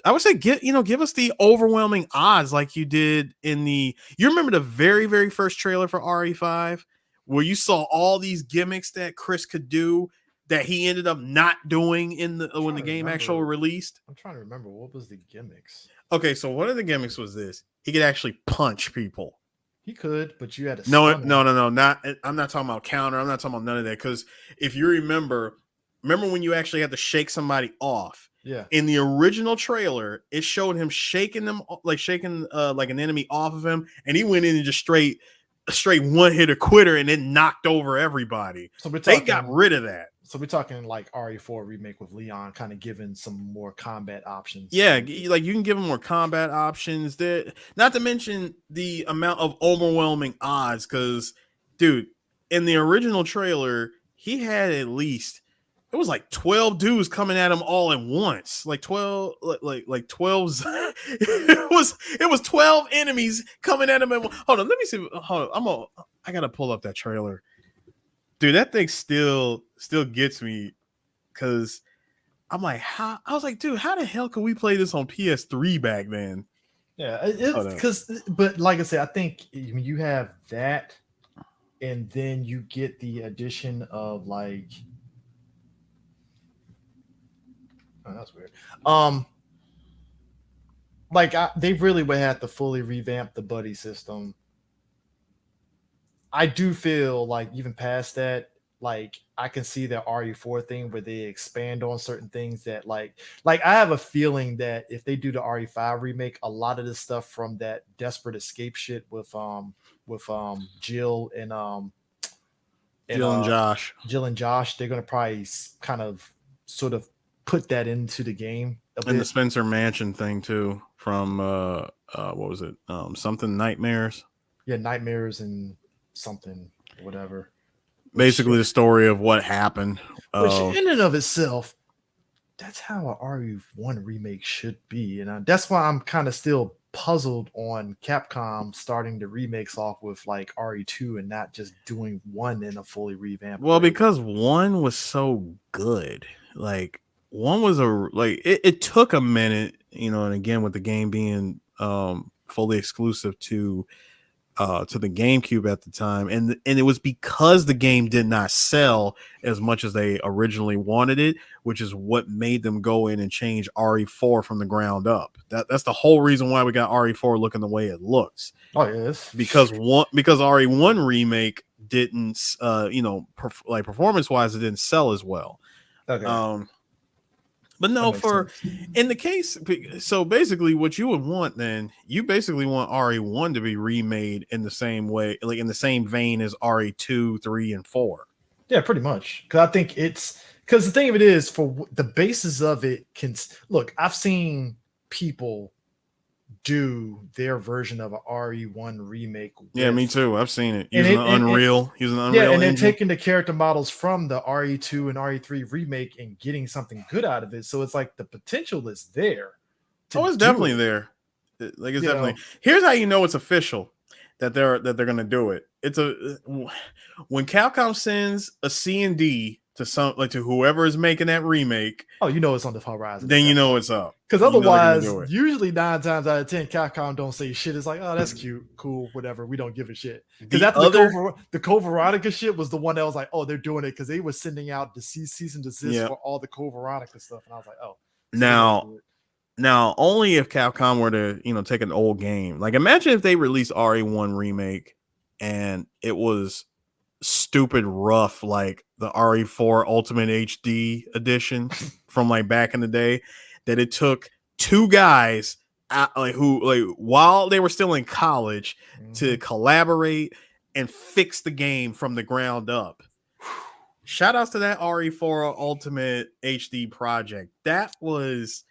the overwhelming odds like you did in the. You remember the very very first trailer for RE5 where you saw all these gimmicks that Chris could do that he ended up not doing when the game actually released. I'm trying to remember what was the gimmicks. Okay, so one of the gimmicks was this: he could actually punch people. He could, but you had to. No. Not. I'm not talking about counter. I'm not talking about none of that. Because if you remember, remember when you actually had to shake somebody off? Yeah. In the original trailer, it showed him shaking them, like an enemy off of him, and he went in and just straight one hitter quitter, and then knocked over everybody. So they got rid of that. So we're talking like RE4 remake with Leon, kind of giving some more combat options. Yeah, like you can give him more combat options. There, not to mention the amount of overwhelming odds. Because, dude, in the original trailer, he had at least. It was like 12 dudes coming at him all at once. Like 12, like 12. it was 12 enemies coming at him. Hold on, let me see. Hold on, I gotta pull up that trailer, dude. That thing still gets me because I'm like, how? I was like, dude, how the hell could we play this on PS3 back then? Yeah, it's because, but like I said, I think when you have that, and then you get the addition of like. Oh, that's weird. They really would have to fully revamp the buddy system. I do feel like even past that, like I can see the RE4 thing where they expand on certain things that like I have a feeling that if they do the RE5 remake, a lot of the stuff from that Desperate Escape shit with Jill and Jill and Josh, they're gonna probably kind of sort of put that into the game and the Spencer Mansion thing too from what was it, something Nightmares, Nightmares and something whatever, basically the story of what happened, which in and of itself, that's how a RE1 remake should be, and that's why I'm kind of still puzzled on Capcom starting the remakes off with like RE2 and not just doing one in a fully revamped way. Because one was so good. Like one was it took a minute, and again with the game being fully exclusive to the GameCube at the time, and it was because the game did not sell as much as they originally wanted it, which is what made them go in and change RE4 from the ground up. That's the whole reason why we got RE4 looking the way it looks. Oh yes, because RE1 remake didn't performance wise it didn't sell as well. Okay. But no, in the case, so basically what you would want then, you basically want RE1 to be remade in the same way, like in the same vein as RE2, 3, and 4. Yeah, pretty much. Because I think because the thing of it is, for the basis of it look, I've seen people do their version of a RE1 remake. Yeah, me too. I've seen it. Using Unreal. Yeah, and they're taking the character models from the RE2 and RE3 remake and getting something good out of it. So it's like the potential is there. It's definitely there. Like it's definitely. Here's how you know it's official that they're gonna do it. It's when Capcom sends a C&D to whoever is making that remake. Oh, it's on the horizon. Then you know it's up. Because otherwise, usually 9 times out of 10, Capcom don't say shit. It's like, oh, that's cute, cool, whatever. We don't give a shit. Because the Code Veronica shit was the one that was like, oh, they're doing it because they were sending out the cease and desist for all the Code Veronica stuff, and I was like, oh. Now, only if Capcom were to take an old game. Like, imagine if they released RE1 remake and it was stupid rough, like the RE4 Ultimate HD edition from like back in the day, that it took 2 guys who while they were still in college to collaborate and fix the game from the ground up. Shout outs to that RE4 Ultimate HD project. That is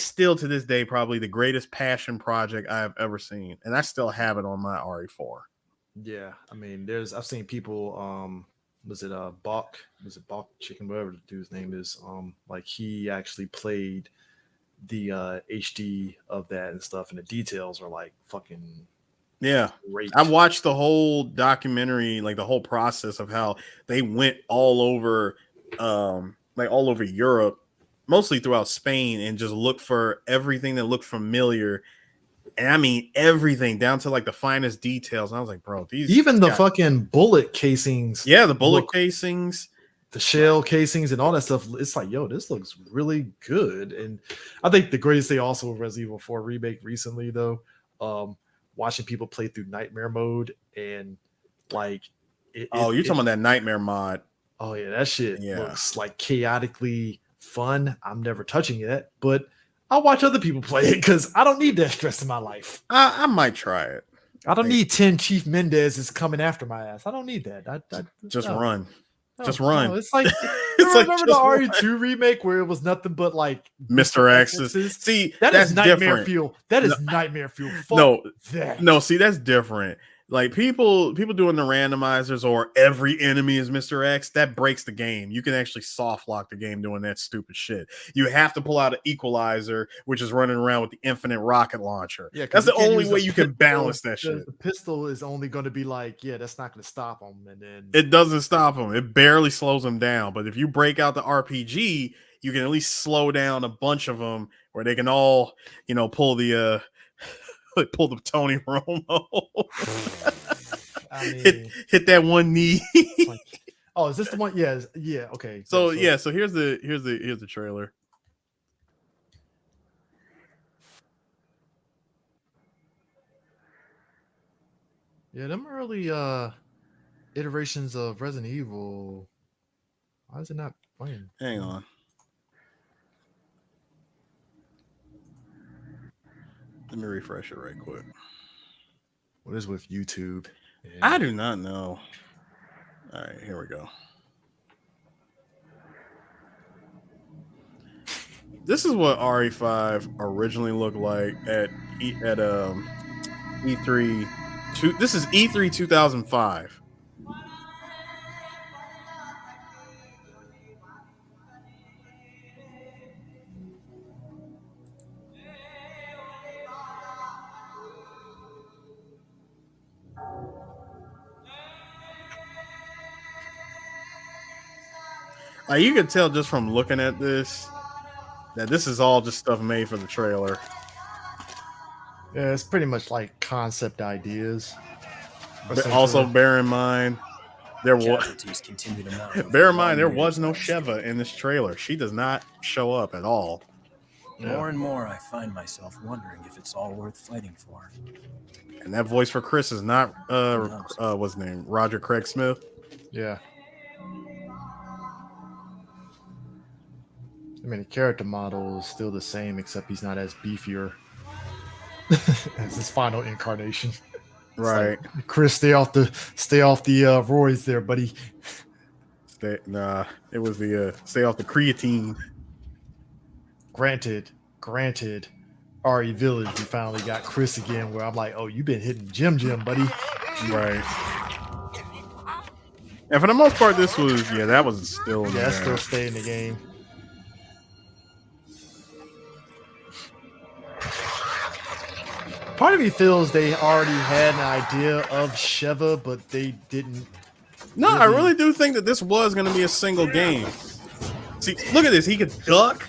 still to this day probably the greatest passion project I have ever seen, and I still have it on my RE4. Yeah, I mean, I've seen people, was it Bach Chicken, whatever the dude's name is, like he actually played the HD of that and stuff, and the details are like fucking great. I watched the whole documentary, like the whole process of how they went all over Europe, mostly throughout Spain, and just looked for everything that looked familiar. And I mean everything down to like the finest details. And I was like, bro, the fucking bullet casings. Yeah, the bullet casings, the shell casings, and all that stuff. It's like, yo, this looks really good. And I think the greatest thing also with Resident Evil 4 remake recently, though, watching people play through Nightmare mode and like, you're talking about that Nightmare mod. Oh yeah, that shit Yeah. looks like chaotically fun. I'm never touching it, but I'll watch other people play it because I don't need that stress in my life. I might try it. I don't need 10 Chief Mendez's coming after my ass. I don't need that. Just no. run. No, Just run. no, it's like It's like remember the RE2 remake where it was nothing but like Mr. X's. See, that's nightmare different. fuel. That is nightmare fuel. Fuck No, that. no. See, that's different. Like people doing the randomizers or every enemy is Mr. X, that breaks the game. You can actually soft lock the game doing that stupid shit. You have to pull out an equalizer, which is running around with the infinite rocket launcher. Yeah, that's the only way you can balance that shit. The pistol is only going to be like, yeah, that's not going to stop them, and then it doesn't stop them. It barely slows them down. But if you break out the RPG, you can at least slow down a bunch of them where they can all, pull the Tony Romo. I mean, hit that one knee. Oh, is this the one? Yeah, okay. So here's the trailer. Yeah, them early iterations of Resident Evil. Why is it not playing? Hang on. Let me refresh it right quick. What is with YouTube? Yeah. I do not know. All right, here we go. This is what RE5 originally looked like at E3. This is E3 2005. You can tell just from looking at this that this is all just stuff made for the trailer. Yeah, it's pretty much like concept ideas. But also, bear in mind there was no Sheva in this trailer. She does not show up at all. More and more, I find myself wondering if it's all worth fighting for. And that voice for Chris is not what's his name? Roger Craig Smith. Yeah. I mean, the character model is still the same, except he's not as beefier as his final incarnation. Right, like, Chris, stay off the roids there, buddy. It was the stay off the creatine. Granted, RE Village, we finally got Chris again, where I'm like, oh, you've been hitting Jim, buddy. Right. And for the most part, this was that was still still stay in the game. Part of me feels they already had an idea of Sheva, but they didn't. No, I really do think that this was going to be a single game. See, look at this. He could duck.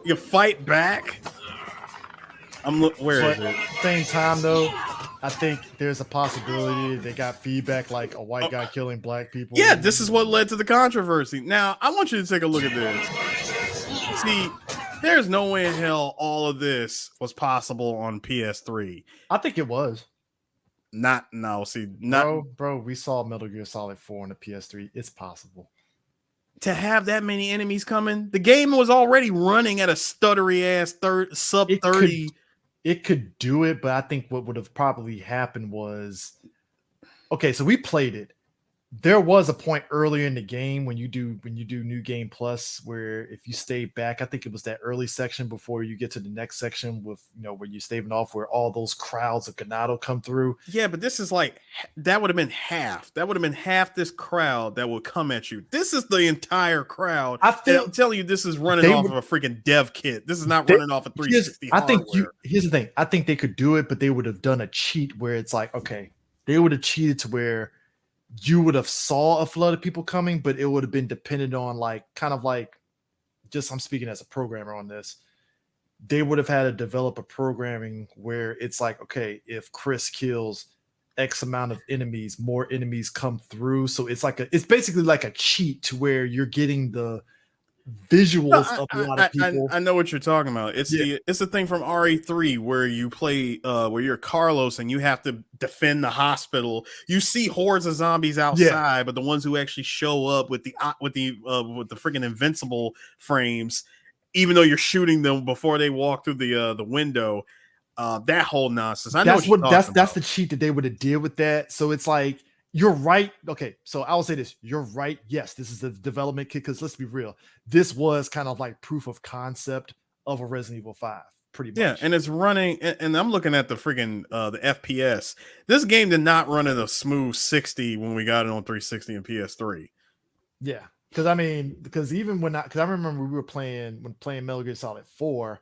He could fight back. Where is it? At the same time, though, I think there's a possibility they got feedback like a white guy killing black people. Yeah, this is what led to the controversy. Now, I want you to take a look at this. See, there's no way in hell all of this was possible on PS3. I think it was. Bro, we saw Metal Gear Solid 4 on the PS3. It's possible. To have that many enemies coming, the game was already running at a stuttery ass sub 30. It could do it, but I think what would have probably happened was, okay, so we played it. There was a point earlier in the game when you do New Game Plus where if you stay back, I think it was that early section before you get to the next section with where you're staving off where all those crowds of Ganado come through. Yeah, but this is like that would have been half. That would have been half this crowd that would come at you. This is the entire crowd. I'm telling you, this is running off of a freaking dev kit. This is not running off a 360. Here's the thing. I think they could do it, but they would have done a cheat where it's like, okay, they would have cheated to where you would have saw a flood of people coming, but it would have been dependent on I'm speaking as a programmer on this. They would have had to develop a programming where it's like, okay, if Chris kills X amount of enemies, more enemies come through. So it's basically like a cheat to where you're getting visuals of a lot of people. I know what you're talking about. It's the thing from RE3 where you play where you're Carlos and you have to defend the hospital. You see hordes of zombies outside, but the ones who actually show up with the freaking invincible frames, even though you're shooting them before they walk through the window, that whole nonsense. That's the cheat that they would have did with that. So it's like, you're right. Okay, so I will say this. You're right. Yes, this is the development kit, because let's be real. This was kind of like proof of concept of a Resident Evil 5, pretty much. Yeah, and it's running, and I'm looking at the freaking the FPS. This game did not run at a smooth 60 when we got it on 360 and PS3. Yeah, because even because I remember we were playing Metal Gear Solid 4,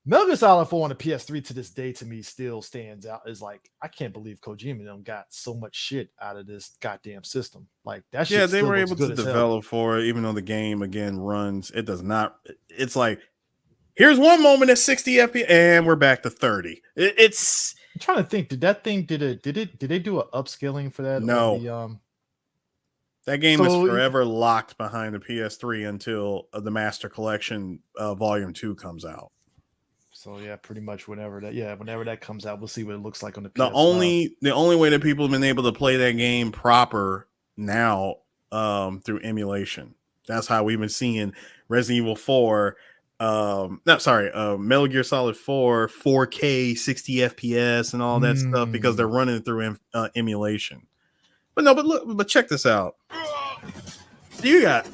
Metal Gear Solid 4 on the PS3 to this day to me still stands out. Is like, I can't believe Kojima and them got so much shit out of this goddamn system. Like that shit. Yeah, they were able to develop develop for it, even though the game again runs. It does not. It's like, here's one moment at 60 FPS, and we're back to 30. It's. I'm trying to think. Did they do an upscaling for that? No. That game is forever locked behind the PS3 until the Master Collection Volume 2 comes out. So yeah, pretty much whenever that comes out, we'll see what it looks like on the PS5. The only way that people have been able to play that game proper now through emulation. That's how we've been seeing Resident Evil 4. Metal Gear Solid 4, 4K, 60 FPS, and all that stuff, because they're running it through emulation. But check this out. You got,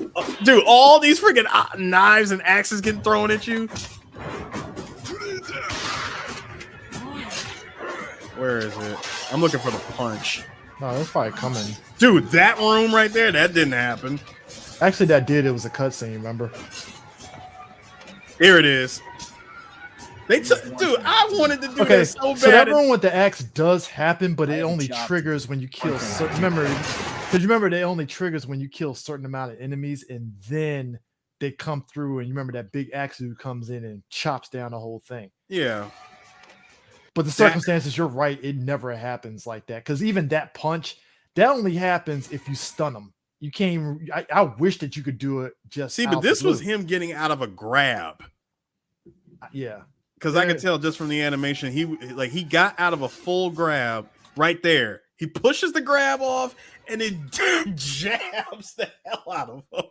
all these freaking knives and axes getting thrown at you. Where is it? I'm looking for the punch. No, that's probably coming. Dude, that room right there, that didn't happen. Actually, that did. It was a cutscene, remember? Here it is. Dude, I wanted to do that so bad. So that room with the axe does happen, but it only triggers when you kill remember, it only triggers when you kill a certain amount of enemies, and then they come through, and you remember that big axe who comes in and chops down the whole thing. Yeah. But the circumstances, you're right, it never happens like that. Because even that punch, that only happens if you stun them. You can't even, I wish that you could do it just. See, but this was him getting out of a grab. Yeah. Because I could tell just from the animation, he got out of a full grab right there. He pushes the grab off and it jabs the hell out of him.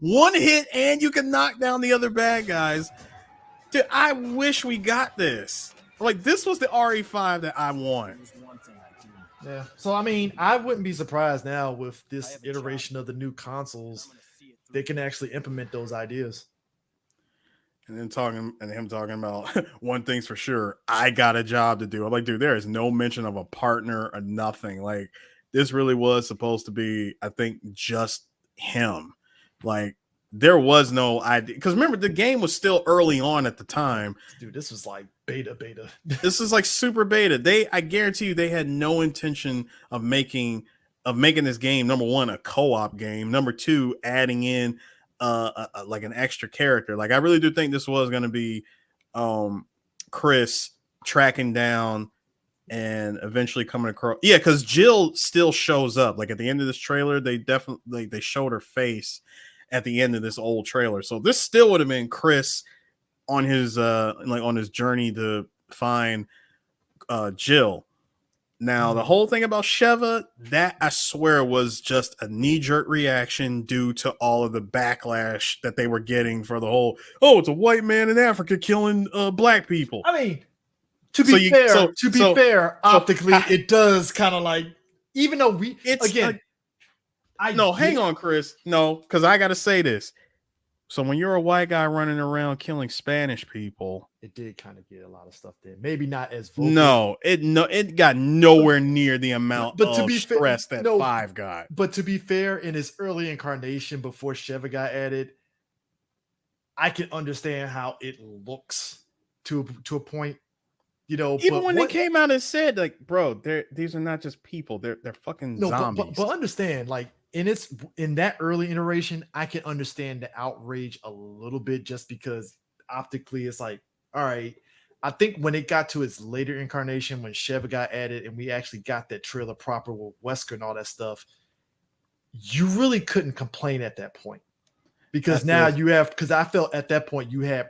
One hit and you can knock down the other bad guys. Dude, I wish we got this. Like, this was the RE5 that I want. Yeah. So, I wouldn't be surprised now with this iteration of the new consoles. They can actually implement those ideas. And then him talking about one thing's for sure, I got a job to do. I'm like, dude, there is no mention of a partner or nothing. Like, this really was supposed to be, I think, just him. Like, there was no idea. Because remember, the game was still early on at the time. Dude, this was like beta. This is like super beta. I guarantee you they had no intention of making this game, number one, a co-op game. Number two, adding in like an extra character. Like, I really do think this was going to be Chris tracking down and eventually coming across. Yeah, because Jill still shows up. Like, at the end of this trailer, they showed her face at the end of this old trailer. So this still would have been Chris on his journey to find Jill. Now, the whole thing about Sheva, that I swear was just a knee-jerk reaction due to all of the backlash that they were getting for the whole, it's a white man in Africa killing black people. To be fair, optically, it does kind of like, even though hang on, Chris. No, because I got to say this. So when you're a white guy running around killing Spanish people, it did kind of get a lot of stuff there. Maybe not as vocal. No, it got nowhere near the amount of stress that 5 got. But to be fair, in his early incarnation before Sheva got added, I can understand how it looks to a point. Even when they came out and said, like, bro, these are not just people; they're fucking zombies. But understand, like, in that early iteration, I can understand the outrage a little bit, just because optically it's like, all right. I think when it got to its later incarnation, when Sheva got added and we actually got that trailer proper with Wesker and all that stuff, you really couldn't complain at that point. because now you have, because I felt at that point you had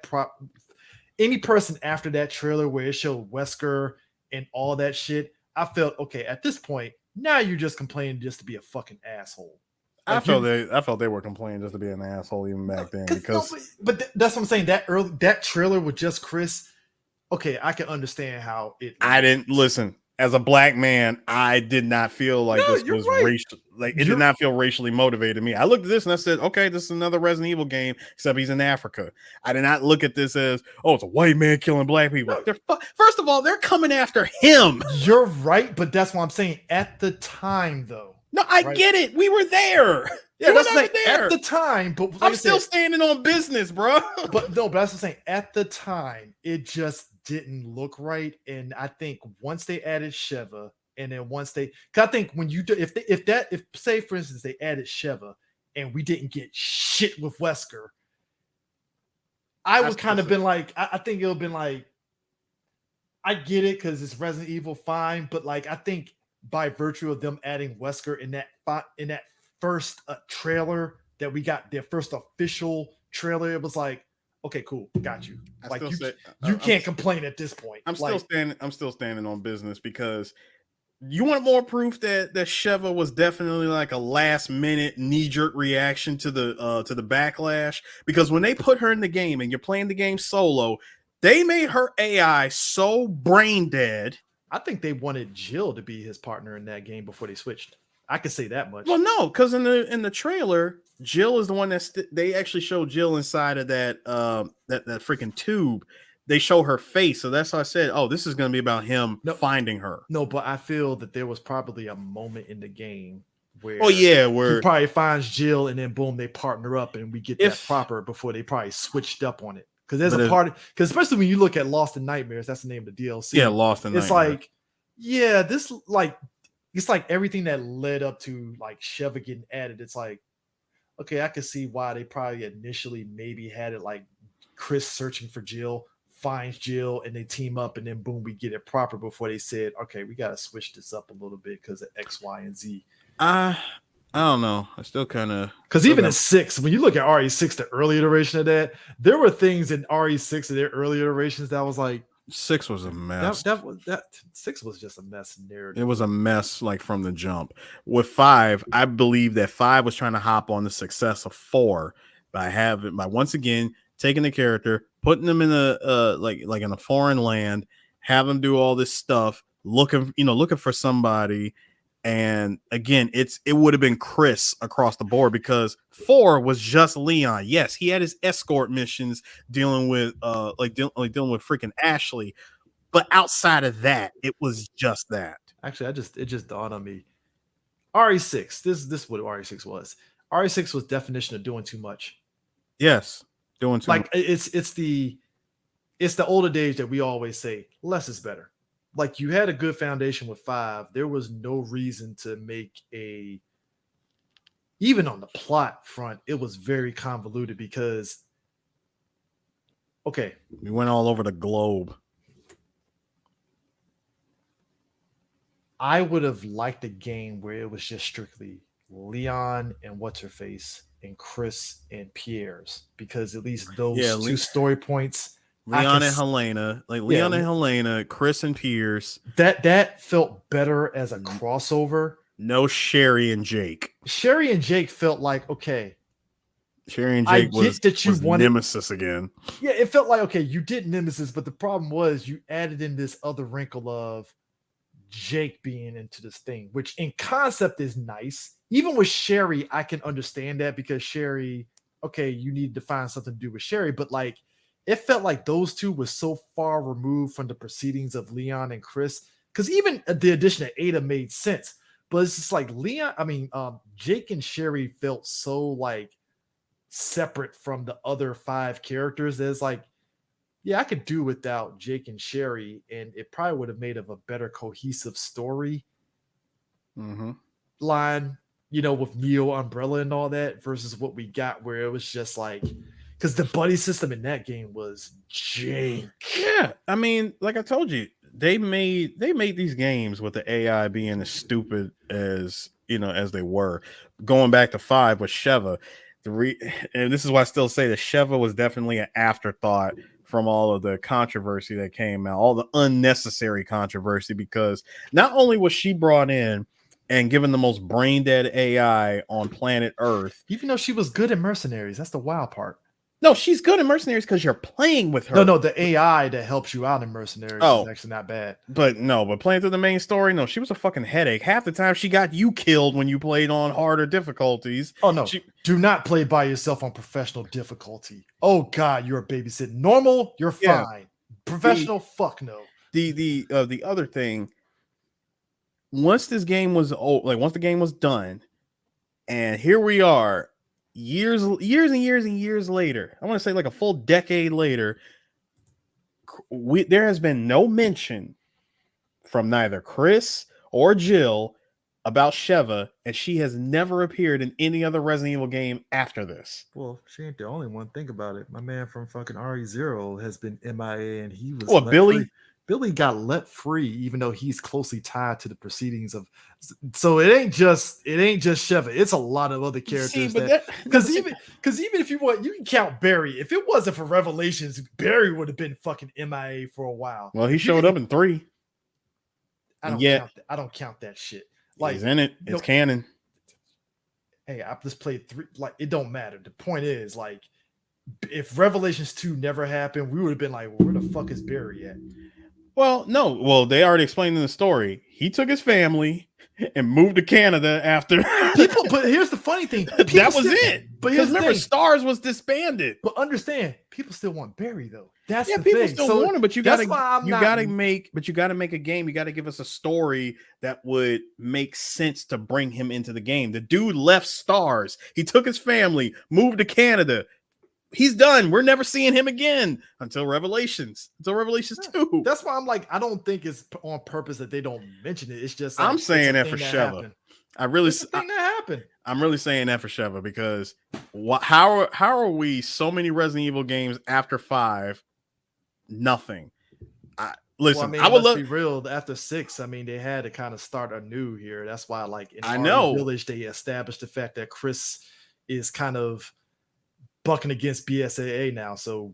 any person after that trailer where it showed Wesker and all that shit. I felt okay at this point. Now you're just complaining just to be a fucking asshole. Like I felt they were complaining just to be an asshole even back then. Because but that's what I'm saying. That trailer with just Chris. Okay, I can understand how it. I didn't listen. As a black man, I did not feel like this was racial. Like it did not feel racially motivated to me. I looked at this and I said, "Okay, this is another Resident Evil game, except he's in Africa." I did not look at this as, "Oh, it's a white man killing black people." First of all, they're coming after him. You're right, but that's what I'm saying. At the time, though. No, I get it. We were there. Yeah, that's like at the time, but like I'm still standing on business, bro. But that's what I'm saying. At the time, it just didn't look right, and I think once they added Sheva, and then once cause I think when you do, if say for instance they added Sheva, and we didn't get shit with Wesker, I would kind of been like, I think it would have been like, I get it because it's Resident Evil, fine, but like I think by virtue of them adding Wesker in that first trailer that we got, their first official trailer, it was like, okay, cool, got you. Like you can't complain at this point. I'm still standing on business because you want more proof that Sheva was definitely like a last minute knee jerk reaction to the backlash, because when they put her in the game and you're playing the game solo, they made her AI so brain dead. I think they wanted Jill to be his partner in that game before they switched. I could say that much. Well, no, because in the trailer, Jill is the one they actually show Jill inside of that freaking tube. They show her face, so that's why I said, "Oh, this is going to be about him finding her." No, but I feel that there was probably a moment in the game where where he probably finds Jill, and then boom, they partner up, and we get that proper before they probably switched up on it. Because there's a part, because especially when you look at Lost in Nightmares, that's the name of the DLC. Yeah, Lost in Nightmares. It's like, yeah, this like. It's like everything that led up to like Sheva getting added. It's like, okay, I could see why they probably initially maybe had it like Chris searching for Jill, finds Jill, and they team up, and then boom, we get it proper before they said, okay, we got to switch this up a little bit because of X, Y, and Z. I don't know. I still kind of, because even in 6, when you look at RE6, the early iteration of that, there were things in RE6 of their early iterations that was like, 6 was a mess. That 6 was just a mess narrative. It was a mess, like from the jump. With 5, I believe that 5 was trying to hop on the success of 4 by once again taking the character, putting them in a like in a foreign land, have them do all this stuff, looking for somebody. And again, it would have been Chris across the board, because 4 was just Leon. Yes, he had his escort missions dealing with dealing with freaking Ashley, but outside of that, it was just that. Actually, it just dawned on me. RE6. This is what RE6 was. RE6 was definition of doing too much. Yes, doing too much. Like it's the older days that we always say less is better. Like you had a good foundation with 5. There was no reason to make even on the plot front, it was very convoluted because, okay. We went all over the globe. I would have liked a game where it was just strictly Leon and what's-her-face and Chris and Pierre's, because at least those two story points. Leon and Helena, Leon and Helena, Chris and Pierce. That felt better as a crossover. No Sherry and Jake. Sherry and Jake felt like, okay. Sherry and Jake was wanted Nemesis again. Yeah, it felt like, okay, you did Nemesis, but the problem was you added in this other wrinkle of Jake being into this thing, which in concept is nice. Even with Sherry, I can understand that, because Sherry, okay, you need to find something to do with Sherry, but like, it felt like those two were so far removed from the proceedings of Leon and Chris, because even the addition of Ada made sense, but it's just like Jake and Sherry felt so like separate from the other 5 characters. There's like, yeah, I could do without Jake and Sherry, and it probably would have made of a better cohesive story line, with Neo, Umbrella, and all that, versus what we got where it was just like. Because the buddy system in that game was jank. Yeah, I mean, like I told you, they made these games with the AI being as stupid as they were. Going back to 5 with Sheva, and this is why I still say that Sheva was definitely an afterthought from all of the controversy that came out, all the unnecessary controversy, because not only was she brought in and given the most brain dead AI on planet Earth, even though she was good at Mercenaries. That's the wild part. no, she's good at Mercenaries because you're playing with her. No, the AI that helps you out in Mercenaries is actually not bad. But playing through the main story, no, she was a fucking headache. Half the time she got you killed when you played on harder difficulties. Oh no, do not play by yourself on professional difficulty. Oh god, you're a babysit. Normal, you're fine. Professional, fuck no. The other thing, once this game was once the game was done, and here we are, years and years later, I want to say like a full decade later, there has been no mention from neither Chris or Jill about Sheva, and she has never appeared in any other Resident Evil game after this. Well, she ain't the only one. Think about it. My man from fucking RE0 has been MIA, and he was Billy. Free. Billy got let free, even though he's closely tied to the proceedings of. So it ain't just Sheva. It's a lot of other characters. Because even if you want, you can count Barry. If it wasn't for Revelations, Barry would have been fucking MIA for a while. Well, he showed up in 3. I don't count that shit. Like, he's in it. It's canon. Hey, I just played 3. Like, it don't matter. The point is, like, if Revelations 2 never happened, we would have been like, where the fuck is Barry at? Well, no. Well, they already explained in the story. He took his family and moved to Canada after people. But here's the funny thing: that was it. But here's remember, Stars was disbanded. But understand, people still want Barry though. That's the people thing. still want him. But you gotta make a game. You gotta give us a story that would make sense to bring him into the game. The dude left Stars. He took his family, moved to Canada. He's done. We're never seeing him again until Revelations 2. That's why I'm like, I don't think it's on purpose that they don't mention it. It's just like, I'm saying that for Sheva. I'm really saying that for Sheva because how are we so many Resident Evil games after 5? Nothing. Listen, I would love to be real. After 6, I mean, they had to kind of start anew here. That's why, like in Village, they established the fact that Chris is kind of bucking against BSAA now, so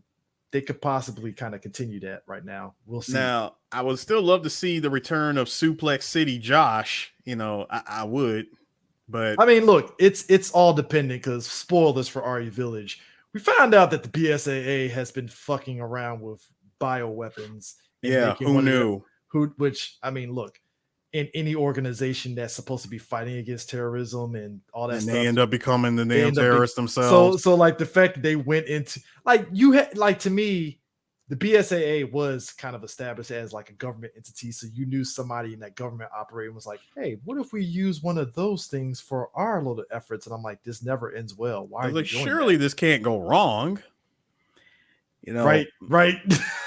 they could possibly kind of continue that right now. We'll see. Now, I would still love to see the return of Suplex City Josh. I would, but I mean, look, it's all dependent because spoilers for RE Village. We found out that the BSAA has been fucking around with bioweapons. Yeah, who knew? Which I mean, look. In any organization that's supposed to be fighting against terrorism and all that stuff, they end up becoming the damn terrorists themselves. So like the fact that they went into to me, the BSAA was kind of established as like a government entity. So you knew somebody in that government operating was like, hey, what if we use one of those things for our little efforts? And I'm like, this never ends well. Why? Like, surely this can't go wrong. Right.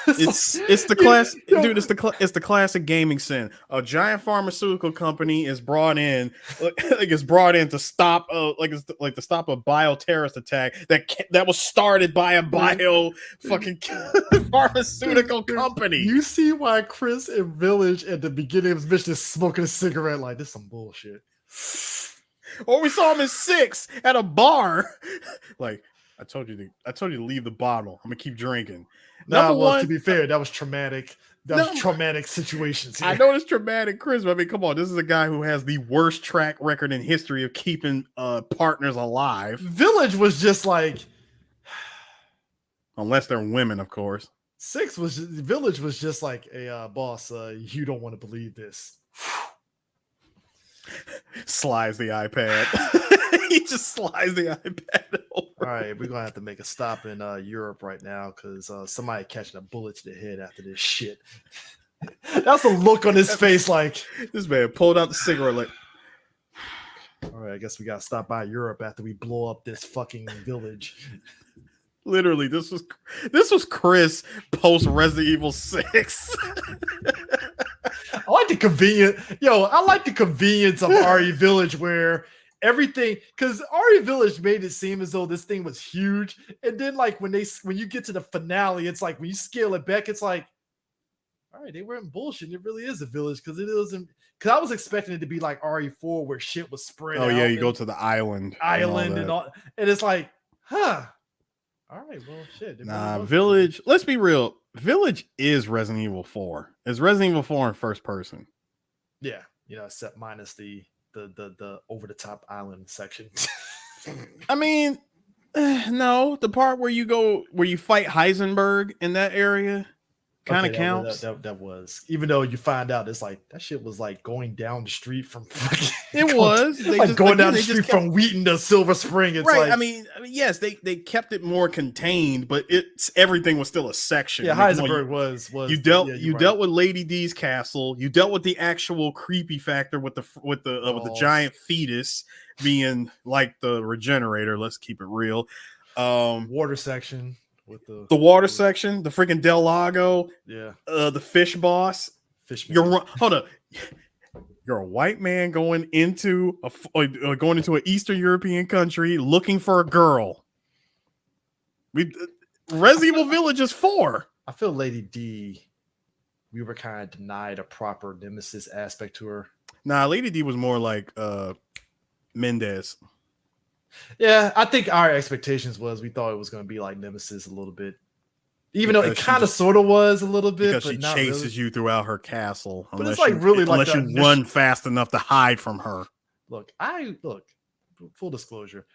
It's the class, dude. It's the classic gaming sin. A giant pharmaceutical company is brought in, to stop, to stop a bioterrorist attack that was started by a fucking pharmaceutical company. You see why Chris in Village at the beginning of his mission is smoking a cigarette? Like, this is some bullshit. Or we saw him in 6 at a bar, like. I told you to leave the bottle. I'm gonna keep drinking. To be fair, that was traumatic. That was traumatic situations. Here. I know it's traumatic, Chris, but I mean, come on. This is a guy who has the worst track record in history of keeping partners alive. Village was just like, unless they're women, of course. Village was just like, hey, boss, you don't want to believe this. Slides the iPad. He just slides the iPad over. All right, we're gonna have to make a stop in Europe right now because somebody catching a bullet to the head after this shit. That's a look on his face like this man pulled out the cigarette like. All right, I guess we gotta stop by Europe after we blow up this fucking village. Literally, this was Chris post Resident Evil 6. I like the convenience of RE Village where everything, because RE Village made it seem as though this thing was huge, and then like when you get to the finale, it's like when you scale it back, it's like all right, they weren't bullshit. It really is a village because it isn't. Because I was expecting it to be like RE4 where shit was spread out. Oh yeah, you go to the island and all, and it's like, huh. All right, well, shit. Nah, Village. Let's be real. Village is Resident Evil 4. It's Resident Evil 4 in first person. Yeah, except minus the over the top island section. I mean, no, the part where you fight Heisenberg in that area kind of counts. That was, even though you find out it's like that shit was like going down the street from it was like going down the street from Wheaton to Silver Spring. It's right. Like, I mean, yes, they kept it more contained, but everything was still a section. Yeah, Heisenberg was you dealt with Lady D's castle. You dealt with the actual creepy factor with the giant fetus being like the regenerator. Let's keep it real. Water section. With the water section, the freaking Del Lago, the fish boss. Hold up, you're a white man going into an Eastern European country looking for a girl. Resident Evil Village is 4. I feel Lady D, we were kind of denied a proper nemesis aspect to her. Nah, Lady D was more like Mendez. Yeah, I think our expectations was we thought it was going to be like Nemesis a little bit, even though it kind of sort of was a little bit. Because she chases you throughout her castle, but it's like really like unless you run fast enough to hide from her. Look, full disclosure,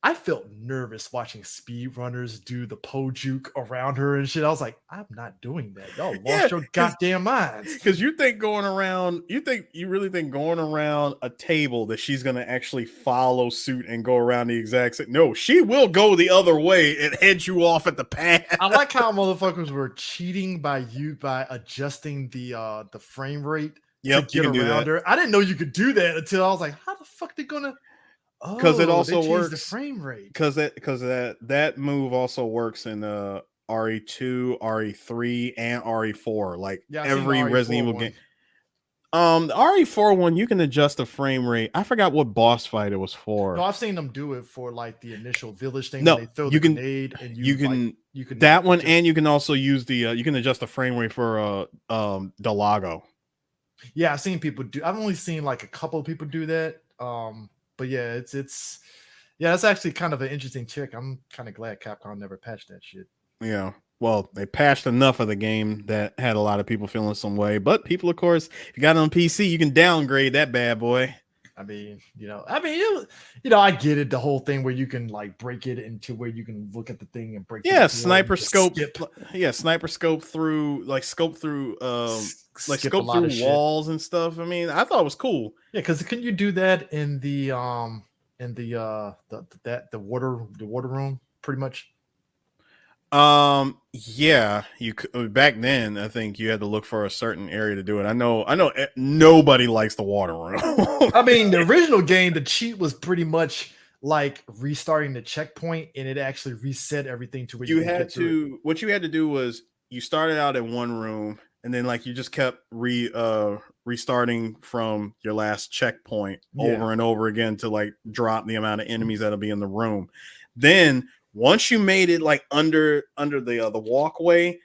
I felt nervous watching speedrunners do the po juke around her and shit. I was like, I'm not doing that. Y'all lost your goddamn minds. Because you really think going around a table that she's gonna actually follow suit and go around the exact same. No, she will go the other way and head you off at the path. I like how motherfuckers were cheating by adjusting the frame rate to get around her. I didn't know you could do that until I was like, how the fuck they gonna? Because it also works the frame rate. Because that move also works in RE2, RE3, and RE4. Like every Resident Evil game. The RE4 one, you can adjust the frame rate. I forgot what boss fight it was for. No, I've seen them do it for like the initial village thing. No, they throw the grenade and you can that one, and you can also use the you can adjust the frame rate for Del Lago. Yeah, I've seen people do. I've only seen like a couple of people do that. But yeah, it's actually kind of an interesting trick. I'm kind of glad Capcom never patched that shit. Yeah. Well, they patched enough of the game that had a lot of people feeling some way. But people, of course, if you got it on PC, you can downgrade that bad boy. I get it. The whole thing where you can like break it into where you can look at the thing and break. Yeah, sniper scope. Yeah, sniper scope through scope through walls and stuff. I mean, I thought it was cool. Yeah, because can you do that in the water room pretty much? Yeah, you could. Back then, I think you had to look for a certain area to do it. I know nobody likes the water room. I mean, the original game, the cheat was pretty much like restarting the checkpoint, and it actually reset everything to where you had to. What you had to do was you started out in one room, and then like you just kept restarting from your last checkpoint over and over again to like drop the amount of enemies that'll be in the room. Then once you made it like under the walkway,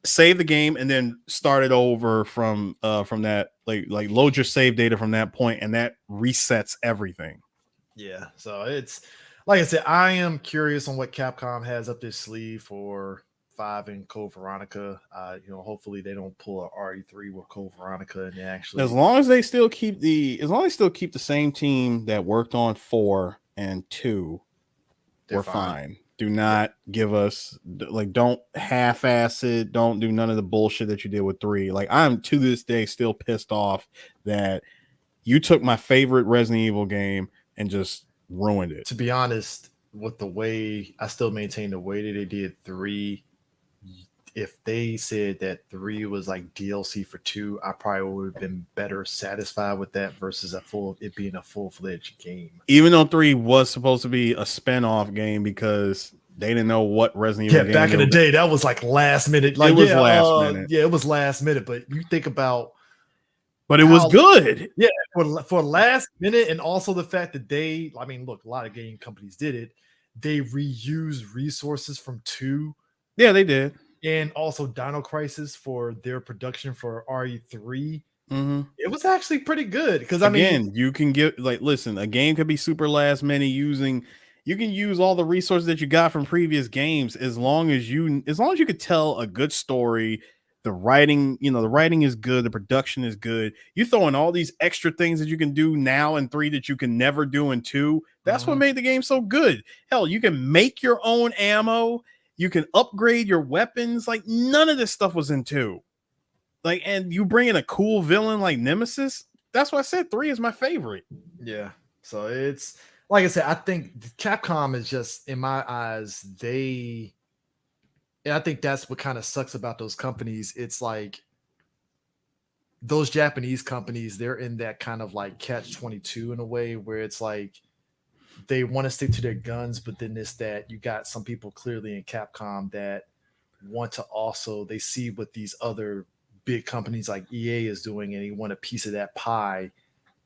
save the game and then start it over from that, like load your save data from that point, and that resets everything. Yeah, so it's like I said, I am curious on what Capcom has up their sleeve for 5 and Code Veronica. Hopefully they don't pull a RE3 with Code Veronica and they actually, as long as they still keep the same team that worked on 4 and 2, we're fine. Do not give us don't half-ass it. Don't do none of the bullshit that you did with 3. Like, I'm to this day still pissed off that you took my favorite Resident Evil game and just ruined it. To be honest, with the way I still maintain the way that they did 3, if they said that 3 was like DLC for 2, I probably would have been better satisfied with that versus it being a full-fledged game. Even though 3 was supposed to be a spin-off game because they didn't know what Resident Evil game. Yeah, back in the day, that was like last minute. Like, it was last minute. Yeah, it was last minute. But you think about, but it was good. Yeah, for last minute, and also the fact that a lot of game companies did it. They reused resources from 2. Yeah, they did. and also Dino Crisis for their production for RE3. Mm-hmm. It was actually pretty good because I Again, mean, you can get listen, a game could be super last minute you can use all the resources that you got from previous games as long as you could tell a good story. The writing, the writing is good, the production is good. You throw in all these extra things that you can do now in 3 that you can never do in 2. That's what made the game so good. Hell, you can make your own ammo, you can upgrade your weapons. Like none of this stuff was in 2. Like, and you bring in a cool villain like Nemesis. That's why I said 3 is my favorite. yeah. So it's like I said, I think Capcom is just in my eyes, and I think that's what kind of sucks about those companies. It's like those Japanese companies, they're in that kind of like catch-22 in a way where it's like they want to stick to their guns, but then it's that you got some people clearly in Capcom that want to also, they see what these other big companies like EA is doing and they want a piece of that pie.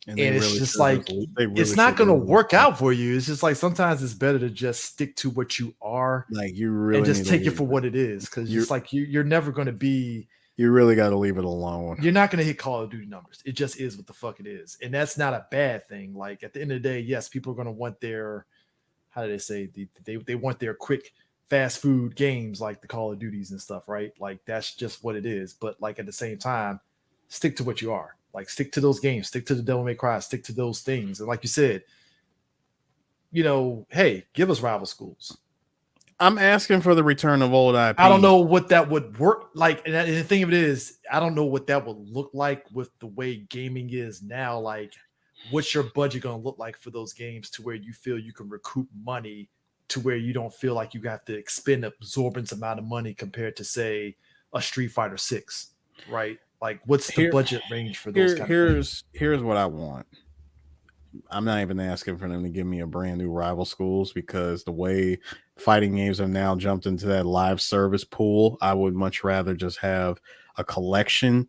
And it's really just like, it's not going to work out for you. It's just like, sometimes it's better to just stick to what you are, like you really, and just take it for what it is. Cause it's like, you're never going to be, you really got to leave it alone. You're not going to hit Call of Duty numbers. It just is what the fuck it is. And that's not a bad thing. Like at the end of the day, yes, people are going to want their, how do they say, they want their quick fast food games like the Call of Duties and stuff, right? Like that's just what it is. But like at the same time, stick to what you are. Like stick to those games, stick to the Devil May Cry, stick to those things. And like you said, hey, give us rival schools. I'm asking for the return of old IP. I don't know what that would work like. And the thing of it is, I don't know what that would look like with the way gaming is now. Like, what's your budget going to look like for those games to where you feel you can recoup money to where you don't feel like you have to expend an absorbent amount of money compared to, say, a Street Fighter 6, right? Like, what's the budget range for those kind of things? Here's what I want. I'm not even asking for them to give me a brand new rival schools because the way fighting games have now jumped into that live service pool, I would much rather just have a collection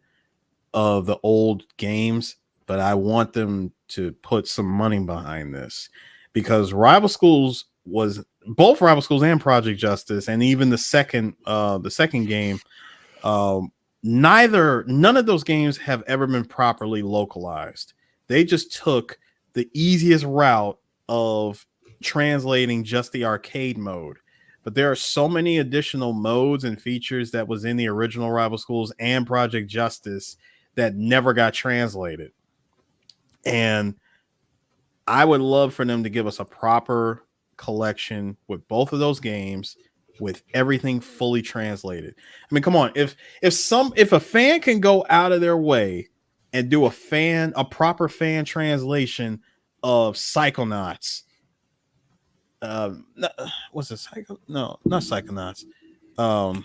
of the old games, but I want them to put some money behind this because rival schools was both rival schools and Project Justice, and even the second game, none of those games have ever been properly localized. They just took the easiest route of translating just the arcade mode. But there are so many additional modes and features that was in the original Rival Schools and Project Justice that never got translated. And I would love for them to give us a proper collection with both of those games with everything fully translated. I mean, come on, if a fan can go out of their way and do a proper fan translation of Psychonauts. What's it? No, not Psychonauts. What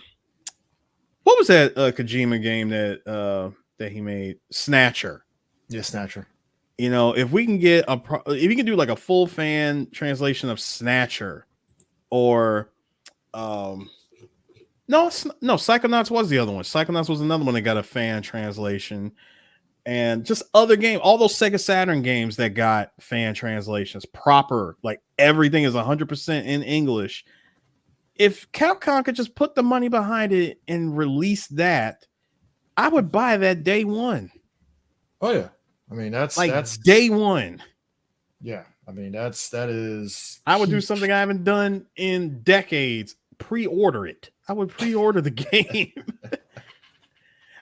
was that Kojima game that he made? Snatcher. Yeah, Snatcher. If we can get if you can do like a full fan translation of Snatcher, or Psychonauts was the other one. Psychonauts was another one that got a fan translation. And just other games, all those Sega Saturn games that got fan translations proper, like everything is 100% in English. If Capcom could just put the money behind it and release that, I would buy that day one. Oh yeah, I mean that's day one. Yeah, I mean that is. I would do something I haven't done in decades. Pre-order it. I would pre-order the game.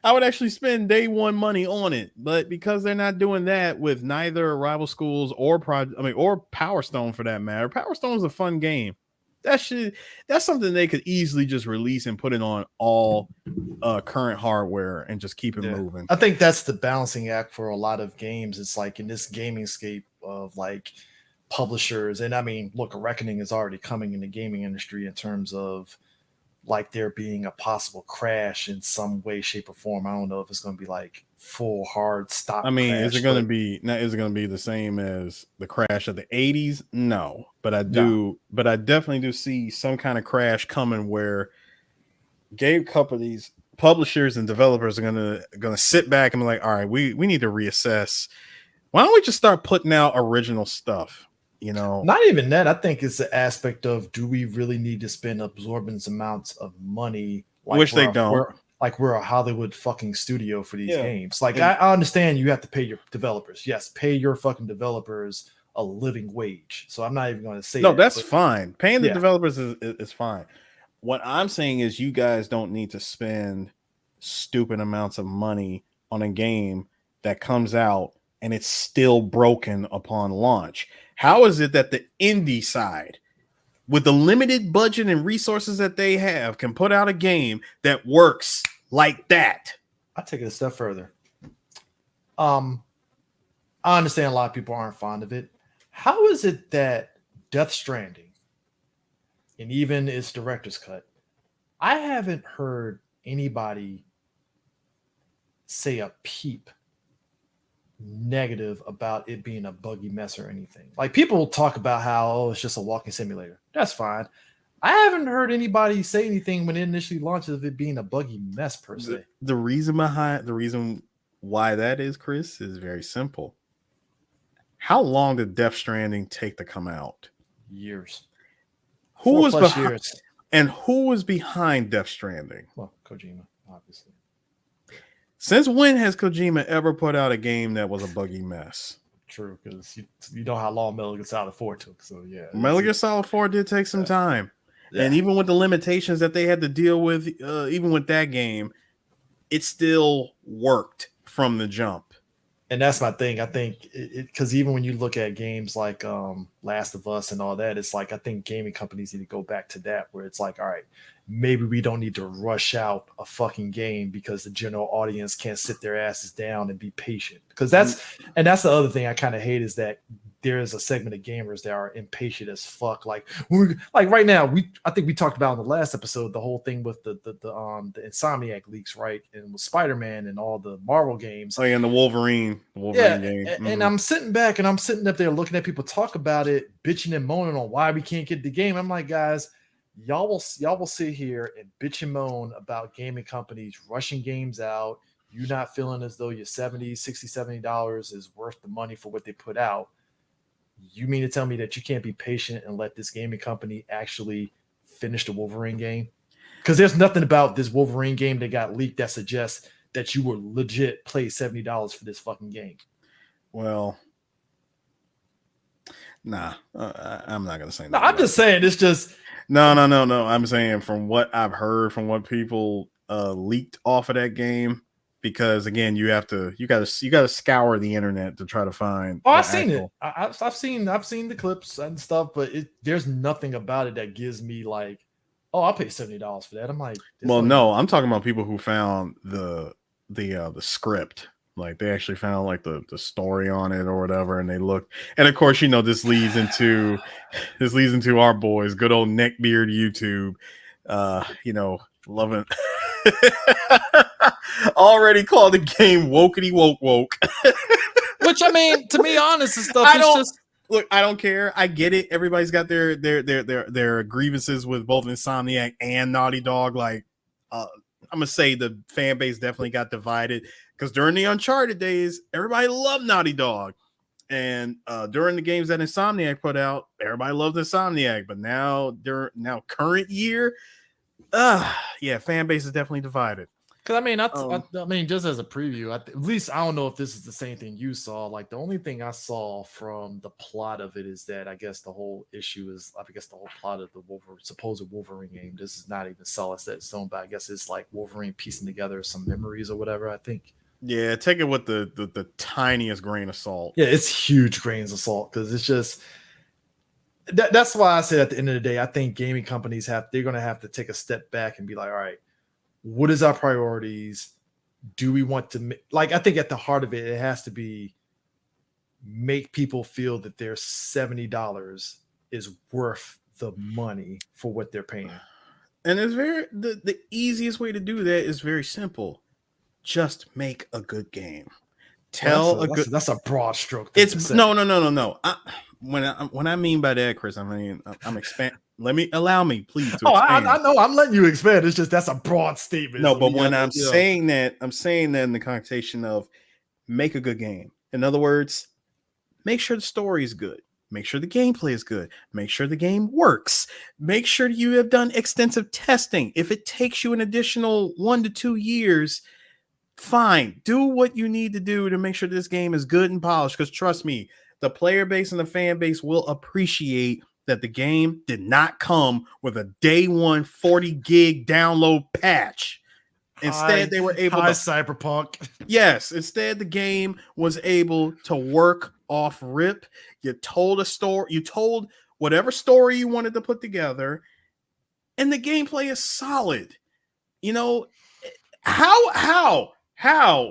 I would actually spend day one money on it, but because they're not doing that with neither Rival Schools or Power Stone for that matter. Power Stone is a fun game. That's something they could easily just release and put it on all current hardware and just keep it moving. I think that's the balancing act for a lot of games. It's like in this gaming scape of like publishers, and I mean, look, a reckoning is already coming in the gaming industry in terms of like there being a possible crash in some way, shape, or form. I don't know if it's going to be like full hard stop. I mean, is it going to be the same as the crash of the 80s? No, but I definitely do see some kind of crash coming where game companies, publishers, and developers are going to sit back and be like, all right, we need to reassess. Why don't we just start putting out original stuff? Not even that. I think it's the aspect of, do we really need to spend absorbent amounts of money Which they don't. We're a Hollywood fucking studio for these Yeah. games. Like I understand you have to pay your developers. Yes, pay your fucking developers a living wage. So I'm not even going to say No, that, that's but fine. Paying the developers is fine. What I'm saying is you guys don't need to spend stupid amounts of money on a game that comes out and it's still broken upon launch. How is it that the indie side, with the limited budget and resources that they have, can put out a game that works like that? I'll take it a step further. I understand a lot of people aren't fond of it. How is it that Death Stranding and even its director's cut, I haven't heard anybody say a peep negative about it being a buggy mess or anything. Like people talk about how it's just a walking simulator. That's fine. I haven't heard anybody say anything when it initially launches of it being a buggy mess per se. The reason why that is, Chris, is very simple. How long did Death Stranding take to come out? Years. Who 4+ was behind? years. And who was behind Death Stranding? Well, Kojima, obviously. Since when has Kojima ever put out a game that was a buggy mess? True, because you know how long Metal Gear Solid 4 took. So yeah, Metal Gear Solid 4 did take some time. Yeah. And even with the limitations that they had to deal with, even with that game, it still worked from the jump. And that's my thing. I think because even when you look at games like Last of Us and all that, it's like I think gaming companies need to go back to that, where it's like, all right, maybe we don't need to rush out a fucking game because the general audience can't sit their asses down and be patient. Because that's the other thing I kind of hate is that there is a segment of gamers that are impatient as fuck. Like right now, I think we talked about in the last episode the whole thing with the Insomniac leaks, right? And with Spider-Man and all the Marvel games. Oh yeah, and the Wolverine game. And I'm sitting back and I'm sitting up there looking at people talk about it, bitching and moaning on why we can't get the game. I'm like, guys, y'all will sit here and bitch and moan about gaming companies rushing games out. You not feeling as though your $70, $60, $70 is worth the money for what they put out. You mean to tell me that you can't be patient and let this gaming company actually finish the Wolverine game? Because there's nothing about this Wolverine game that got leaked that suggests that you will legit play $70 for this fucking game. Well, nah, I'm not gonna say that. No, I'm just saying it's just no. I'm saying from what I've heard, from what people leaked off of that game. Because again, you got to scour the internet to try to find. Oh, I've seen it. I've seen the clips and stuff, but there's nothing about it that gives me like, oh, I'll pay $70 for that. I'm like, well, no, I'm talking about people who found the script. Like they actually found like the story on it or whatever, and they looked. And of course, this leads into our boys, good old neckbeard YouTube. Loving. Already called the game wokety woke. Which I mean, to be honest and stuff, I don't care. I get it. Everybody's got their grievances with both Insomniac and Naughty Dog. Like, I'm gonna say the fan base definitely got divided because during the Uncharted days, everybody loved Naughty Dog, and during the games that Insomniac put out, everybody loved Insomniac. But now current year, fan base is definitely divided. Because I mean, just as a preview, at least I don't know if this is the same thing you saw. Like the only thing I saw from the plot of it is that I guess the whole issue is, the whole plot of the supposed Wolverine game. This is not even solid set in stone, but I guess it's like Wolverine piecing together some memories or whatever. I think. Yeah, take it with the tiniest grain of salt. Yeah, it's huge grains of salt because it's just. That's why I said at the end of the day, I think gaming companies they're going to have to take a step back and be like, all right, what is our priorities? Do we want to I think at the heart of it, it has to be make people feel that their $70 is worth the money for what they're paying. And it's the easiest way to do that is very simple. Just make a good game. That's a broad stroke. No. When I mean by that, Chris, I mean I'm expand. Allow me, please. To expand. I know. I'm letting you expand. It's just that's a broad statement. No, but when I'm saying that, I'm saying that in the connotation of make a good game. In other words, make sure the story is good. make sure the gameplay is good, make sure the game works, make sure you have done extensive testing. If it takes you an additional 1 to 2 years, fine, do what you need to do to make sure this game is good and polished, because trust me, the player base and the fan base will appreciate that the game did not come with a day one 40 gig download patch. Instead, they were able to Cyberpunk. Yes, instead the game was able to work off rip. You told a story, you told whatever story you wanted to put together, and the gameplay is solid. You know, how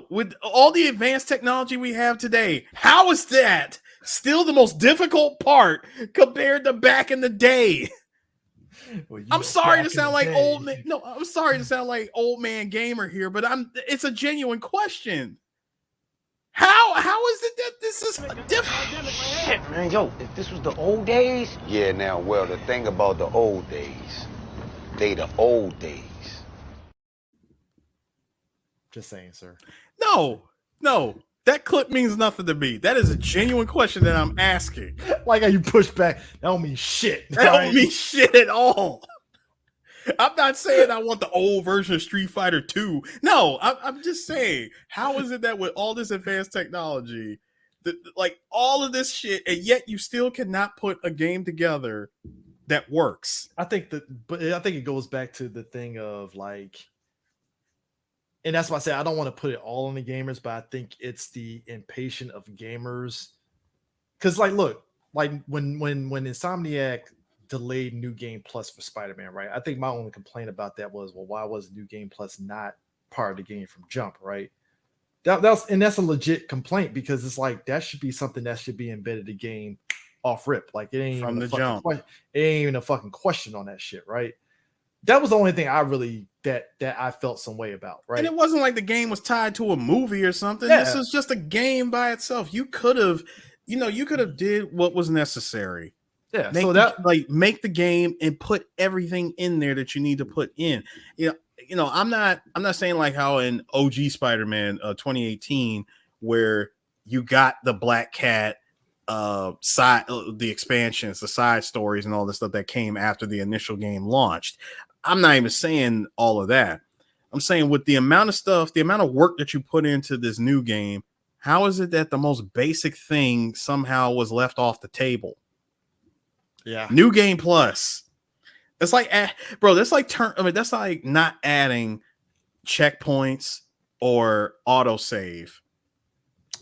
with all the advanced technology we have today, how is that still the most difficult part compared to back in the day? Well, I'm sorry to sound like old man. No, I'm sorry to sound like old man gamer here, but it's a genuine question. How is it that this is different? Shit, man, yo, if this was the old days. Yeah, now, well, the thing about the old days, they the old days. Just saying, sir. No, that clip means nothing to me. That is a genuine question that I'm asking. Like how you push back. That don't mean shit. That don't mean shit at all. I'm not saying I want the old version of Street Fighter 2. No, I'm just saying, how is it that with all this advanced technology, like all of this shit, and yet you still cannot put a game together that works? But I think it goes back to the thing of like, and that's why I say I don't want to put it all on the gamers, but I think it's the impatient of gamers. Because like, look, like when Insomniac delayed New Game Plus for Spider-Man, right? I think my only complaint about that was, well, why was New Game Plus not part of the game from jump, right? That's a legit complaint, because it's like that should be something that should be embedded in the game off rip. Like it ain't from even the jump. It ain't even a fucking question on that shit, right? That was the only thing I really that I felt some way about, right? And it wasn't like the game was tied to a movie or something. Yeah. This is just a game by itself. You could have did what was necessary. Yeah. Make the game and put everything in there that you need to put in. I'm not saying like how in OG Spider-Man 2018, where you got the Black Cat the expansions, the side stories, and all the stuff that came after the initial game launched. I'm not even saying all of that. I'm saying with the amount of stuff, the amount of work that you put into this new game, how is it that the most basic thing somehow was left off the table? Yeah. New Game Plus. It's like, bro, that's like not adding checkpoints or autosave.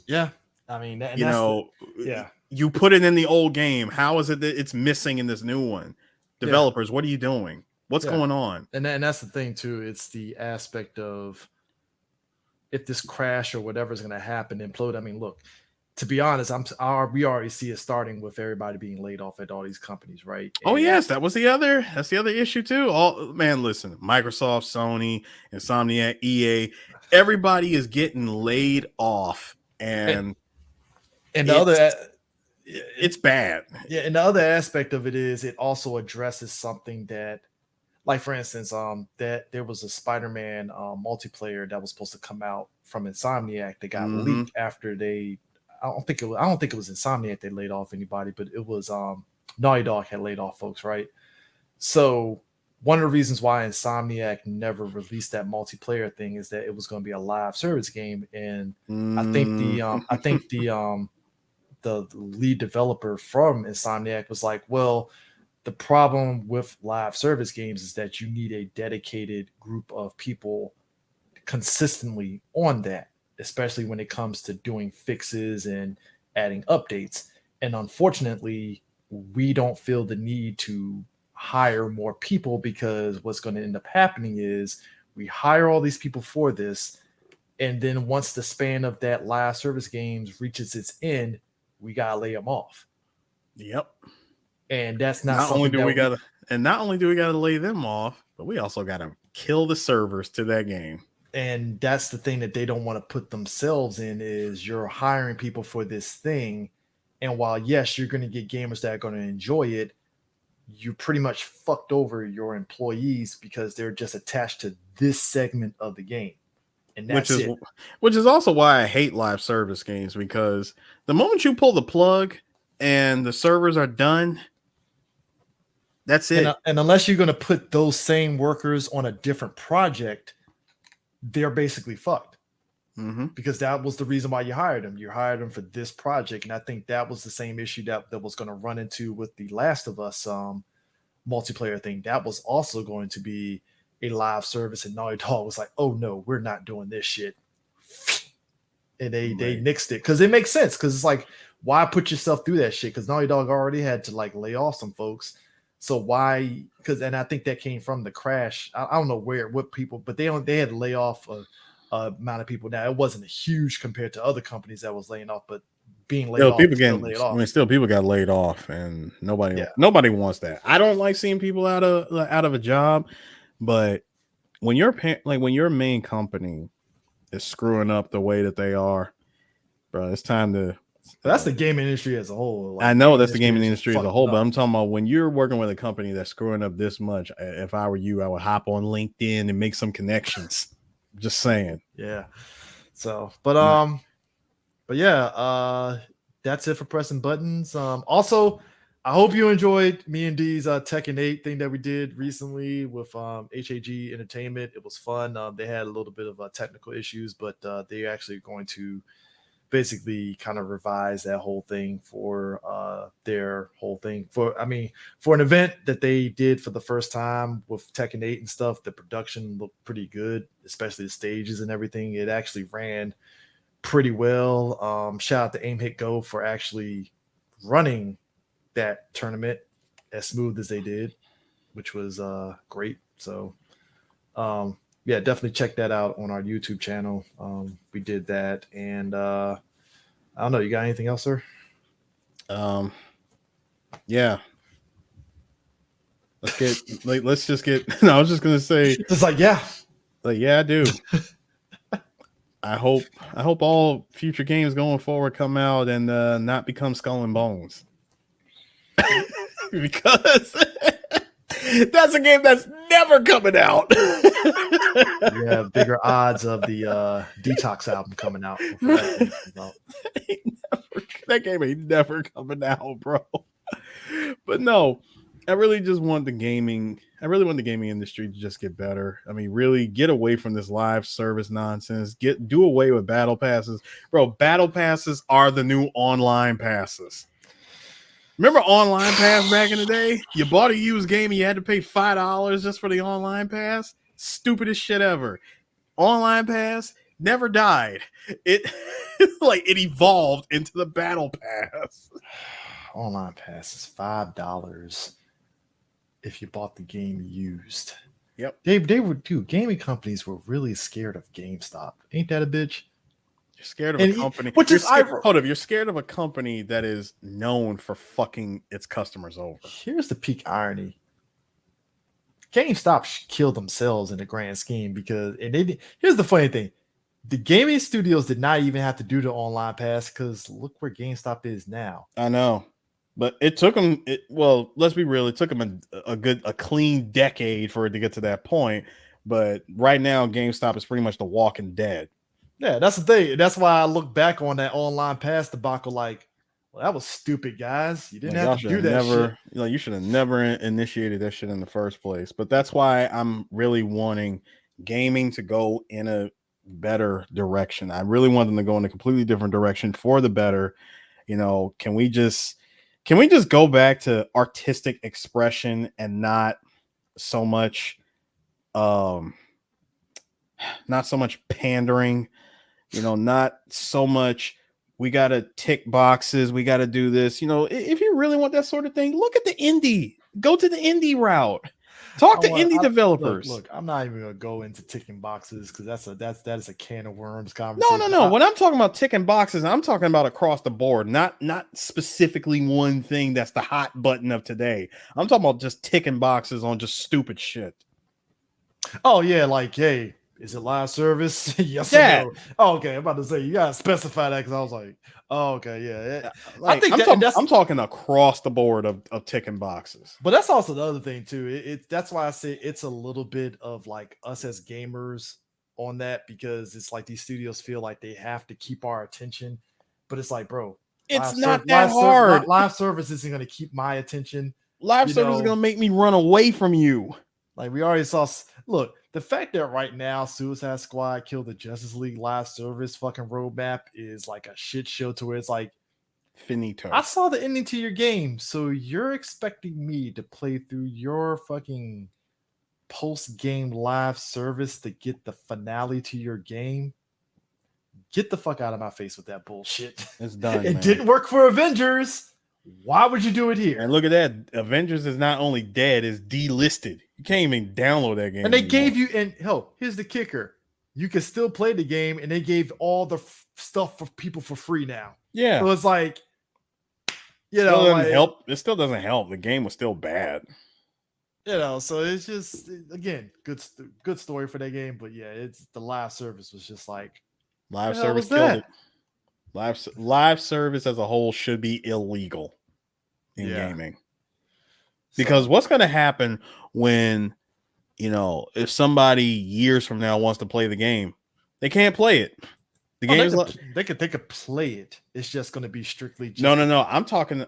Yeah. I mean, you put it in the old game. How is it that it's missing in this new one? Developers, what are you doing? What's going on? And that's the thing too. It's the aspect of if this crash or whatever is going to happen, implode. I mean, look, to be honest, we already see it starting with everybody being laid off at all these companies, right? And yes, that's the other issue too. Listen, Microsoft, Sony, Insomniac, EA, everybody is getting laid off, and the other. It's bad. Yeah, and the other aspect of it is it also addresses something that, like for instance, that there was a Spider-Man multiplayer that was supposed to come out from Insomniac that got leaked after they. I don't think it was Insomniac that laid off anybody, but it was Naughty Dog had laid off folks, right? So one of the reasons why Insomniac never released that multiplayer thing is that it was going to be a live service game, and I think the lead developer from Insomniac was like, well, the problem with live service games is that you need a dedicated group of people consistently on that, especially when it comes to doing fixes and adding updates. And unfortunately, we don't feel the need to hire more people, because what's going to end up happening is we hire all these people for this, and then once the span of that live service games reaches its end, we gotta lay them off. Yep. And that's not not only do we gotta lay them off, but we also gotta kill the servers to that game. And that's the thing that they don't want to put themselves in, is you're hiring people for this thing, and while yes, you're going to get gamers that are going to enjoy it, you pretty much fucked over your employees because they're just attached to this segment of the game. And that's which is also why I hate live service games, because the moment you pull the plug, and the servers are done, that's it. And unless you're going to put those same workers on a different project, they're basically fucked. Because that was the reason why you hired them. You hired them for this project, and I think that was the same issue that was going to run into with the Last of Us multiplayer thing. That was also going to be a live service, and Naughty Dog was like, "Oh no, we're not doing this shit," and they nixed it because it makes sense. Because it's like, why put yourself through that shit? Because Naughty Dog already had to like lay off some folks. So why? Because and I think that came from the crash. I don't know what people, but they had to lay off amount of people. Now it wasn't huge compared to other companies that was laying off, but being laid off, people got laid off, and nobody wants that. I don't like seeing people out of a job, but when your main company is screwing up the way that they are, bro, it's time to. That's the gaming industry as a whole. Like, I know that's the gaming industry as a whole, but I'm talking about when you're working with a company that's screwing up this much. If I were you, I would hop on LinkedIn and make some connections. Just saying. Yeah. So, but yeah, that's it for pressing buttons. Also, I hope you enjoyed me and D's Tekken 8 thing that we did recently with HAG Entertainment. It was fun. They had a little bit of technical issues, but they're actually going to basically kind of revise that whole thing for their whole thing for an event that they did for the first time with Tekken 8 and stuff. The production looked pretty good, especially the stages and everything. It actually ran pretty well. Shout out to Aim Hit Go for actually running that tournament as smooth as they did, which was great. So yeah, definitely check that out on our YouTube channel. We did that, and I don't know. You got anything else, sir? Yeah. Let's just get. No, I was just gonna say. It's like yeah, I do. I hope all future games going forward come out and not become Skull and Bones, because that's a game that's never coming out. You have bigger odds of the Detox album coming out. That game ain't never coming out, bro. But no, I really want the gaming industry to just get better. I mean, really get away from this live service nonsense. Do away with battle passes, bro. Battle passes are the new online passes. Remember Online Pass back in the day? You bought a used game and you had to pay $5 just for the Online Pass? Stupidest shit ever. Online Pass never died. It evolved into the Battle Pass. Online Pass is $5 if you bought the game used. Yep. Gaming companies were really scared of GameStop. Ain't that a bitch? You're scared of a company. You're scared of a company that is known for fucking its customers over. Here's the peak irony. GameStop killed themselves in the grand scheme because here's the funny thing. The gaming studios did not even have to do the online pass because look where GameStop is now. I know. But it took them, let's be real, it took them a clean decade for it to get to that point. But right now, GameStop is pretty much the Walking Dead. Yeah, that's the thing. That's why I look back on that online pass debacle like, well, that was stupid, guys. You didn't have to do that shit. You should have never initiated that shit in the first place. But that's why I'm really wanting gaming to go in a better direction. I really want them to go in a completely different direction for the better. Can we just go back to artistic expression and not so much pandering, not so much we got to tick boxes, we got to do this. If you really want that sort of thing, look at the indie. Go to the indie route. Talk to indie developers. Look, I'm not even gonna go into ticking boxes because that is a can of worms conversation. No. When I'm talking about ticking boxes, I'm talking about across the board, not specifically one thing that's the hot button of today. I'm talking about just ticking boxes on just stupid shit. Oh yeah, like hey, is it live service? Yes or no? Oh, okay, I'm about to say you gotta specify that because I was like, oh okay, yeah. I'm talking across the board of ticking boxes. But that's also the other thing too. That's why I say it's a little bit of like us as gamers on that because it's like these studios feel like they have to keep our attention, but it's like, bro, It's not that hard. Live service isn't going to keep my attention. Live service is going to make me run away from you. Like we already saw. Look, the fact that right now Suicide Squad killed the Justice League live service fucking roadmap is like a shit show to where it's like finito. I saw the ending to your game, so you're expecting me to play through your fucking post-game live service to get the finale to your game? Get the fuck out of my face with that bullshit. It's done. It didn't work for Avengers. Why would you do it here? And look at that. Avengers is not only dead, it's delisted. You can't even download that game. And they gave you, and hell, here's the kicker. You can still play the game, and they gave all the stuff for people for free now. Yeah. So it's like, you still know, doesn't help. It still doesn't help. The game was still bad. You know, so it's just, again, good story for that game. But yeah, it's the live service was just like, live service killed it. Live service as a whole should be illegal in gaming. Because what's going to happen when, you know, if somebody years from now wants to play the game, they can't play it. The game they could play it. It's just going to be strictly just no. I'm talking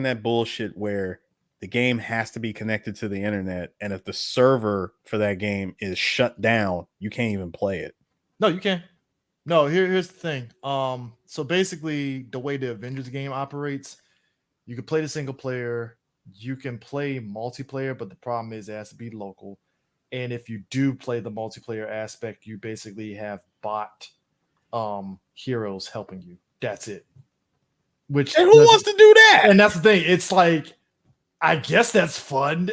that bullshit where the game has to be connected to the internet, and if the server for that game is shut down, you can't even play it. No, you can't. No, here's the thing. So basically, the way the Avengers game operates, you can play the single player, you can play multiplayer, but the problem is it has to be local. And if you do play the multiplayer aspect, you basically have bot heroes helping you. That's it. And who wants to do that? And that's the thing. It's like, I guess that's fun.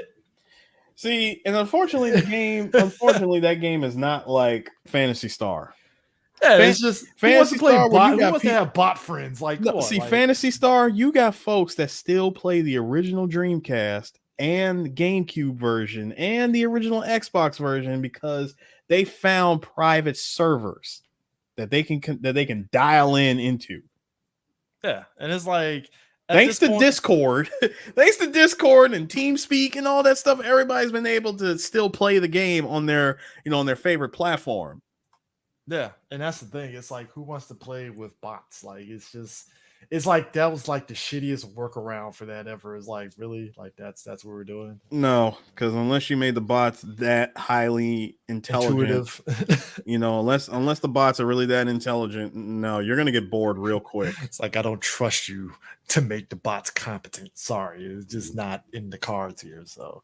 See, and unfortunately, that game is not like Phantasy Star. Yeah, it's just Fantasy Star. Who wants to have bot friends? Like, Fantasy Star, you got folks that still play the original Dreamcast and GameCube version and the original Xbox version because they found private servers that they can dial into. Yeah, and it's like thanks to Discord and TeamSpeak and all that stuff, everybody's been able to still play the game on their favorite platform. Yeah, and that's the thing. It's like, who wants to play with bots? Like, it's like that was like the shittiest workaround for that ever. Is like, really, like that's what we're doing. No, because unless you made the bots that highly intelligent, unless the bots are really that intelligent, no, you're gonna get bored real quick. It's like, I don't trust you to make the bots competent. Sorry, it's just not in the cards here. So,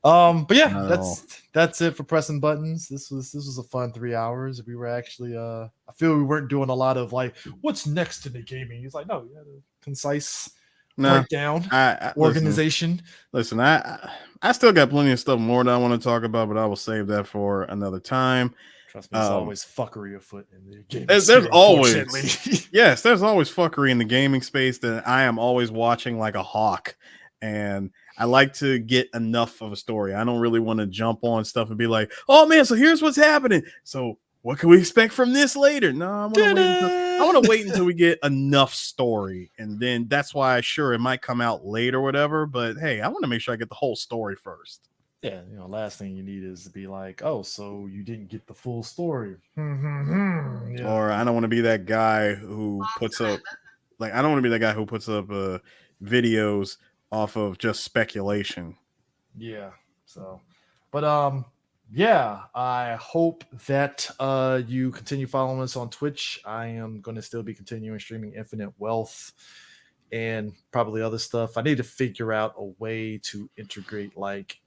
but yeah, that's it for pressing buttons. This was a fun 3 hours. We were actually I feel we weren't doing a lot of like, what's next in the gaming. He's like, no, you had a concise breakdown, organization. Listen, I still got plenty of stuff more that I want to talk about, but I will save that for another time. Trust me, there's always fuckery afoot in the gaming there's always yes, there's always fuckery in the gaming space that I am always watching like a hawk. And I like to get enough of a story. I don't really want to jump on stuff and be like, oh man, so here's what's happening. So what can we expect from this later? No, I want to wait until we get enough story. And then that's why, sure, it might come out late or whatever. But hey, I want to make sure I get the whole story first. Yeah, last thing you need is to be like, oh, so you didn't get the full story. Yeah. Or I don't want to be that guy who puts up videos off of just speculation. Yeah. So, but yeah, I hope that you continue following us on Twitch. I am going to still be continuing streaming Infinite Wealth and probably other stuff. I need to figure out a way to integrate like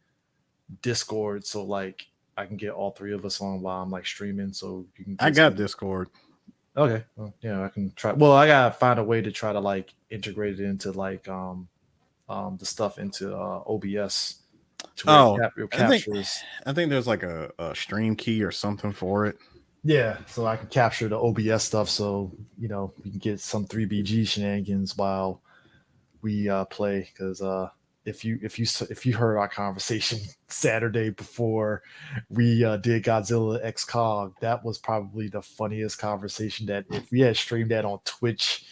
Discord, so like I can get all three of us on while I'm like streaming. So you can. I got Discord. Okay. Well, yeah, I can try. Well, I gotta find a way to try to like integrate it into like the stuff into OBS. I think there's like a stream key or something for it. Yeah, so I can capture the OBS stuff, so we can get some 3BG shenanigans while we play. Because if you heard our conversation Saturday before we did Godzilla X Kong, that was probably the funniest conversation. That if we had streamed that on Twitch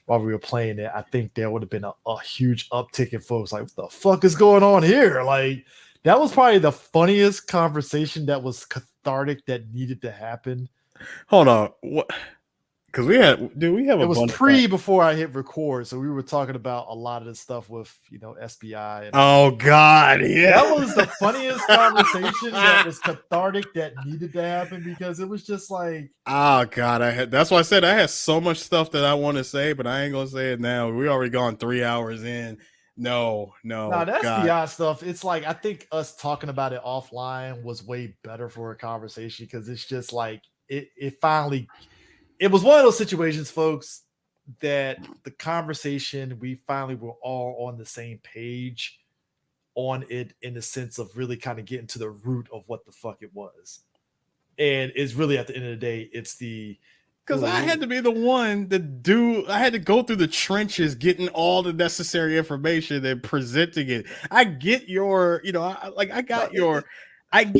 while we were playing it, I think there would have been a huge uptick in folks like, what the fuck is going on here? Like, that was probably the funniest conversation that was cathartic that needed to happen. Hold on. What? because we have It a was bunch before I hit record, so we were talking about a lot of the stuff with SBI. And oh God, yeah, that was the funniest conversation that was cathartic that needed to happen because it was just like, oh God, that's why I said I had so much stuff that I want to say, but I ain't gonna say it now. We already gone 3 hours in. No, nah, the God. SBI stuff. It's like I think us talking about it offline was way better for a conversation because it's just like it finally. It was one of those situations, folks, that the conversation we finally were all on the same page on it in the sense of really kind of getting to the root of what the fuck it was. And it's really at the end of the day, it's the because I had to be the one I had to go through the trenches getting all the necessary information and presenting it. I get your,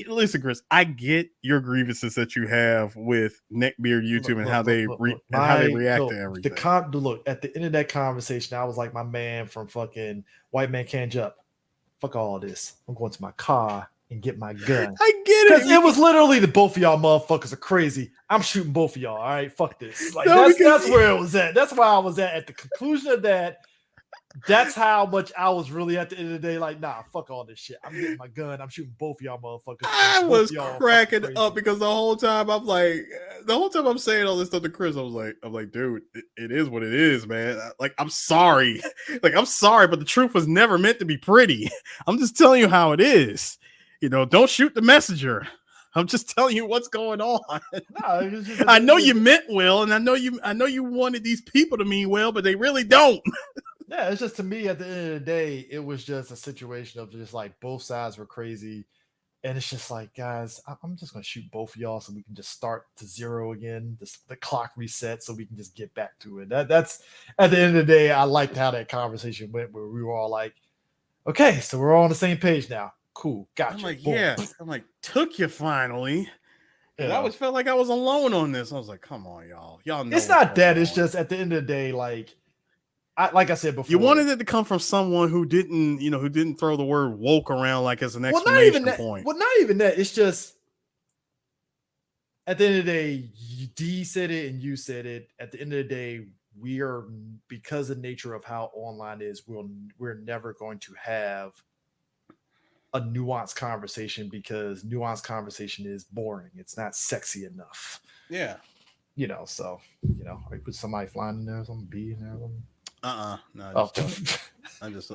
listen, Chris, I get your grievances that you have with Neckbeard YouTube and how they react to everything. Look, at the end of that conversation, I was like my man from fucking White Man Can't Jump. Fuck all this. I'm going to my car and get my gun. I get it. Because it was literally the both of y'all motherfuckers are crazy. I'm shooting both of y'all. All right, fuck this. Like that's where it was at. That's where I was at the conclusion of that. That's how much I was really at the end of the day. Like, nah, fuck all this shit. I'm getting my gun. I'm shooting both of y'all motherfuckers. I was cracking up because the whole time I'm saying all this stuff to Chris, I'm like, dude, it is what it is, man. Like, I'm sorry. I'm sorry, but the truth was never meant to be pretty. I'm just telling you how it is. Don't shoot the messenger. I'm just telling you what's going on. No, I know you meant well, and I know you wanted these people to mean well, but they really don't. Yeah, it's just, to me, at the end of the day, it was just a situation of just like both sides were crazy. And it's just like, guys, I'm just going to shoot both of y'all so we can just start to zero again. The clock reset so we can just get back to it. That's at the end of the day, I liked how that conversation went where we were all like, okay, so we're all on the same page now. Cool. Gotcha. I'm like, yeah. I'm like, took you finally. And I always felt like I was alone on this. I was like, come on, y'all. Y'all know it's not that. It's just at the end of the day, like I said before, you wanted it to come from someone who didn't throw the word woke around like as an exclamation point. Well, not even that. It's just at the end of the day, D said it and you said it. At the end of the day, we are, because of the nature of how online is, we're never going to have a nuanced conversation because nuanced conversation is boring. It's not sexy enough. Yeah. So, I put somebody flying in there or something, bee in there or something. No. I just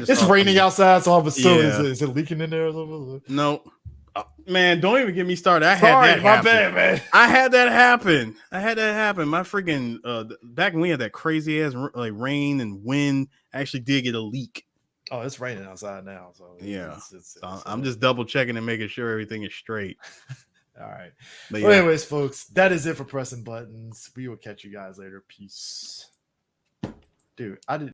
it's raining outside, so all of a sudden, is it leaking in there or something? No. Man, don't even get me started. My bad, man. I had that happen. My freaking back when we had that crazy ass rain and wind, I actually did get a leak. Oh, it's raining outside now. So yeah, I'm just double checking and making sure everything is straight. All right. Well, anyways, folks, that is it for pressing buttons. We will catch you guys later. Peace. Dude, I did.